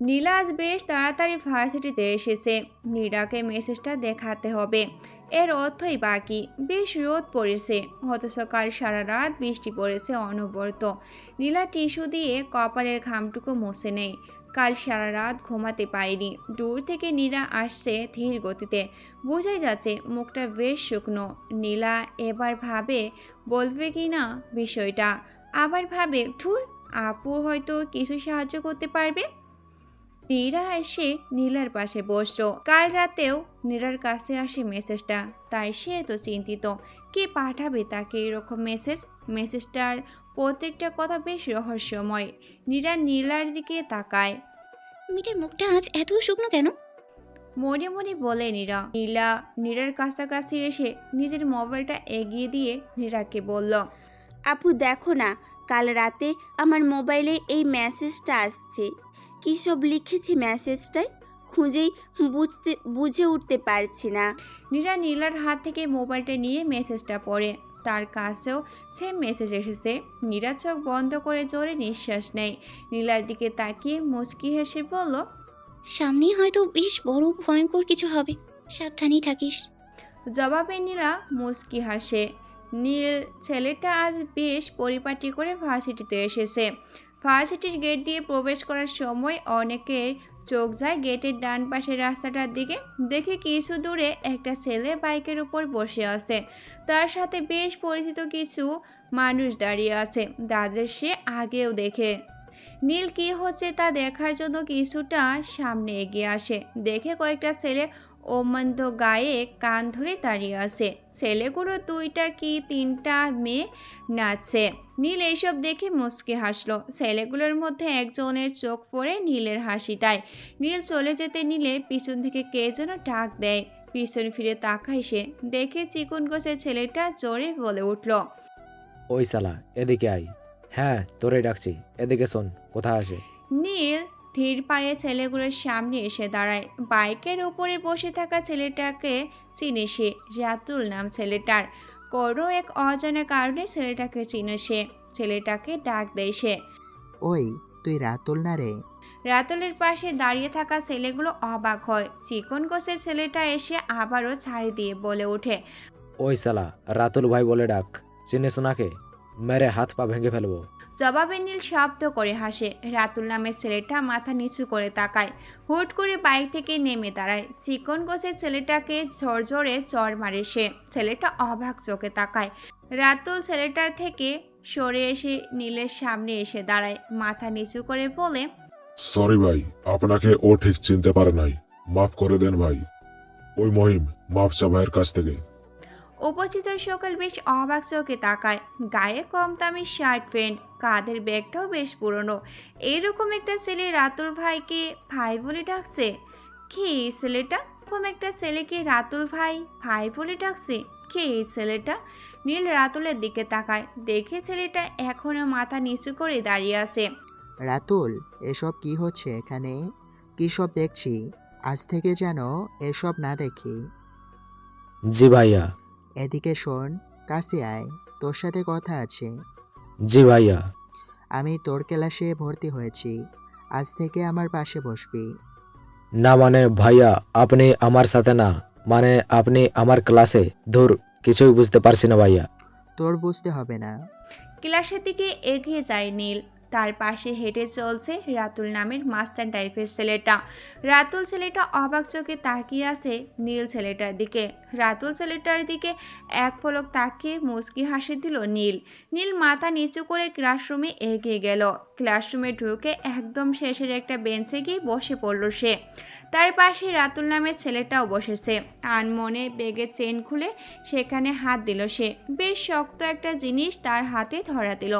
নীলা আজ বেশ তাড়াতাড়ি ভার্সিটিতে এসেছে। নীলাকে মেসেজটা দেখাতে হবে। এর অর্থই বাকি। বেশ রোদ পড়েছে, অথচ কাল সারা রাত বৃষ্টি পড়েছে অনবরত। নীলা টিস্যু দিয়ে কপালের ঘামটুকু মুছে নেয়। কাল সারা রাত ঘুমাতে পারেনি। দূর থেকে নীলা আসছে ধীর গতিতে। বোঝাই যাচ্ছে মুখটা বেশ শুকনো। নীলা এবার ভাবে বলবে কি না বিষয়টা। আবার ভাবে ধুর, আপু হয়তো কিছু সাহায্য করতে পারবে। নীরা এসে নীলার পাশে বসলো। কাল রাতেও নীলার কাছে আসে মেসেজটা, তাই সে তো চিন্তিত কে পাঠাবে তাকে এরকম মেসেজ। মেসেজটার প্রত্যেকটা কথা বেশ রহস্যময়। নীলার দিকে তাকায়। মেয়েটার মুখটা আজ এত শুকনো কেন? মনে মনে বলে নীলার কাছাকাছি এসে নিজের মোবাইলটা এগিয়ে দিয়ে নীরাকে বলল, আপু দেখো না, কাল রাতে আমার মোবাইলে এই মেসেজটা আসছে। কী সব লিখেছি মেসেজটায়, খুঁজেই বুঝে উঠতে পারছি না। নীলার হাত থেকে মোবাইলটা নিয়ে মেসেজটা পড়ে। তার কাছেও সেম মেসেজ এসেছে। নীরা চোখ বন্ধ করে জোরে নিঃশ্বাস নেয়। নীলার দিকে তাকিয়ে মুচকি হেসে বলল, সামনেই হয়তো বেশ বড় ভয়ঙ্কর কিছু হবে, সাবধানেই থাকিস। জবাবে নীলা মুচকি হাসে। নীল ছেলেটা আজ বেশ পরিপাটি করে ভার্সিটিতে এসেছে। ভার্সিটির গেট দিয়ে প্রবেশ করার সময় অনেকের চোখ যায় গেটের ডান পাশের রাস্তাটার দিকে। দেখে কিছু দূরে একটা ছেলে বাইকের উপর বসে আছে। তার সাথে বেশ পরিচিত কিছু মানুষ দাঁড়িয়ে আছে, যাদের সে আগেও দেখে। নীল কি হচ্ছে তা দেখার জন্য কিছুটা সামনে এগিয়ে আসে। দেখে কয়েকটা ছেলে ওমন্দ গায়ে কান ধরে দাঁড়িয়ে আছে। ছেলেগুলো 2টা কি 3টা মেয়ে নাচছে। নীল এইসব দেখে মুচকি হাসলো। ছেলেগুলোর মধ্যে একজনের চোখ পড়ে নীলের হাসিটায়। নীল চলে যেতে নিলে পিছন থেকে কে যেন ডাক দেয়। পিছন ফিরে তাকায় সে, দেখে চিকন গোছের ছেলেটা জোরে বলে উঠল, ওই শালা এদিকে আয়। হ্যাঁ তোরে ডাকছি, এদিকে শোন কোথায় আছে। নীল ধীর পায়ে ছেলেগুলোর সামনে এসে দাঁড়ায়। বাইকের উপরে বসে থাকা ছেলেটাকে চিনে সে। রাতুল নাম ছেলেটার। কোনো এক অজানা কারণে ছেলেটাকে চিনে সে। ছেলেটাকে ডাক দেয় সে। ওই তুই রাতুল না রে? রাতুলের পাশে দাঁড়িয়ে থাকা ছেলেগুলো অবাক হয়। চিকন গোছের ছেলেটা এসে আবারও ছাড়ি দিয়ে বলে ওঠে, ওই শালা রাতুল ভাই বলে ডাক, চিনিস নাকে? মেরে হাত পা ভেঙে ফেলবো। জবাবে নীল শব্দ করে হাসে। রাতুল নামের ছেলেটা মাথা নিচু করে তাকায়। হুট করে বাইক থেকে নেমে দাঁড়ায়। চিকন গোছের ছেলেটাকে ঝরঝরে চড় মারে সে। ছেলেটা অবাক চোখে তাকায়। রাতুল ছেলেটার থেকে সরে এসে নীলের সামনে এসে দাঁড়ায়। মাথা নিচু করে বলে, সরি ভাই, আপনাকে ও ঠিক চিনতে পারে নাই, মাফ করে দেন ভাই। ওই মহিম, মাফ চা ভাইয়ের কাছ থেকে। উপস্থিত সকল বেশ অবাক চোখে তাকায়। গায়ে কম দামি শার্ট প্যান্ট, কাঁধের ব্যাগটাও বেশ পুরনো। এইরকম একটা ছেলে রাতুল ভাইকে ভাই বলে ডাকছে। কে এই ছেলেটা? এরকম একটা ছেলেকে রাতুল ভাই ভাই বলে ডাকছে। কে এই ছেলেটা? নীল রাতুলের দিকে তাকায়। দেখে ছেলেটা এখনো মাথা নিচু করে দাঁড়িয়ে আছে। রাতুল, এসব কি হচ্ছে এখানে? কি সব দেখছি? আজ থেকে যেন এসব না দেখি। জি ভাইয়া। এদিকে শোন, কাছে আয়, তোর সাথে কথা আছে। জি ভাইয়া। আমি তোর ক্লাসে ভর্তি হয়েছি, আজ থেকে আমার পাশে বসবি। না মানে ভাইয়া, আপনি আমার সাথে না, মানে আপনি আমার ক্লাসে। ধুর, কিছুই বুঝতে পারছি না ভাইয়া। তোর বুঝতে হবে না। ক্লাসের দিকে এগিয়ে যায় নীল। তার পাশে হেঁটে চলছে রাতুল নামের মাস্টার টাইপের ছেলেটা। রাতুল ছেলেটা অবাক চোখে তাকিয়ে আছে নীল ছেলেটার দিকে। রাতুল ছেলেটার দিকে এক পলক তাকিয়ে মুচকি হাসি দিল নীল। নীল মাথা নিচু করে ক্লাসরুমে এগিয়ে গেল। ক্লাসরুমে ঢুকে একদম শেষের একটা বেঞ্চে গিয়ে বসে পড়ল সে। তার পাশে রাতুল নামের ছেলেটাও বসেছে। আনমনে বেগের চেন খুলে সেখানে হাত দিল সে। বেশ শক্ত একটা জিনিস তার হাতে ধরা দিল।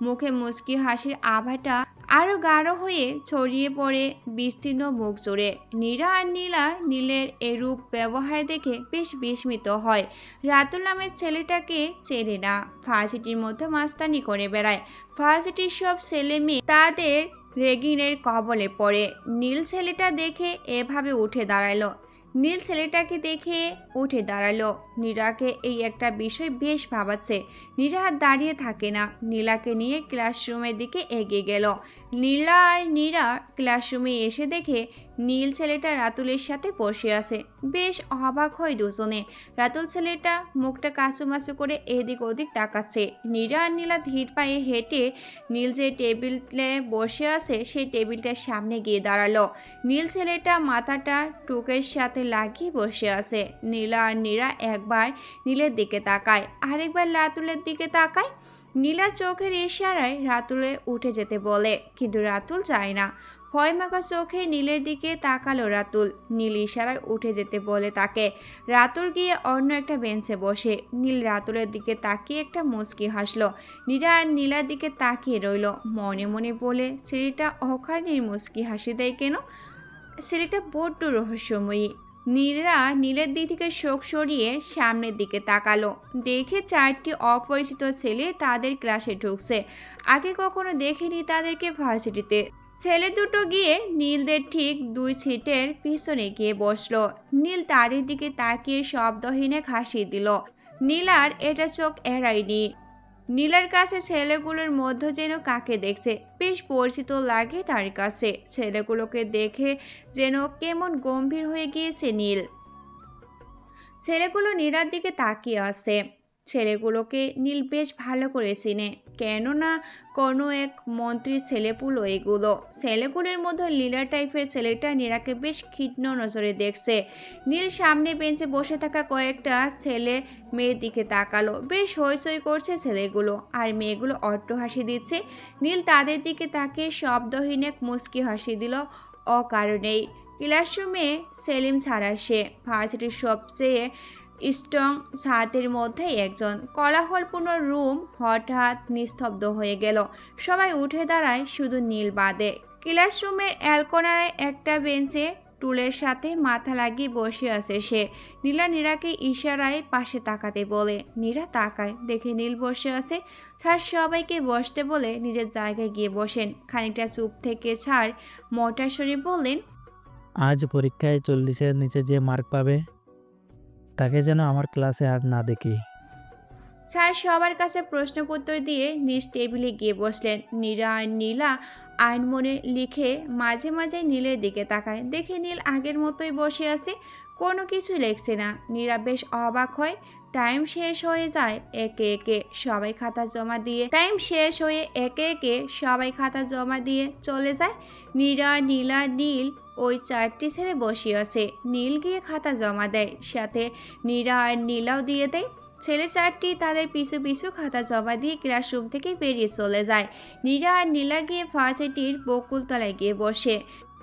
মুখে মুচকি হাসির আভাটা আরো গাঢ় হয়ে ছড়িয়ে পড়ে বিস্তীর্ণ মুখ জুড়ে। নীরা আর নীলা নীলের এরূপ ব্যবহার দেখে বেশ বিস্মিত হয়। রাতুল নামের ছেলেটাকে চেনে না। ভার্সিটির মধ্যে মাস্তানি করে বেড়ায়। ভার্সিটির সব ছেলে মেয়ে তাদের রেগিংয়ের কবলে পড়ে। নীল ছেলেটা দেখে এভাবে উঠে দাঁড়ালো। নীল ছেলেটাকে দেখে উঠে দাঁড়ালো। নীরাকে এই একটা বিষয় বেশ ভাবাচ্ছে। নীরা দাঁড়িয়ে থাকে না, নীলাকে নিয়ে ক্লাসরুমের দিকে এগিয়ে গেল। নীলা আর নীরা ক্লাসরুমে এসে দেখে নীল ছেলেটা রাতুলের সাথে বসে আছে। বেশ অবাক হয় দুজনে। রাতুল ছেলেটা মুখটা কাচুমাচু করে এদিক ওদিক তাকাচ্ছে। নীরা আর নীলা ধীর পায়ে হেঁটে নীল যে টেবিলে বসে আছে সেই টেবিলটার সামনে গিয়ে দাঁড়ালো। নীল ছেলেটা মাথাটা টুকের সাথে লাগিয়ে বসে আছে। নীলা আর নীরা একবার নীলের দিকে তাকায়, আরেকবার রাতুলের দিকে তাকায়। নীলা চোখের ইশারায় রাতুলে উঠে যেতে বলে, কিন্তু রাতুল চায় না। ভয় মাখা চোখে নীলের দিকে তাকালো রাতুল। নীল ইশারায় উঠে যেতে বলে তাকে। রাতুল গিয়ে অন্য একটা বেঞ্চে বসে। নীল রাতুলের দিকে তাকিয়ে একটা মুচকি হাসলো। নীরা আর নীলার দিকে তাকিয়ে রইল। মনে মনে বলে, ছেলেটা অকারণে মুচকি হাসি দেয় কেন? ছেলেটা বড্ড রহস্যময়ী। নীরা নীলের দিক থেকে চোখ সরিয়ে সামনের দিকে তাকালো। দেখে 4টি অপরিচিত ছেলে তাদের ক্লাসে ঢুকছে। আগে কখনো দেখেনি তাদেরকে ভার্সিটিতে। ছেলে দুটো গিয়ে নীলদের ঠিক 2 সিটের পিছনে গিয়ে বসলো। নীল তাদের দিকে তাকিয়ে শব্দহীনে হাসি দিল। নীলার এটা চোখ এড়ায়নি। নীলার কাছে ছেলেগুলোর মধ্যে যেন কাকে দেখছে, বেশ পরিচিত লাগে তার কাছে। ছেলেগুলোকে দেখে যেন কেমন গম্ভীর হয়ে গিয়েছে নীল। ছেলেগুলো নীলার দিকে তাকিয়ে আছে। ছেলেগুলোকে নীল বেশ ভালো করে চিনে, কেননা কোনো এক মন্ত্রীর ছেলেপুলো এগুলো। ছেলেগুলোর মধ্যে লীলা টাইপের ছেলেটা নীলাকে বেশ ক্ষিপ্র নজরে দেখছে। নীল সামনে বেঞ্চে বসে থাকা কয়েকটা ছেলে মেয়ের দিকে তাকালো। বেশ হইচই করছে ছেলেগুলো, আর মেয়েগুলো অট্ট হাসি দিচ্ছে। নীল তাদের দিকে তাকিয়ে শব্দহীন এক মুচকি হাসি দিল অকারণেই। ক্লাসরুমে সেলিম ছাড়া সে ভার্সিটির সবচেয়ে স্ট্রং ছাত্রের মধ্যেই একজন। কোলাহলপূর্ণ রুম হঠাৎ নিস্তব্ধ হয়ে গেল। সবাই উঠে দাঁড়ায়, শুধু নীল বাদে। ক্লাসরুমের অ্যালকোনারে একটা বেঞ্চে টুলের সাথে মাথা লাগিয়ে বসে আছে সে। নীরাকে ইশারায় পাশে তাকাতে বলে। নীরা তাকায়, দেখে নীল বসে আছে। স্যার সবাইকে বসতে বলে নিজের জায়গায় গিয়ে বসেন। খানিকটা চুপ থেকে স্যার মোটা স্বরে বললেন, আজ পরীক্ষায় 40-এর নিচে যে মার্ক পাবে তাকে যেন আমার ক্লাসে আর না দেখি। স্যার সবার কাছে প্রশ্নপত্র দিয়ে নিজ টেবিলে গিয়ে বসলেন। নীরা আর নীলা আইন মনে লিখে মাঝে মাঝে নীলের দিকে তাকায়, দেখে নীল আগের মতোই বসে আছে, কোনো কিছু লেখছে না। নীরা বেশ অবাক হয়। টাইম শেষ হয়ে যায় একে একে সবাই খাতা জমা দিয়ে চলে যায়। নীরা, নীলা, নীল ওই 4টি ছেলে বসে আছে। নীল গিয়ে খাতা জমা দেয়, সাথে নীরা আর নীলাও দিয়ে দেয়। ছেলে 4টি তাদের পিছু পিছু খাতা জমা দিয়ে ক্লাসরুম থেকে বেরিয়ে চলে যায়। নীরা আর নীলা গিয়ে ভার্সিটির বকুলতলায় গিয়ে বসে।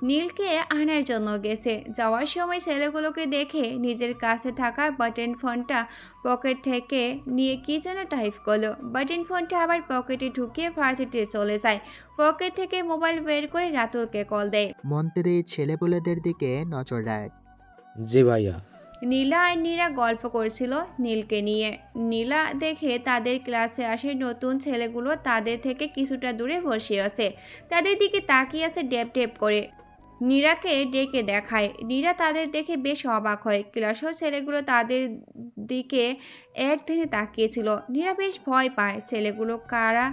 নীলকে আনার জন্য গেছে। যাওয়ার সময় ছেলেগুলোকে দেখে নিজের কাছে থাকা বাটন ফোনটা পকেট থেকে নিয়ে কি যেন টাইপ করলো। বাটন ফোনটা আবার পকেটে ঢুকিয়ে ভার্সিটিতে চলে যায়। পকেট থেকে মোবাইল বের করে রাতুলকে কল দেয়। মন্ত্রী ছেলেপুলেদের দিকে নজর রাখ। জি ভাইয়া। নীলা আর নীরা গল্প করছিল নীলকে নিয়ে। নীলা দেখে তাদের ক্লাসে আসে নতুন ছেলেগুলো তাদের থেকে কিছুটা দূরে বসে আছে। তাদের দিকে তাকিয়ে আছে ডেপ ডেপ করে। নীরাকে ডেকে দেখায়। নীরা তাদের দেখে বেশ অবাক হয়। ক্লাসের ছেলেগুলো তাদের দিকে এক ধ্যানে তাকিয়েছিল। নীরা বেশ ভয় পায়। ছেলেগুলো কারা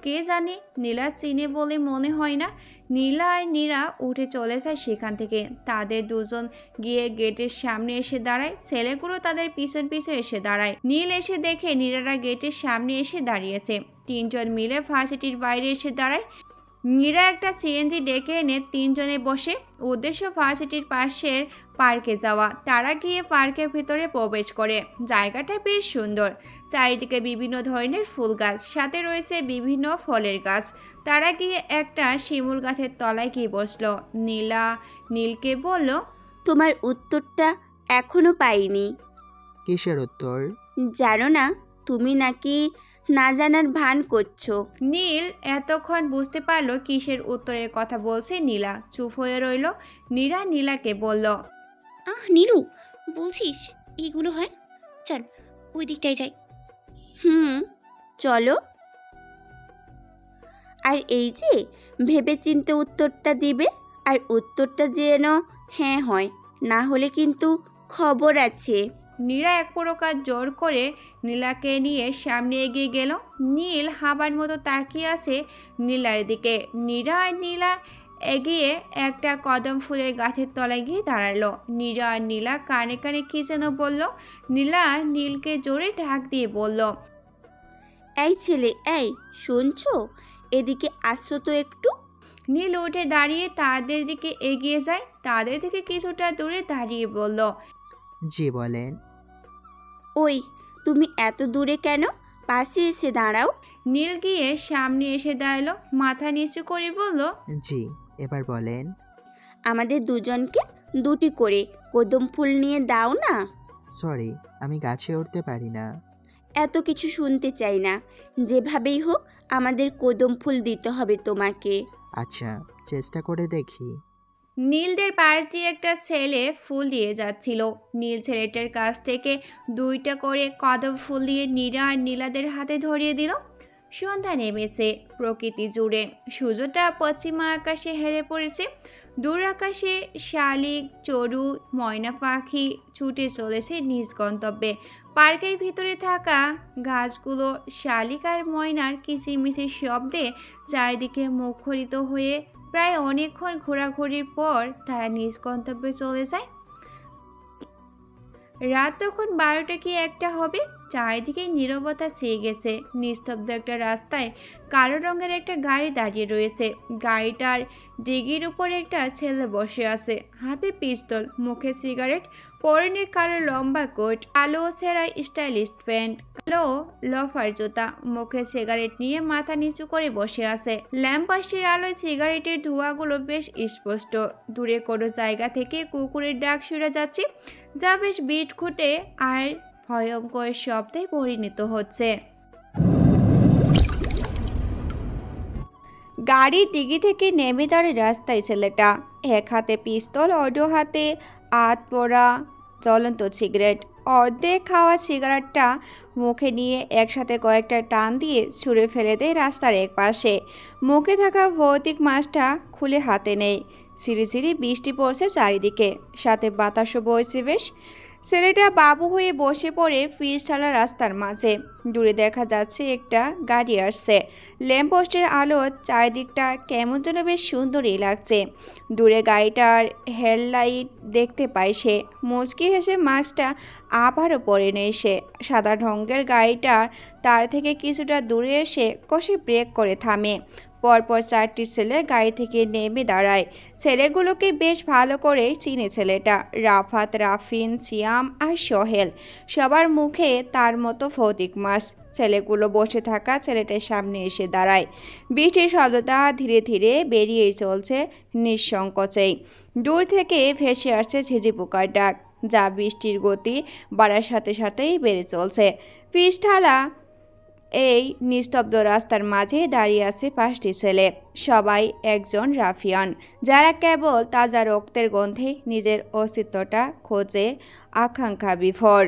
কে জানে, নীলা চিনে বলে মনে হয় না। নীলা আর নীরা উঠে চলে যায় সেখান থেকে। তাদের দুজন গিয়ে গেটের সামনে এসে দাঁড়ায়। ছেলেগুলো তাদের পিছন পিছন এসে দাঁড়ায়। নীল এসে দেখে নীরারা গেটের সামনে এসে দাঁড়িয়েছে। 3জন মিলে ভার্সিটির বাইরে এসে দাঁড়ায়। নীরা একটা সিএনজি ডেকে এনে 3জনে বসে। উদ্দেশ্য ভার্সিটির পাশের পার্কে যাওয়া। তারা গিয়ে পার্কের ভিতরে প্রবেশ করে। জায়গাটা বেশ সুন্দর। চারিদিকে বিভিন্ন ধরনের ফুল গাছ, সাথে রয়েছে বিভিন্ন ফলের গাছ। তারা গিয়ে একটা শিমুল গাছের তলায় গিয়ে বসলো। নীলা নীলকে বলল, তোমার উত্তরটা এখনো পাইনি। কিসের উত্তর? জানো না, তুমি নাকি না জানার ভান করছো। নীল এতক্ষণ বুঝতে পারলো কিসের উত্তরের কথা বলছে নীলা। চুপ হয়ে রইল। নীরা নীলাকে বলল, নীলু, বলছিস এগুলো হয়? চল ওই দিকটায় যাই। চলো। আর এই যে ভেবেচিন্তে উত্তরটা দিবে, আর উত্তরটা যেন হ্যাঁ হয়, না হলে কিন্তু খবর আছে। নীরা এক প্রকার জোর করে নীলাকে নিয়ে সামনে এগিয়ে গেল। নীল হাবার মতো তাকিয়ে আছে নীলার দিকে। নীরা আর নীলা এগিয়ে একটা কদম ফুলের গাছের তলায় গিয়ে দাঁড়ালো। নীরা আর নীলা কানে কানে কি যেন বলল। নীলা নীলকে জোরে ঢাক দিয়ে বলল, এই ছেলে, এই শুনছো, এদিকে আসো তো একটু। নীল উঠে দাঁড়িয়ে তাদের দিকে এগিয়ে যায়। তাদের থেকে কিছুটা দূরে দাঁড়িয়ে বলল, জি বলেন। ওই তুমি এত দূরে কেন? পাশে এসে দাঁড়াও। নীল গিয়ে সামনে এসে দাঁড়ালো, মাথা নিচু করে বলল, জি এবার বলেন। আমাদের দুজনকে 2টি করে কদম ফুল নিয়ে দাও না। সরি, আমি গাছে উঠতে পারি না। এত কিছু শুনতে চাই না। যেভাবেই হোক আমাদের কদম ফুল দিতে হবে তোমাকে। আচ্ছা, চেষ্টা করে দেখি। নীলদের পাশ দিয়ে একটা ছেলে ফুল দিয়ে যাচ্ছিল। নীল ছেলেটার কাছ থেকে 2টা করে কদম ফুল দিয়ে নীরা আর নীলাদের হাতে ধরিয়ে দিল। সন্ধ্যা নেমেছে প্রকৃতি জুড়ে। সূর্যটা পশ্চিমা আকাশে হেলে পড়েছে। দূর আকাশে শালিক, চড়ু, ময়না পাখি ছুটে চলেছে নিজ গন্তব্যে। পার্কের ভিতরে থাকা গাছগুলো শালিক আর ময়নার কিচিরমিচির শব্দে চারিদিকে মুখরিত হয়ে প্রায় অনেকক্ষণ ঘোরাঘুরির পর তারা নিজ গন্তব্যে চলে যায়। রাত তখন 12টা কি 1টা হবে। চারিদিকে নীরবতা ছেয়ে গেছে। নিস্তব্ধ একটা রাস্তায় কালো রঙের একটা গাড়ি দাঁড়িয়ে রয়েছে। গাড়িটার ডিগির উপরে একটা ছেলে বসে আছে, হাতে পিস্তল, মুখে সিগারেট। পরনে কালো লম্বা কোট, কালো সেরা স্টাইলিশ প্যান্ট, কালো লফার জুতা, মুখে সিগারেট নিয়ে মাথা নিচু করে বসে আছে। ল্যাম্পপোস্টের আলোয় সিগারেটের ধোঁয়াগুলো বেশ স্পষ্ট। দূরে কোনো জায়গা থেকে কুকুরের ডাক শুনে যাচ্ছে, যা বেশ বিটখুটে আর ভয়ঙ্কর শব্দে পরিণত হচ্ছে। গাড়ির ডিগি থেকে নেমে দাঁড়িয়ে রাস্তায় ছেলেটা, এক হাতে পিস্তল, অন্য হাতে আত পোড়া জ্বলন্ত সিগারেট। অর্ধেক খাওয়া সিগারেটটা মুখে নিয়ে একসাথে কয়েকটা টান দিয়ে ছুঁড়ে ফেলে দেয় রাস্তার এক পাশে। মুখে থাকা ভৌতিক মাছটা খুলে হাতে নেই। ঝিরিঝিরি বৃষ্টি পড়ছে চারিদিকে, সাথে বাতাসও বইছে বেশ। ছেলেটা বাবু হয়ে বসে পড়ে পিচঢালা রাস্তার মাঝে। দূরে দেখা যাচ্ছে একটা গাড়ি আসছে। ল্যাম্পপোস্টের আলো চারিদিকটা কেমন যেন বেশ সুন্দরই লাগছে। দূরে গাড়িটার হেডলাইট দেখতে পায় সে। মুচকি হেসে মাছটা আবারও পড়ে নেই সে। সাদা রঙের গাড়িটার তার থেকে কিছুটা দূরে এসে কষে ব্রেক করে থামে। পরপর 4টি ছেলে গাড়ি থেকে নেমে দাঁড়ায়। ছেলেগুলোকে বেশ ভালো করে চিনে ছেলেটা। রাফাত, রাফিন, সিয়াম আর সোহেল, সবার মুখে তার মতো ভৌতিক মাছ। ছেলেগুলো বসে থাকা ছেলেটার সামনে এসে দাঁড়ায়। বৃষ্টির শব্দটা ধীরে ধীরে বেরিয়েই চলছে নিঃসংকোচেই। দূর থেকে ভেসে আসছে ঝিঝি পোকার ডাক, যা বৃষ্টির গতি বাড়ার সাথে সাথেই বেড়ে চলছে। পিচঢালা এই নিস্তব্ধ রাস্তার মাঝে দাঁড়িয়ে আছে 5টি ছেলে, সবাই একজন রাফিয়ান, যারা কেবল তাজা রক্তের গন্ধে নিজের অস্তিত্বটা খোঁজে, আকাঙ্ক্ষা বিভোর।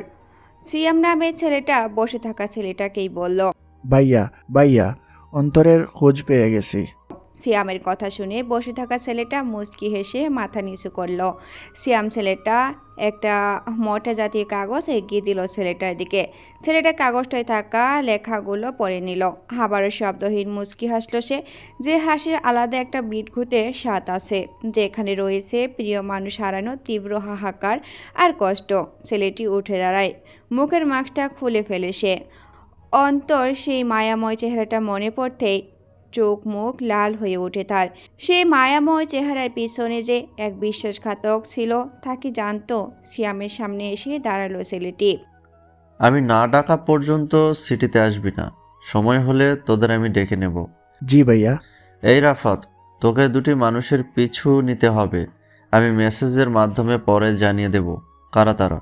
সিয়াম নামের ছেলেটা বসে থাকা ছেলেটাকেই বলল, ভাইয়া ভাইয়া, অন্তরের খোঁজ পেয়ে গেছি। সিয়ামের কথা শুনে বসে থাকা ছেলেটা মুচকি হেসে মাথা নিচু করল। সিয়াম ছেলেটা একটা মোটা জাতীয় কাগজ এগিয়ে দিল ছেলেটার দিকে। ছেলেটা কাগজটায় থাকা লেখাগুলো পড়ে নিল। আবারও শব্দহীন মুচকি হাসল সে, যে হাসির আলাদা একটা বিটঘুটে স্বাদ আছে, যেখানে রয়েছে প্রিয় মানুষ হারানোর তীব্র হাহাকার আর কষ্ট। ছেলেটি উঠে দাঁড়ায়, মুখের মাস্কটা খুলে ফেলে সে। অন্তর সেই মায়াময় চেহারাটা মনে পড়তেই চোখ মুখ লাল হয়ে ওঠে তার। সেই মায়াময় চেহারার পিছনে যে এক বিশ্বাসঘাতক ছিল তা কি জানতো? সিয়ামের সামনে এসে দাঁড়ালো ছেলেটি। আমি না ডাকা পর্যন্ত সিটিতে আসবি না, সময় হলে তোদের আমি ডেকে নেব। জি ভাইয়া। এই রাফাত, তোকে দুটি মানুষের পিছু নিতে হবে। আমি মেসেজের মাধ্যমে পরে জানিয়ে দেব কারা তারা।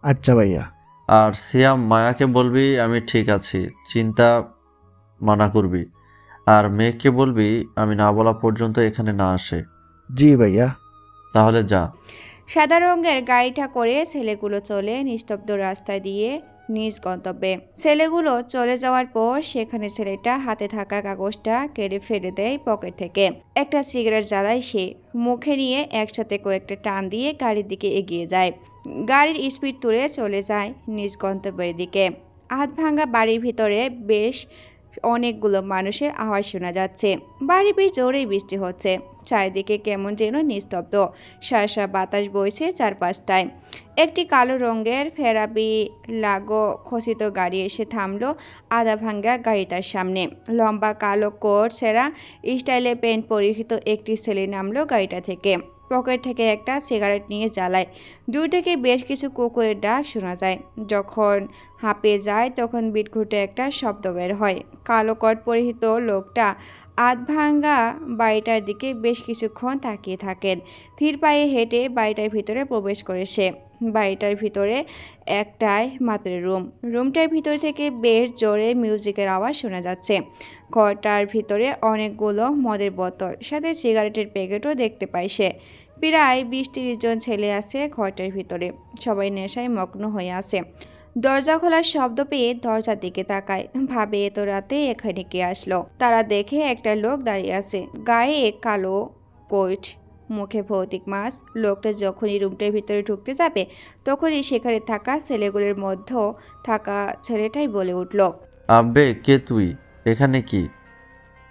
আচ্ছা ভাইয়া। আর সিয়াম, মায়াকে বলবি আমি ঠিক আছি, চিন্তা মানা করবি। আর মেয়েকে বলবি আমি না বলা পর্যন্ত এখানে না আসে। জি ভাইয়া। তাহলে যা। সাদা রঙের গাড়িটা করে ছেলেগুলো চলে নিস্তব্ধ রাস্তা দিয়ে নিজ গন্তব্যে। ছেলেগুলো চলে যাওয়ার পর সেখানে ছেলেটা হাতে থাকা কাগজটা কেড়ে ফেলে দেয় পকেট থেকে। একটা সিগারেট জ্বালায় সে, মুখে নিয়ে একসাথে কয়েকটা টান দিয়ে গাড়ির দিকে এগিয়ে যায়। গাড়ির স্পিড তুলে চলে যায় নিজ গন্তব্যের দিকে। হাত ভাঙা বাড়ির ভিতরে বেশ অনেকগুলো মানুষের আওয়াজ শোনা যাচ্ছে। বাড়ি বেশ জোরেই বৃষ্টি হচ্ছে। চারিদিকে কেমন যেন নিস্তব্ধ, সারসা বাতাস বইছে চারপাশটায়। একটি কালো রঙের ফেরাবি লাগো খচিত গাড়ি এসে থামলো আধা ভাঙ্গা গাড়িটার সামনে। লম্বা কালো কোট ছেঁড়া স্টাইলে প্যান্ট পরিহিত একটি ছেলে নামলো গাড়িটা থেকে। পকেট থেকে একটা সিগারেট নিয়ে জ্বালায়। দূর থেকে বেশ কিছু কুকুরের ডাক শোনা যায়। যখন হাঁপিয়ে যায় তখন বিটঘুটে একটা শব্দ বের হয়। কালো কোট পরিহিত লোকটা আধ ভাঙ্গা বাড়িটার দিকে বেশ কিছুক্ষণ তাকিয়ে থাকেন। ধীর পায়ে হেঁটে বাড়িটার ভিতরে প্রবেশ করে সে। বাড়িটার ভিতরে একটাই মাত্র রুমটার ভিতর থেকে বেশ জোরে মিউজিকের আওয়াজ শোনা যাচ্ছে। ঘরটার ভিতরে অনেকগুলো মদের বোতল, সাথে সিগারেটের প্যাকেটও দেখতে পায় সে। প্রায় 20-30 জন ছেলে আছে ঘরটার ভিতরে, সবাই নেশায় মগ্ন হয়ে আছে। দরজা খোলার শব্দ পেয়ে দরজার দিকে তাকায়, ভাবে এত রাতে এখানে কে আসলো। তারা দেখে একটা লোক দাঁড়িয়ে আছে, গায়ে কালো কোট, মুখে ভৌতিক মাস্ক। লোকটা যখনই রুমটার ভিতরে ঢুকতে যাবে তখনই সেখানে থাকা ছেলেগুলোর মধ্যে থাকা ছেলেটাই বলে উঠল, আব্বে, কে তুই? এখানে কি?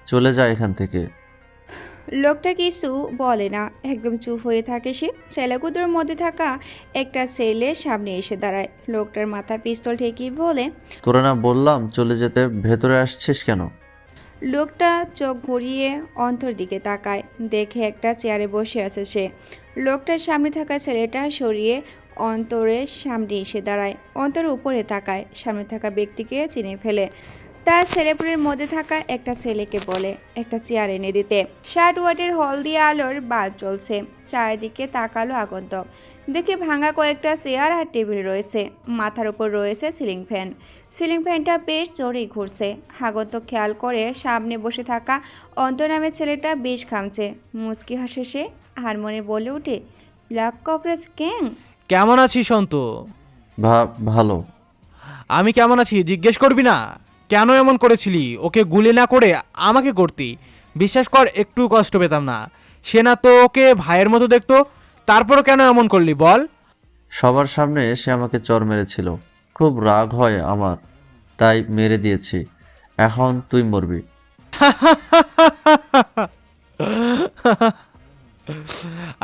চলে যা এখান থেকে। লোকটা কিছু বলে না, একদম চুপ হয়ে থাকে সে। ছেলেগুলোর মধ্যে থাকা একটা ছেলে সামনে এসে দাঁড়ায়। লোকটার মাথা পিস্তল ঠেকিয়ে বলে, তোরা না বললাম চলে যেতে, ভেতরে আসছিস কেন? লোকটা চোখ ঘুরিয়ে অন্তর দিকে তাকায়, দেখে একটা চেয়ারে বসে আছে সে। লোকটার সামনে থাকা ছেলেটা সরিয়ে অন্তরের সামনে এসে দাঁড়ায়। অন্তর উপরে তাকায়, সামনে থাকা ব্যক্তিকে চিনে ফেলে। তার ছেলেপুলের মধ্যে থাকা একটা ছেলেকে বলে একটা চেয়ার এনে দিতে। 60 ওয়াটের হলদি আলোর বাল্ব জ্বলছে। চারিদিকে তাকালো আগন্তক, দেখে ভাঙা কয়েকটা চেয়ার আর টেবিল রয়েছে। মাথার উপর রয়েছে সিলিং ফ্যান। সিলিং ফ্যানটা বেশ জোরেই ঘুরছে। আগন্তক খেয়াল করে সামনে বসে থাকা অন্তর নামের ছেলেটা বেশ ঘামছে। মুচকি হাসে সে, আর মনে বলে ওঠে, ব্ল্যাক কপরেজ গ্যাং। কেমন আছিস সন্তু? ভালো। আমি কেমন আছি জিজ্ঞেস করবি না? কেন এমন করেছিলি? ওকে গুলি না করে আমাকে করতি। বিশ্বাস কর, একটু কষ্ট পেতাম না। সে না তো ওকে ভাইয়ের মতো দেখতো, তারপরও কেন এমন করলি বল? সবার সামনে সে আমাকে চর মেরেছিল, খুব রাগ হয় আমার, তাই মেরে দিয়েছি। এখন তুই মরবি।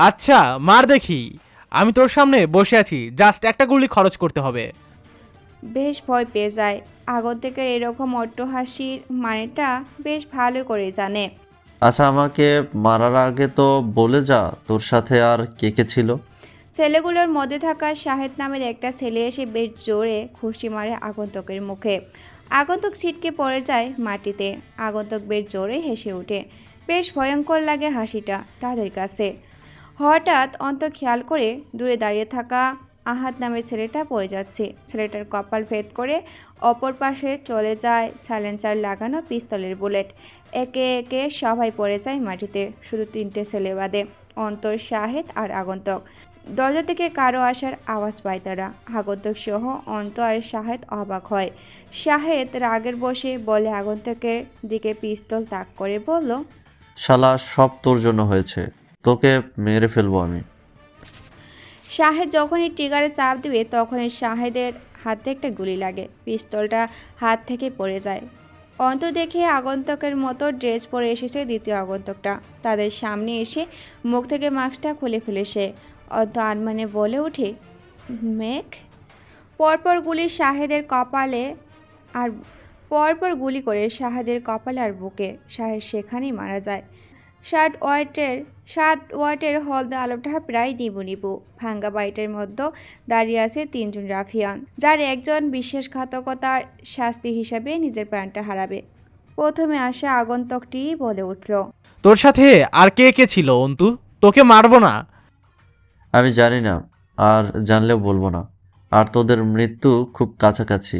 আচ্ছা মার দেখি, আমি তোর সামনে বসে আছি, জাস্ট একটা গুলি খরচ করতে হবে। বেশ ভয় পেয়ে যায়। আগন্তুকের এরকম অট্টহাসির মানেটা বেশ ভালো করে জানে। আচ্ছা, আমাকে মারার আগে তো বলে যা তোর সাথে আর কে কে ছিল। ছেলেগুলোর মধ্যে থাকা শাহেদ নামের একটা ছেলে এসে বেশ জোরে খুশি মারে আগন্তুকের মুখে। আগন্তুক ছিটকে পড়ে যায় মাটিতে। আগন্তুক বেশ জোরে হেসে ওঠে। বেশ ভয়ঙ্কর লাগে হাসিটা তাদের কাছে। হঠাৎ অন্তর খেয়াল করে দূরে দাঁড়িয়ে থাকা আহাদ নামের ছেলেটা পড়ে যাচ্ছে। ছেলেটার কপাল ভেদ করে অপর পাশে চলে যায় সাইলেন্সার লাগানো পিস্তলের বুলেট। একে একে সবাই পড়ে যায় মাটিতে, শুধু 3টে ছেলে বাদে, অন্তর, শাহেদ আর আগন্তক। দরজা থেকে কারো আসার আওয়াজ পায় তারা। আগন্তক সহ অন্তর আর শাহেদ অবাক হয়। শাহেদ রাগের বসে বলে, আগন্তকের দিকে পিস্তল তাক করে বলল, শালা সব তোর জন্য হয়েছে, তোকে মেরে ফেলবো আমি। শাহেদ যখনই ট্রিগারে চাপ দিবে তখনই শাহেদের হাতে একটা গুলি লাগে। পিস্তলটা হাত থেকে পড়ে যায়। অন্ত দেখে আগন্তকের মতো ড্রেস পরে এসেছে দ্বিতীয় আগন্তকটা। তাদের সামনে এসে মুখ থেকে মাস্কটা খুলে ফেলে সে। অন্ত আনমানে বলে ওঠে, মেঘ। পরপর গুলি শাহেদের কপালে আর পরপর গুলি করে শাহেদের কপালে আর বুকে। শাহেদ সেখানেই মারা যায়। 60 ওয়াটের হলদে আলোটা প্রায় নিবু নিবু। ভাঙ্গা বাড়িটার মধ্যে দাঁড়িয়ে আছে 3জন রাফিয়ান, যার একজন বিশ্বাসঘাতকতার শাস্তি হিসাবে নিজের প্রাণটা হারাবে। প্রথমে আসা আগন্তকটি বলে উঠল, তোর সাথে আর কে কে ছিল অন্তু? তোকে মারবো না। আমি জানি না, আর জানলেও বলবো না। আর তোদের মৃত্যু খুব কাছাকাছি,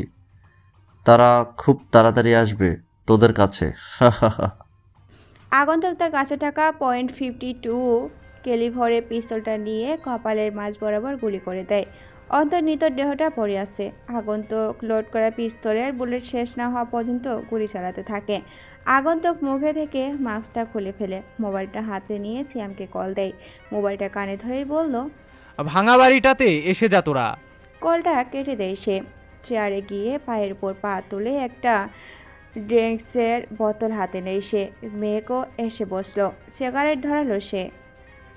তারা খুব তাড়াতাড়ি আসবে তোদের কাছে। আগন্তক তার কাছে থাকা .52 ক্যালিভরের পিস্তলটা নিয়ে কপালের মাঝ বরাবর গুলি করে দেয়। অন্তর্নিত দেহটা পড়ে আছে। আগন্তক লোড করা পিস্তলের বুলেট শেষ না হওয়া পর্যন্ত গুলি চালাতে থাকে। আগন্তক মুখে থেকে মাস্কটা খুলে ফেলে, মোবাইলটা হাতে নিয়ে সিয়ামকে কল দেয়। মোবাইলটা কানে ধরেই বলল, ভাঙা বাড়িটাতে এসে যা তোরা। কলটা কেটে দেয় সে। চেয়ারে গিয়ে পায়ের উপর পা তুলে একটা ড্রিঙ্কসের বোতল হাতে নেই সে। মেয়েকেও এসে বসলো, সিগারেট ধরালো সে।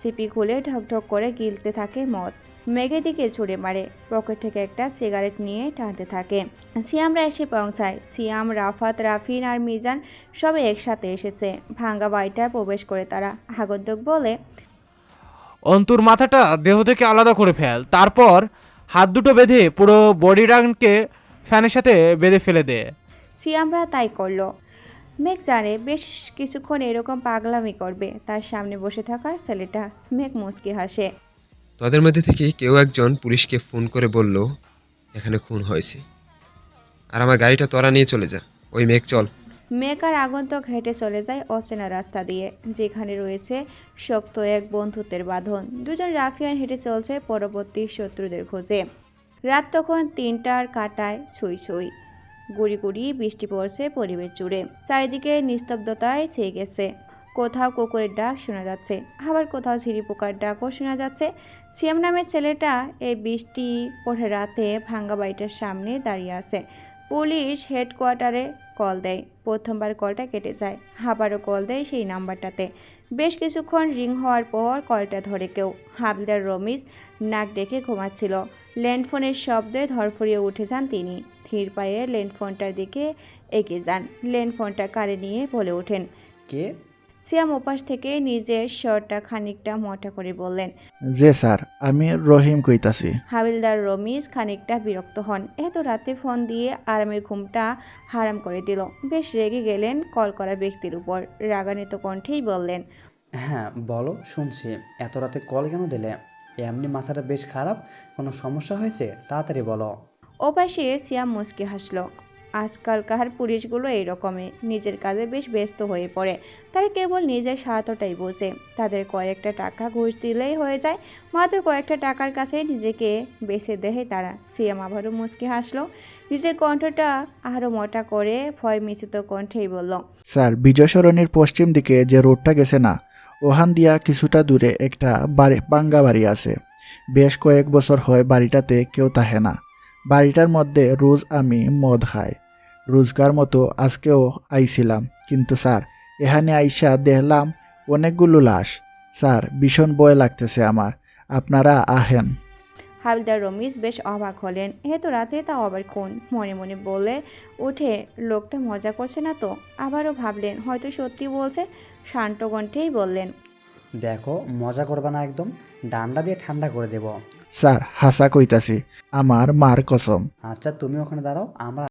সিপি খুলে ঢকঢক করে গিলতে থাকে মদ। মেঘের দিকে ছুড়ে মারে। পকেট থেকে একটা সিগারেট নিয়ে টানতে থাকে। সিয়ামরা এসে পৌঁছায়। সিয়াম, রাফাত, রাফিন আর মিজান সবাই একসাথে এসেছে। ভাঙ্গা বাড়িটা প্রবেশ করে তারা। আগন্তক বলে, অন্তুর মাথাটা দেহ থেকে আলাদা করে ফেল, তারপর হাত দুটো বেঁধে পুরো বডি ডাউনকে ফ্যানের সাথে বেঁধে ফেলে দে। সিয়ামরা তাই করলো। মেঘ জানে বেশ কিছুক্ষণ এরকম পাগলামি করবে তার সামনে বসে থাকা ছেলেটা। মেঘ মুচকি হাসে। তাদের মধ্যে থেকে কেউ একজন পুলিশকে ফোন করে বলল, এখানে খুন হয়েছে, আর আমার গাড়িটা তোরা নিয়ে চলে যা। ওই মেঘ, চল। মেঘ আর আগন্তক হেঁটে চলে যায় অচেনা রাস্তা দিয়ে, যেখানে রয়েছে শক্ত এক বন্ধুত্বের বাঁধন। দুজন রাফিয়ান হেঁটে চলছে পরবর্তী শত্রুদের খোঁজে। রাত তখন 3টার কাঁটায় ছুঁই ছুঁই। গুড়ি গুড়ি বৃষ্টি পড়ছে পরিবেশ জুড়ে। চারিদিকে নিস্তব্ধতায় ছেয়ে গেছে। কোথাও কুকুরের ডাক শোনা যাচ্ছে, আবার কোথাও ঝিরি পোকার ডাকও শোনা যাচ্ছে। সিয়াম নামের ছেলেটা এই বৃষ্টি পড়ে রাতে ভাঙ্গা বাড়িটার সামনে দাঁড়িয়ে আছে। পুলিশ হেডকোয়ার্টারে কল দেয়। প্রথমবার কলটা কেটে যায়, আবারও কল দেয় সেই নাম্বারটাতে। বেশ কিছুক্ষণ রিং হওয়ার পর কলটা ধরে কেউ। হাবিলদার রমিজ নাক ডেকে ঘুমাচ্ছিল। ল্যান্ডফোনের শব্দে ধরফড়িয়ে উঠে যান তিনি। ধীর পায়ে ল্যান্ডফোনটার দিকে এগিয়ে যান। ল্যান্ডফোনটা কারে নিয়ে বলে ওঠেন, কে? সিয়াম ওপাশ থেকে নিজের স্বরটা খানিকটা মোটা করে বললেন। যে স্যার, আমি রহিম কইতাছি। হাবিলদার রমিজ খানিকটা বিরক্ত হন। এত রাতে ফোন দিয়ে আরামের ঘুমটা হারাম করে দিল। বেশ রেগে গেলেন কল করা ব্যক্তির উপর। রাগান্বিত কণ্ঠেই বললেন, হ্যাঁ বলো, শুনছি। এত রাতে কল কেন দিলে? এমনি মাথাটা বেশ খারাপ, কোনো সমস্যা হয়েছে? তাড়াতাড়ি বলো। ওপাশে সিয়াম মুচকি হাসলো। আজকালকার পুলিশগুলো এইরকমই, নিজের কাজে বেশ ব্যস্ত হয়ে পড়ে। তারা কেবল নিজের স্বার্থটাই বোঝে। তাদের কয়েকটা টাকা ঘুষ দিলেই হয়ে যায়। মাত্র কয়েকটা টাকার কাছে নিজেকে বেছে দেয় তারা। সিয়াম আবারও মুচকি হাসলো। নিজের কণ্ঠটা আরও মোটা করে ভয় মিশ্রিত কণ্ঠেই বলল, স্যার, বিজয় সরণির পশ্চিম দিকে যে রোডটা গেছে না, ওখান দিয়া কিছুটা দূরে একটা বাঙ্গা বাড়ি আছে। বেশ কয়েক বছর হয় বাড়িটাতে কেউ থাকে না। বাড়িটার মধ্যে রোজ আমি মদ খাই। রোজকার মতো আজকেও আইছিলাম, কিন্তু স্যার এখানে আইসা দেখলাম অনেকগুলো লাশ। স্যার, ভীষণ ভয় লাগতেছে আমার, আপনারা আহেন। হাবিলদার রমিজ বেশ অবাক হলেন। এত রাতে তা আবার কোন? মনে মনে বলে উঠে, লোকটা মজা করছে না তো? আবারও ভাবলেন হয়তো সত্যি বলছে। শান্ত কণ্ঠেই বললেন, দেখো, মজা করবে না একদম, ডান্ডা দিয়ে ঠান্ডা করে দেব। স্যার, হাসা কইতাছি, আমার মার কসম। আচ্ছা তুমি ওখানে দাঁড়াও, আমরা